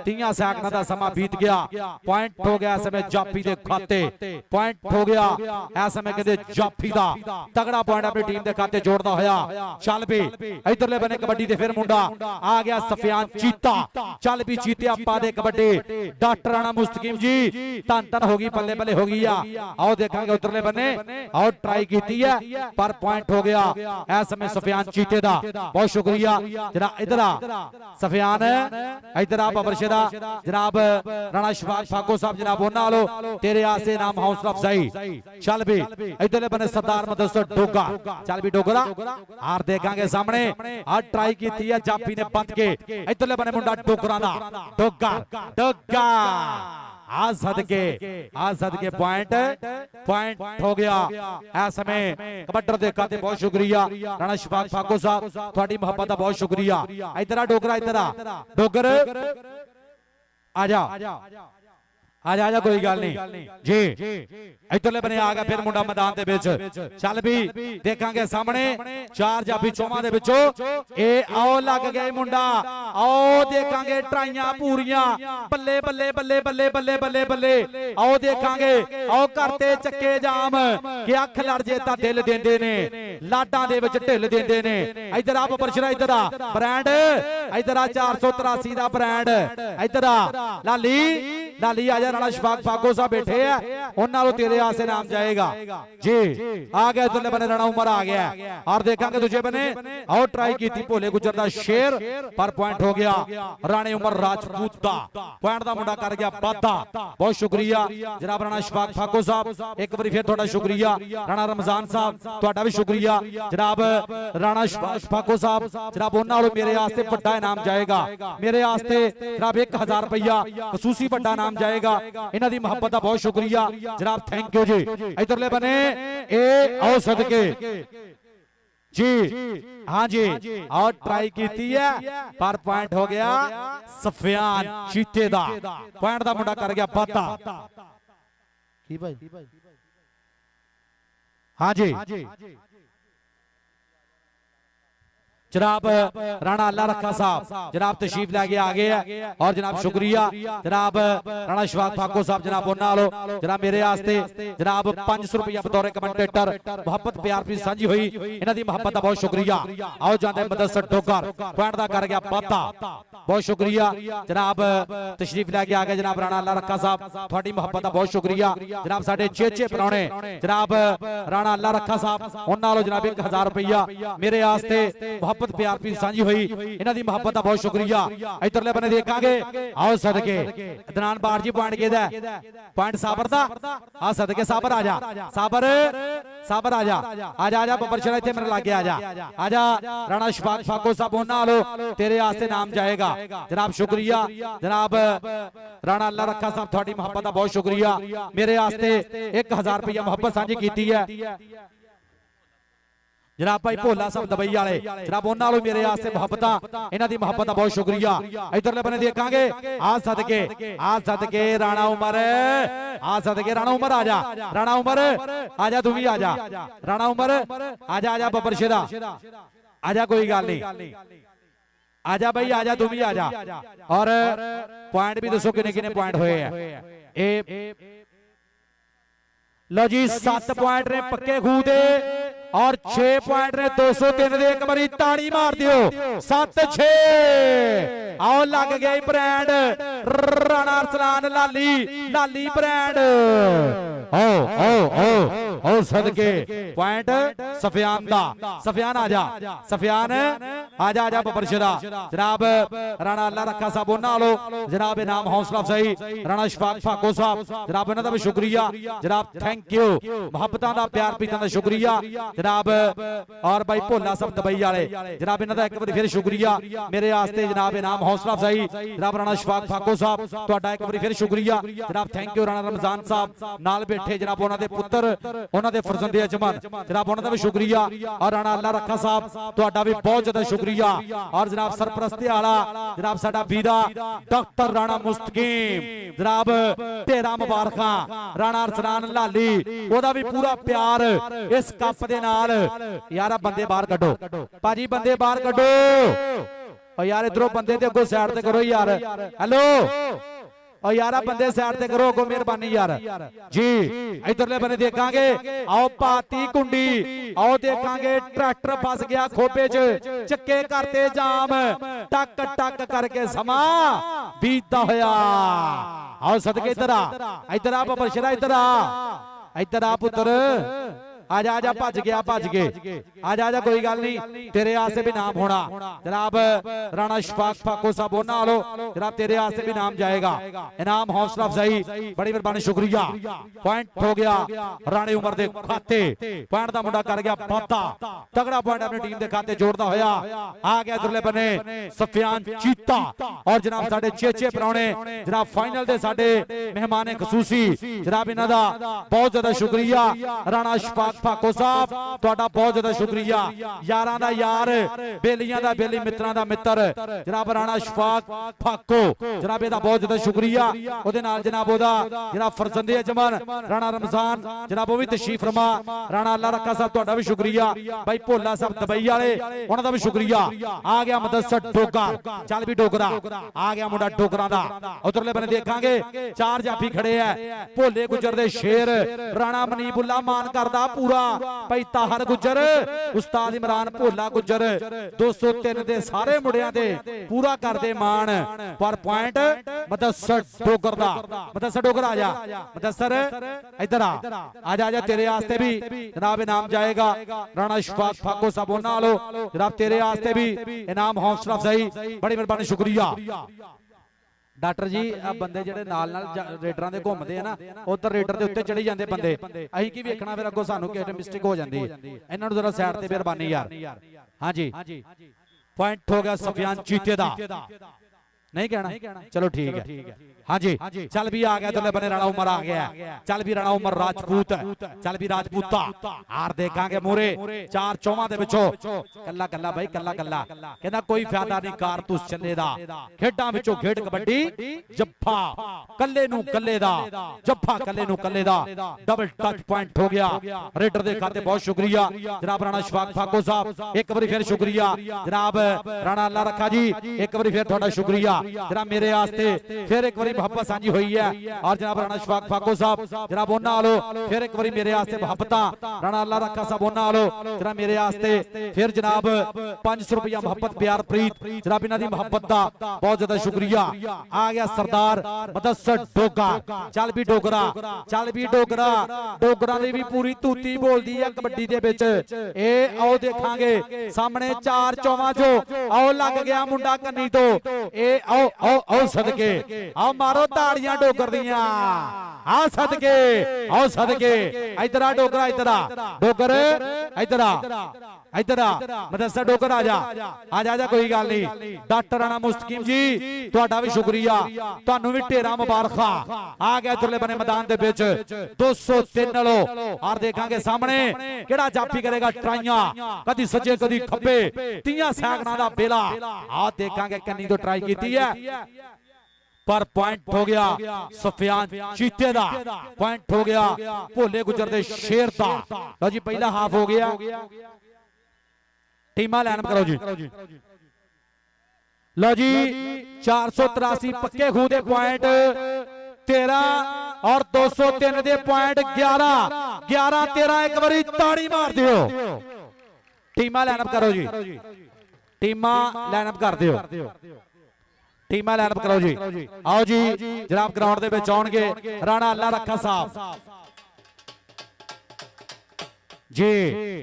30 सैकंड का समा बीत गया पॉइंट हो गया समय जाफी दे खाते पॉइंट हो गया ऐ समय कहते जाफी दा तगड़ा पॉइंट अपनी टीम दे खाते जोड़दा होया चल भी इधरले बने कबड्डी दे फिर मुंडा आ गया सफियान चीता चल भी चीते आपा दे कबड्डी डॉक्टर राणा मुस्तकीम जी धन धन होगी बल्ले बल्ले होगी आओ देखेंगे उतरले बने और ट्राई की है पर पॉइंट हो गया इस समय सफियान चीते दा बहुत शुक्रिया जनाब इधर सफियान इधर बबरशेदा जनाब राणा शफाक फाको साहब जनाब उन्हां लो तेरे आसे नाम हौसला अफजाई चल भी इधरले बने सरदार मदरसा डोगा चल भी डोगरा हार देखेंगे सामने आज ट्राई की है जाफी ने बंद के इधरले बने मुंडा डोगरा दा डोगा डोगा आज सदके पॉइंट हो गया इस समय कबड्डर देखा ते बहुत शुक्रिया राणा शफाक फाको साहब थोड़ी मोहब्बत का बहुत शुक्रिया इधर डोगरा इधर डोगर आजा आजा आजा कोई गल नहीं जी इधरले बने आ गया फिर मुंडा मैदान दे विच चल भी देखांगे सामने चार जाफी चौवां दे विचों ए आओ लग गए मुंडा आओ देखांगे ट्राइयां पूरियां बल्ले बल्ले बल्ले बल्ले बल्ले बल्ले बल्ले आओ देखांगे आओ करते चक्के जाम कि अख लड़ जे तां दिल देंदे ने लाडां दे विच ढिल देंदे ने इधर आ बबरशरा इधर आ ब्रांड इधर आ 483 दा ब्रांड इधर आ लाली लाली आजा राणा शफाक फाको साहब बैठे हैं उन्होंने तेरे आसे नाम जाएगा जी आ गया इधरले बने राणा उमर आ गया और देखेंगे दूसरे बने और ट्राई की थी भोले गुजर दा शेर पर पॉइंट हो गया राणे उमर राजपूत दा पॉइंट दा मुंडा कर गया बादा बहुत शुक्रिया जनाब राणा शफाक फाको साहब एक बार फिर थोड़ा शुक्रिया राणा रमजान साहब थोड़ा भी शुक्रिया जनाब राणा शफाक फाको साहब जनाब उन्होंने मेरे आस्ते बड़ा इनाम जाएगा मेरे आस्ते जनाब 1000 रुपया खसूसी बड़ा इनाम जाएगा इन्हां दी मोहब्बत दा बहुत शुक्रिया जनाब थैंक यू जी इधरले बने ए आओ सदके जी हाँ जी और ट्राई की है पर पॉइंट हो गया सफियान चीते दा पॉइंट दा मुंडा कर गया बाता की भाई हाँ जी जनाब राणा अल्लाह रखा साहब जनाब तशरीफ लेके आ गए हैं और जनाब शुक्रिया जनाब राणा शफाक फाको साहब जनाब उन्होंने जनाब मेरे आस्ते जनाब 500 रुपया बतौर कमेंटेटर मोहब्बत प्यार भी साझी हुई इन्हां दी मोहब्बत दा बहुत शुक्रिया आओ जांदे मदरसा डोगर पॉइंट दा कर गया पाता बहुत शुक्रिया जनाब तशरीफ लेके आ गए जनाब राणा अल्लाह रखा साहब थोड़ी मोहब्बत दा बहुत शुक्रिया जनाब साडे चेचे पराने जनाब राणा अल्लाह रखा साहब उन्होंने जनाब 1000 रुपया मेरे आस्ते मोहब्बत प्यार भी साझी हुई इन्हां दी मोहब्बत दा बहुत शुक्रिया इधरले बने देखांगे आओ सदके अदनान बार जी पॉइंट केदा पॉइंट साबर दा आ सदके साबर आजा साबर साबर आजा आजा आजा बबरशरा इथे मेरे लागे आजा आजा राणा शफाक फाको साहब उन्होंने तेरे आस्ते नाम जाएगा जनाब शुक्रिया जनाब राणा अल्लाह रखा साहब थोड़ी मोहब्बत दा बहुत शुक्रिया मेरे आस्ते 1000 रुपया मोहब्बत साझी कीती है जनाब भाई भोला साहब दबई वाले जनाब उन्होंने मेरे आस्ते मोहब्बत इन्हां दी मोहब्बत दा बहुत शुक्रिया इधरले बने देखांगे आ सदके राणा उमर आजा राणा उमर आजा तू भी आजा राणा उमर आजा आजा बबरशेदा आजा कोई गल नहीं आजा भाई आजा तू भी आजा और पॉइंट भी दसो किने किने पॉइंट हुए हैं लो जी 7 पॉइंट ने पक्के खूह दे और 6 पॉइंट ने 203 दे एक बारी ताड़ी मार दियो 7-6 आओ लग गई ब्रांड राणा अरसलान लाली लाली ब्रांड ओ ओ ओ ओ सदके पॉइंट सफियान दा सफियान आजा सफियान आजा आजा बबरशरा जनाब राणा अल्लाह रखा साहब उन्होंने जनाब इनाम हौसला अफजाई राणा शफाक फाको साहब जनाब इन्हां दा भी शुक्रिया जनाब थैंक यू मोहब्बतां दा प्यार पीतां दा शुक्रिया जनाब और भाई भोला साहब दबई वाले जनाब इन्हां दा एक बार फिर शुक्रिया मेरे आस्ते जनाब इनाम हौसला अफजाई जनाब राणा शफाक फाको साहब तुहाडा एक बार फिर शुक्रिया जनाब थैंक यू राणा रमजान साहब नाल बैठे जनाब उन्हां दे पुत्र उन्हां दे फरजंदे अजमन जनाब उन्हां दा भी शुक्रिया और राणा अल्लाह रखा साहब तुहाडा भी बहुत ज्यादा शुक्रिया और जनाब सरपरस्ती वाला जनाब साडा वीरा डॉक्टर राणा मुस्तकीम जनाब तेरा मुबारकां राणा अरसलान लाली ओदा भी पूरा प्यार इस कप दे नाल यार बंदे बाहर कड्डो भाजी बंदे बाहर कड्डो और यार इधरों बंदे ते अगों साइड ते करो यार हेलो और यार बंदे साइड ते करो अगों मेहरबानी यार जी इधरले बने देखांगे आओ पाती कुंडी आओ देखांगे ट्रैक्टर फस गया खोपे च चक्के करते जाम टक टक करके समा बीतदा होया आओ सदके इधर आ बबरशरा इधर आ इधर आ पुत्र आजा आजा भज गया आजा आजा कोई गल नहीं तेरे आस्ते भी नाम होना जनाब राणा शफाक फाको साहब होना लो जनाब तेरे आस्ते भी नाम जाएगा इनाम हौसला अफजाई बड़ी मेहरबानी शुक्रिया पॉइंट हो गया राणे उमर दे खाते पॉइंट दा मुंडा कर गया बाता तगड़ा पॉइंट अपनी टीम दे खाते जोड़दा होया आ गया दुरले बने सफियान चीता और जनाब साडे चेचे परौणे जनाब फाइनल दे साडे मेहमान खसूसी जनाब इन्हां दा बहुत ज्यादा शुक्रिया राणा शफाक फाको साहब तुहाडा बहुत ज्यादा शुक्रिया यारां दा यार बेलियां दा बेली मित्रां दा मित्र जनाब राणा शफाक फाको जनाब इहदा बहुत ज्यादा शुक्रिया ओदे नाल जनाब ओदा जनाब फरजंदे अजमन राणा रमजान जनाब वो भी तशरीफ फरमा राणा अल्लाह रखा साहब तुहाडा भी शुक्रिया भाई भोला साहब दुबई वाले उन्हां दा भी शुक्रिया आ गया मुदस्सर डोगर चल भी डोगरा आ गया मुंडा डोगरां दा उधरले बने देखांगे चार जाफी खड़े है भोले गुजर दे शेर राणा मनीबुल्ला मान करदा पूरा भाई ताहर गुजर उस्ताद इमरान भोला गुजर 203 दे सारे मुंडियां दे पूरा करदे मान पर पॉइंट मुदस्सर डोगर दा मुदस्सर डोगर आजा मुदस्सर इधर आजा आजा तेरे आस्ते भी जनाब इनाम जाएगा राणा शफाक फाको साहब होना लो जनाब तेरे आस्ते भी इनाम हौसला अफजाई बड़ी मेहरबानी शुक्रिया डॉक्टर जी अब बंदे जेडे नाल नाल रेडरां दे घुमदे हैं ना उधर रेडर दे उत्ते चढ़ी जांदे बंदे अहीं की वेखना फिर अगों सानू किसे मिस्टेक हो जांदी है इन्हां नूं जरा साइड ते मेहरबानी यार हां जी पॉइंट हो गया सफियान चीते दा नहीं कहना चलो ठीक है हाँ जी चल भी आ गया तो बने राणा उमर आ गया चल भी राणा उमर राजपूत चल भी राजपूता हार देखांगे मोरे चार चौवां दे विचों कल्ला कल्ला भाई कल्ला कल्ला कहना कोई फायदा नहीं कारतूस चले दा खेडां विचों खेड कबड्डी जफ्फा कल्ले नू कल्ले दा जफ्फा कल्ले नू कल्ले दा डबल टच पॉइंट हो गया रेडर दे खाते बहुत शुक्रिया जनाब राणा शफाक फाको साहब एक बारी फिर शुक्रिया जनाब राणा अल्लाह रखा जी एक बारी फिर थोड़ा शुक्रिया जनाब मेरे वास्ते फिर एक बारी मोहब्बत सांझी हुई है और जनाब राणा शफाक फाको साहब जनाब उन्हां वालों फिर एक बारी मेरे वास्ते मोहब्बतां राणा अल्लाह रखा साहब उन्हां वालों जनाब मेरे वास्ते फिर जनाब 500 रुपया मोहब्बत प्यार प्रीत जनाब इन्हां दी मोहब्बत दा बहुत ज्यादा शुक्रिया आ गया सरदार मुदस्सर डोगर चल भी डोगरा चल भी डोगरा डोगरा दी भी पूरी तूती बोलदी है कबड्डी दे विच ए आओ देखांगे सामने चार चौवां चो आओ लग गया मुंडा कन्नी तो ए आओ आओ आओ सदके आओ मारो ताड़ियां डोगर दियां आ सदके आओ सदके इधर आ डोगरा इधर आ डोगर इधर आ इधर आ मुदस्सर डोगर आजा आजा आजा कोई गल नहीं डॉक्टर राणा मुस्तकीम जी तुहाडा भी शुक्रिया तुहानू भी ढेरा मुबारका आ गया तुरले बने मैदान दे विच 203 लो और देखांगे सामने केड़ा जाफी करेगा ट्राइयां कदी सज्जे कदी खब्बे 30 सैकड़ां दा बेला आ देखांगे कन्नी तो ट्राई कीती है पर पॉइंट हो गया सफियान चीते दा पॉइंट हो गया भोले गुजर दे शेर दा लो जी पहला हाफ हो गया टीमा लाइन करो जी लो जी 483 पक्के खूह दे पॉइंट 13 और 203 दे पॉइंट 11 11 13 एक बारी ताड़ी मार दियो टीमा लाइनअप करो जी टीमा लाइनअप कर दियो टीमा लाइनअप करो जी आओ जी जनाब ग्राउंड दे विच आउणगे राणा अल्लाह रखा साहब जी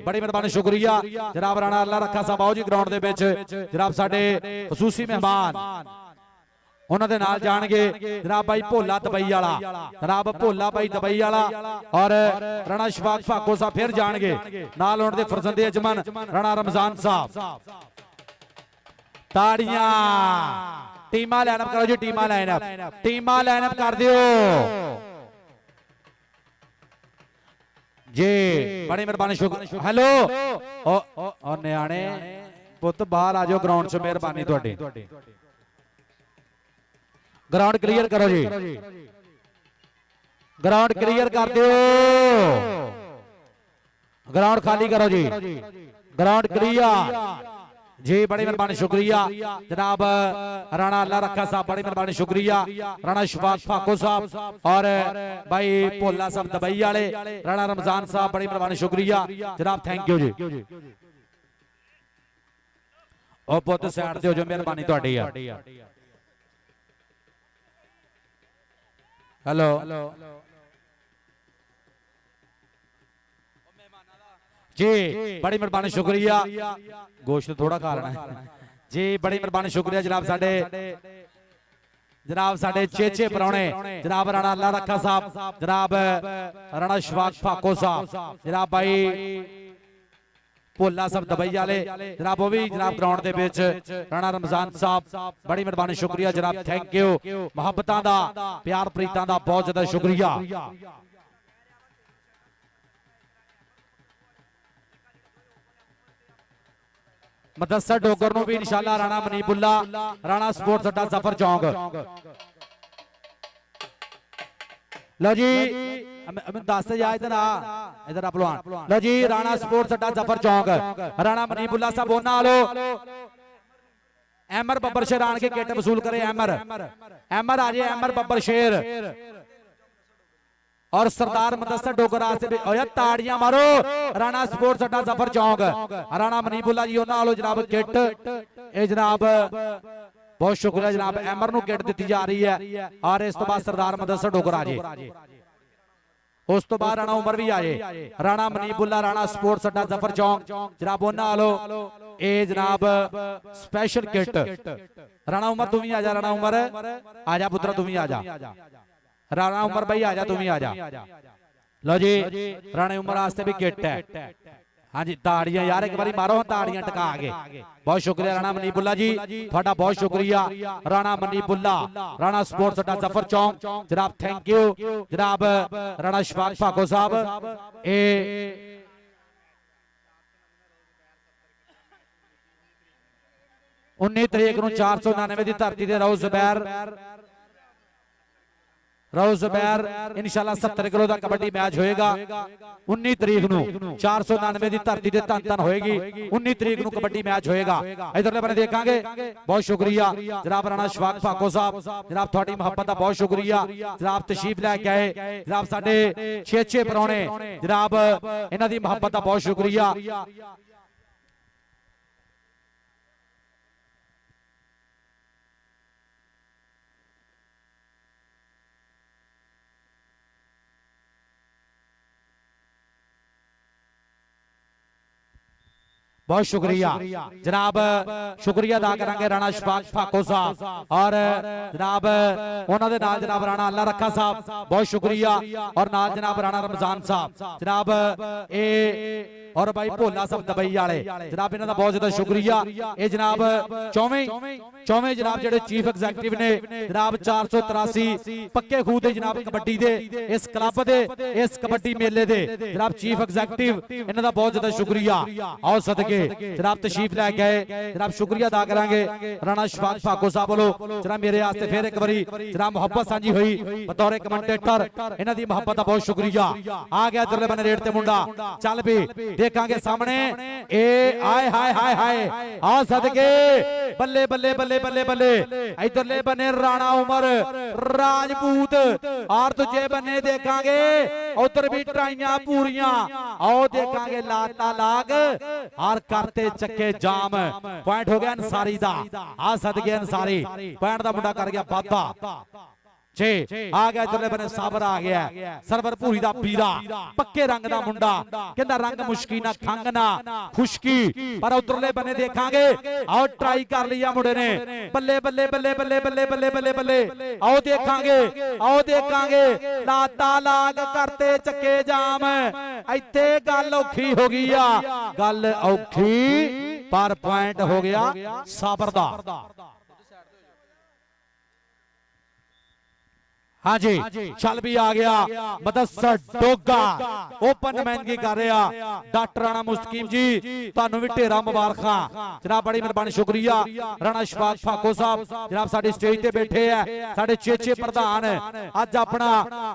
बड़ी मेहरबानी शुक्रिया जनाब राणा अल्लाह रखा साहब आओ जी ग्राउंड दे विच जनाब साडे खसूसी मेहमान उन्होंने नाल जाणगे जनाब भाई भोला दुबई वाला जनाब भोला भाई दुबई वाला और राणा शफाक फाको साहब फिर जाणगे नाल उन्हां दे फरजंदे अजमन राणा रमजान साहब ताड़ियां टीमा लाइनअप करो जी टीमा लाइनअप कर दियो जी बड़ी मेहरबानी शुक्रिया हेलो ओ न्याणे पुत बाहर आ जाओ ग्राउंड से मेहरबानी तुहाडी ग्राउंड क्लियर करो जी ग्राउंड क्लियर कर दो ग्राउंड खाली करो जी ग्राउंड क्लियर जी बड़ी मेहरबानी शुक्रिया जनाब राणा अल्लाह रखा साहब बड़ी मेहरबानी शुक्रिया राणा शफाक फाको साहब और भाई भोला साहब दुबई वाले राणा रमजान साहब बड़ी मेहरबानी शुक्रिया जनाब थैंक यू जी ओ पुत साइड ते हो जो मेहरबानी तुहाडी आ हेलो जी बड़ी मेहरबानी शुक्रिया गोश्त थोड़ा खा लेना जी बड़ी मेहरबानी शुक्रिया जनाब साडे चेचे परौने जनाब राणा अल्लाह रखा साहब जनाब राणा शफाक फाको साहब जनाब भाई भोला साहब दबई वाले जनाब वो भी जनाब ग्राउंड दे विच राणा रमजान साहब बड़ी मेहरबानी शुक्रिया जनाब थैंक यू मुहब्बतां दा प्यार प्रीतां दा बहुत ज्यादा शुक्रिया मदरसा डोगर नूं भी इंशाअल्लाह राणा मनीबुल्ला राणा स्पोर्ट्स अड्डा जफर चौक लो जी दस जा इधर पहलवान लो जी राणा स्पोर्ट्स अड्डा जफर चौक राणा मनीबुल्ला साहब बोलना लो अहमर बब्बर शेर आन के किट वसूल करे अहमर आ जाए अहमर बब्बर शेर और सरदार मदरसा डोगरा से भी ताड़ियां मारो राणा स्पोर्ट्स अड्डा जफर चौक राणा मनीबुल्ला जी उन्होंने जनाब किट ए जनाब बहुत शुक्रिया जनाब अहमर नूं किट दी जा रही है और इस तो बाद सरदार मदरसा डोगरा जी उस तो बाद राणा उमर भी आए राणा मनीबुल्ला राणा स्पोर्ट्स अड्डा जफर चौक जनाब उन्होंने ए जनाब स्पेशल किट राणा उमर तू भी आ जा राणा उमर आजा पुत्रा तू भी आ जा राणा उमर भाई आजा तुम ही आजा लो जी राणा उमर वास्ते भी किट है हाँ जी ताड़ियां यार एक बारी मारो ताड़ियां टका के बहुत शुक्रिया राणा मनीबुल्ला जी थोड़ा बहुत शुक्रिया राणा मनीबुल्ला राणा स्पोर्ट्स अड्डा जफर चौक जनाब थैंक यू जनाब राणा शफाक फाको साहब ए 19 तरीक नूं 499 दी धरती ते राव जुबैर इंशाअल्लाह 70 किलो का कबड्डी मैच होएगा 19 तरीक नूं 499 दी धरती ते धन धन होएगी 19 तरीक नूं कबड्डी मैच होएगा इधरले बने देखांगे बहुत शुक्रिया जनाब राणा शफाक फाको साहब जनाब थोड़ी मोहब्बत दा बहुत शुक्रिया जनाब तशरीफ लेके आए जनाब साडे 6 परौने जनाब इन्हां दी मोहब्बत दा बहुत शुक्रिया बहुत शुक्रिया जनाब शुक्रिया अदा करांगे राणा शफाक फाको साहब और जनाब उन्होंने नाल जनाब राणा अल्लाह रखा साहब बहुत शुक्रिया और नाल जनाब राणा रमजान साहब जनाब ए और भाई भोला साहब दबई वाले जनाब इन्हां दा बहुत ज्यादा शुक्रिया ए जनाब चौवें जनाब जेडे चीफ एग्जीक्यूटिव ने जनाब 483 पक्के खूह दे जनाब कबड्डी दे इस क्लब दे इस कबड्डी मेले दे जनाब चीफ एग्जीक्यूटिव इन्हां दा बहुत ज्यादा शुक्रिया आओ सदके जनाब तशरीफ लेके आए जनाब शुक्रिया अदा करांगे राणा शफाक फाको साहब बोलो जनाब मेरे वास्ते फिर एक बारी जनाब मोहब्बत सांझी हुई बतौर कमेंटेटर इन्हां दी मोहब्बत दा बहुत शुक्रिया आ गया इधरले बने रेड ते मुंडा चल भी देखांगे सामने ए आए हाय हाय हाय आ सदके बल्ले बल्ले बल्ले बल्ले बल्ले इधरले बने राणा उमर राजपूत और तुझे बने देखांगे उधर भी ट्राइयां पूरियां आओ देखांगे लाता लाग और करते चक्के जाम पॉइंट हो गया अंसारी दा आ सदके अंसारी पॉइंट दा मुंडा कर गया बादा छे आ गया इधरले बने साबर आ गया सरवर पूरी दा पीरा पक्के रंग दा मुंडा कहंदा रंग मुश्की ना खंग ना खुशकी पर उधरले बने देखांगे आओ ट्राई कर लिया मुंडे ने बल्ले बल्ले बल्ले बल्ले बल्ले बल्ले बल्ले बल्ले आओ देखांगे लाता लाग करते चक्के जाम इत्थे गल औखी हो गई आ गल औखी पर पॉइंट हो गया साबर दा हाँ जी चल भी आ गया मदरसा डोगा ओपन मैनगी कर रहा डॉक्टर राणा मुस्तकीम जी तुहानू भी ढेरा मुबारकां जनाब बड़ी मेहरबानी शुक्रिया राणा शफाक फाको साहब जनाब साडे स्टेज ते बैठे है साडे चेचे प्रधान अज अपना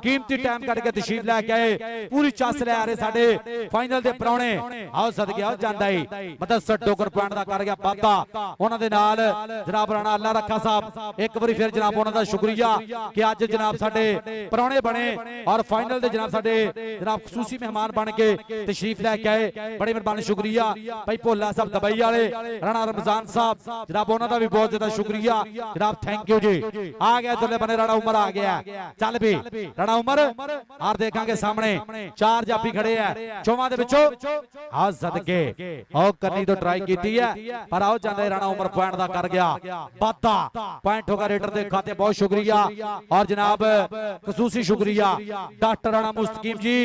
कीमती टाइम कट के तशरीफ लेके आए पूरी चस ले आ रहे साडे फाइनल दे परौने आओ सदके आओ जांदा ही मदरसा डोगर पॉइंट दा कर गया वादा उन्हां दे नाल जनाब राणा अल्लाह रखा साहब एक बारी फिर जनाब उन्हां दा शुक्रिया कि अज जनाब साडे परौणे बने और फाइनल दे जनाब साडे जनाब खसूसी मेहमान बन के तशरीफ लैके आए, बड़े मेहरबानी शुक्रिया भाई भोला साहब दुबई वाले, राणा रमजान साहब जनाब उन्होंने का भी बहुत ज्यादा शुक्रिया जनाब, थैंक यू जी। आ गया दुल्ले बने राणा उमर आ गया, चल भी राणा उमर और देखांगे सामने 4 जाफी खड़े है चौवां दे विचों आ सदके और करनी तो ट्राई की है पर आओ जाते राणा उमर पॉइंट दा कर गया, बाता पॉइंट होगा रेडर दे खाते, बहुत शुक्रिया और जनाब खसूसी शुक्रिया डॉक्टर राणा मुस्तकीम जी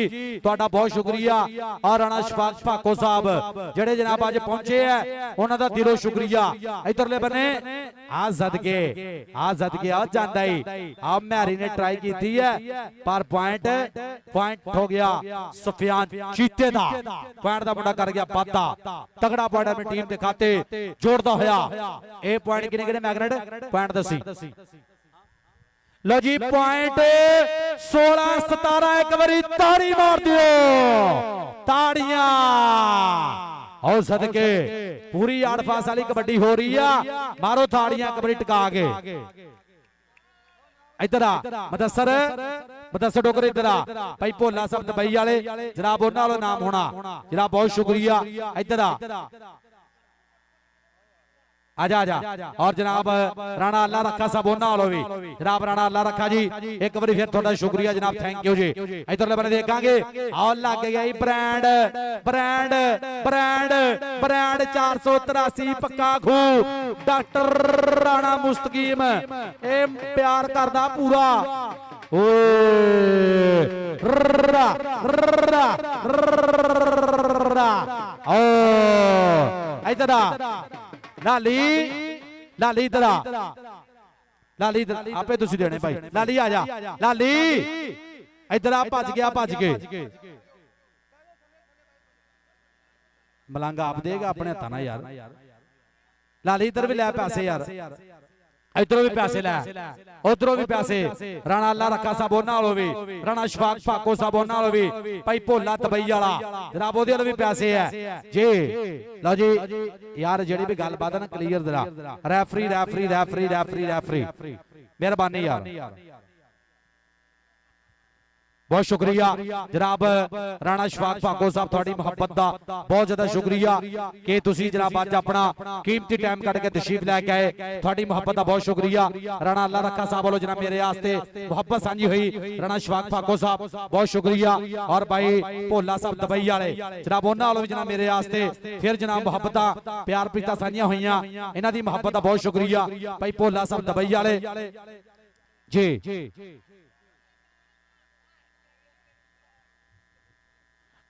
तुहाडा बहुत शुक्रिया और राणा शफाक भाको साहब जेड़े जनाब आज पहुंचे है उन्हां दा दिलों शुक्रिया। इधरले बने आ सदके आ जांदा ही आ मैरी ने ट्राई की है पर पॉइंट हो गया सुफियान चीते दा, पॉइंट दा मुंडा कर गया बाता, तगड़ा पॉइंट अपनी टीम के खाते जोड़दा होया। ए पॉइंट किने किने मैग्नेट पॉइंट दसी लो जी, पॉइंट 16-17 एक बारी ताड़ी मार दियो, ताड़ियां और सदके पूरी आड़फास वाली कबड्डी हो रही है, मारो ताड़ियां कबड्डी टिका के। इधर आ मदसर डोगर, इधर आ भाई भोला साहब दुबई वाले जनाब उन्हां वाला नाम होना जनाब, बहुत शुक्रिया। इधर आ आजा और जनाब राणा अल्लाह रखा साहब उन्होंने भी जनाब राणा अल्लाह रखा जी एक बार फिर थोड़ा शुक्रिया जनाब, थैंक यू जी। इधरले बने देखांगे और लग गया ब्रांड ब्रांड ब्रांड ब्रांड 483 पक्का खू डॉक्टर राणा मुस्तकीम ए प्यार करदा पूरा इधर लाली इधर आपे तुसी देने भाई, लाली आ जा लाली इधर आ, भज के मलंगा आप देगा अपने हथा ना यार, लाली इधर भी लै पैसे यार, इधरों भी पैसे लै उधरों भी पैसे, राणा अल्लाह रखा साहब उन्होंने भी, राणा शफाक भाको साहब उन्होंने भी, भाई भोला दुबई वाला जनाब ओदे भी पैसे है जी। लो जी यार जेड़ी भी गलबात है ना क्लीयर दरा, referee referee referee referee referee मेहरबानी यार, बहुत शुक्रिया जनाब राणा शफाक भाको साहब, थोड़ी मुहब्बत का बहुत ज्यादा शुक्रिया कि तुसी जनाब अज अपना कीमती टाइम कट के तशरीफ लैके आए, थोड़ी मुहब्बत का बहुत शुक्रिया। राणा अल्लाह रखा साहब वालों जनाब मेरे वास्ते मुहब्बत सांझी हुई, राणा शफाक भाको साहब बहुत शुक्रिया और भाई भोला साहब दुबई वाले जनाब उन्होंने वालों भी जनाब मेरे वास्ते फिर जनाब मुहब्बत प्यार प्रीता सांझियां हुईयां, इन्हां दी मुहब्बत का बहुत शुक्रिया भाई भोला साहब दुबई वाले जी।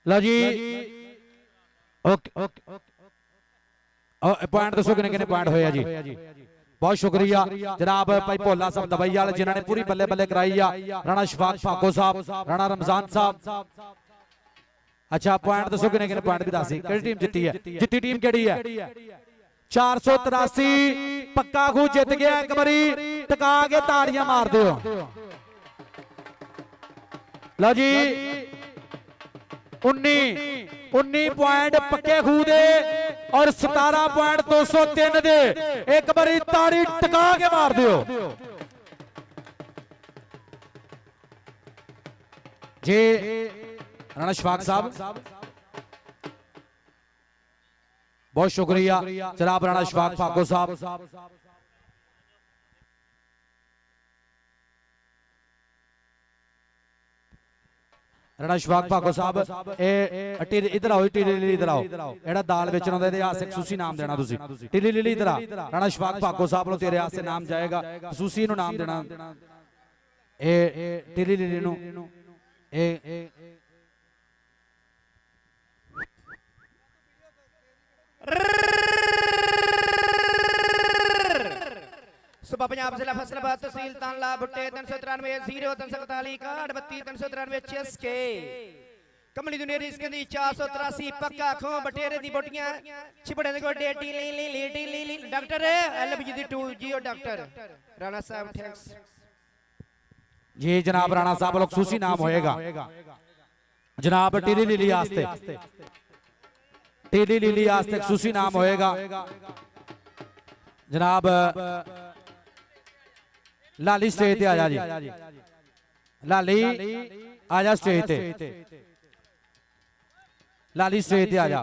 लो जी ओके पॉइंट दसो किने पॉइंट होया जी, बहुत शुक्रिया जनाब भाई भोला साहब दुबई वाले जिन्होंने पूरी बल्ले बल्ले कराई आ, राणा शफाक भाको साहब, राणा रमजान साहब। अच्छा पॉइंट दसो किने पॉइंट भी दसी, केड़ी टीम जीती है, जीती टीम केड़ी है 483 पक्का खू जित गया, एक बारी टिका के ताड़ियां मार दो। लो जी 19 पॉइंट पक्के खू दे और 17 पॉइंट 203 दे, एक बारी ताड़ी टिका के मार दियो जी। राणा शफाक साहब बहुत शुक्रिया जनाब राणा शफाक भाको साहब, राणा शफाक भाको साहब इधर आओ, टिली इधर आओ, एड़ा दाल बेचण आंदा इहदे आस्ते खसूसी नाम देना तुसी, टिली इधर आ, राणा शफाक भाको साहब नो तेरे आस्ते नाम जाएगा, खसूसी नु नाम देना ए टिली नु ए सुबह पंजाब जिला फैसलाबाद तहसील तानला बुट्टे 393 0 341 31 393 6 के कमली दुनिया रिस्क दी 483 पक्का खो बटेरे दी बोटियां छिपड़े दे गोडे टी डॉक्टर एलबीजी दी 2 जियो डॉक्टर राणा साहब थैंक्स जी। जनाब राणा साहब लोग खसूसी नाम होएगा जनाब टीली लीली आस्ते, टीली लीली आस्ते खसूसी नाम होएगा जनाब। लाली स्टेज पे आजा जी, लाली आ जा स्टेज ते, लाली स्टेज ते आ जा।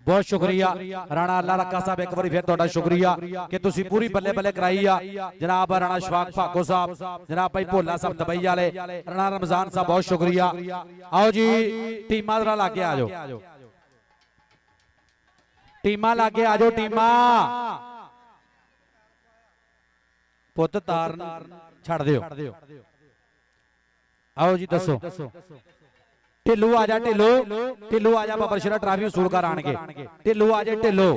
बहुत शुक्रिया राणा अल्लाह रखा साहब, एक बार फिर तुहाडा शुक्रिया कि तुसी पूरी बल्ले बल्ले कराई आ। जनाब राणा शफाक भागो साहब, जनाब भाई भोला साहब दुबई वाले, राणा रमजान साहब बहुत शुक्रिया। आओ जी टीमां जरा लागे आ जाओ, टीमां लागे आ जाओ, टीमां पुत तार छड़ दियो। आओ जी दसो, ढिल्लू आ जा, ढिल्लू ढिल्लू आ जा, बाबर शेरा ट्राफी वसूल कर आने, ढिल्लू आ जा, ढिल्लू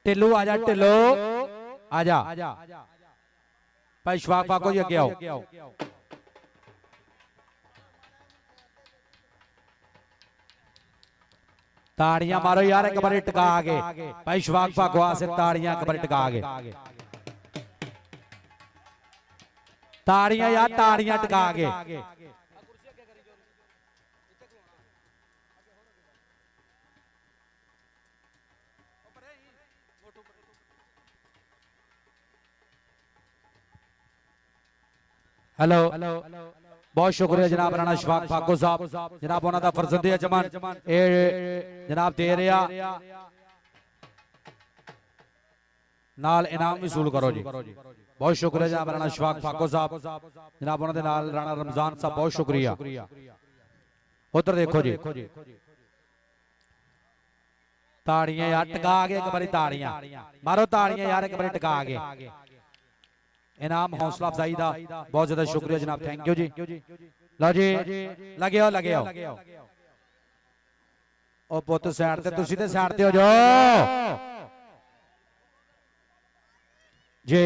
ढिल्लू आ जा, ढिल्लू आ जा। भाई शफाक भागो जी अगे आओ। ताड़ियां मारो यार एक बार टिका के, भाई शफाक भागो से ताड़ियां एक बार टिका के, ताड़ियां यार ताड़ियां टिका के। हेलो बहुत शुक्रिया जनाब राणा शफाक भागो साहब, जनाब उन्हों का फरजंदी अजमन जनाब दे रहा, नाल इनाम वसूल करो जी। बहुत शुक्रिया जनाब राणा शफाक भागो साहब, जनाब उन्होंने नाल राणा रमजान साहब बहुत शुक्रिया। उधर देखो जी, ताड़ियां यार टिका के एक बारी, ताड़ियां मारो, ताड़ियां यार एक बारी टिका के। इनाम हौसला अफजाई का बहुत ज्यादा शुक्रिया जनाब, थैंक यू जी। लो जी लगे आओ, लगे आओ ओ पुत साइड ते, तुसी ते साइड ते हो जाओ जी।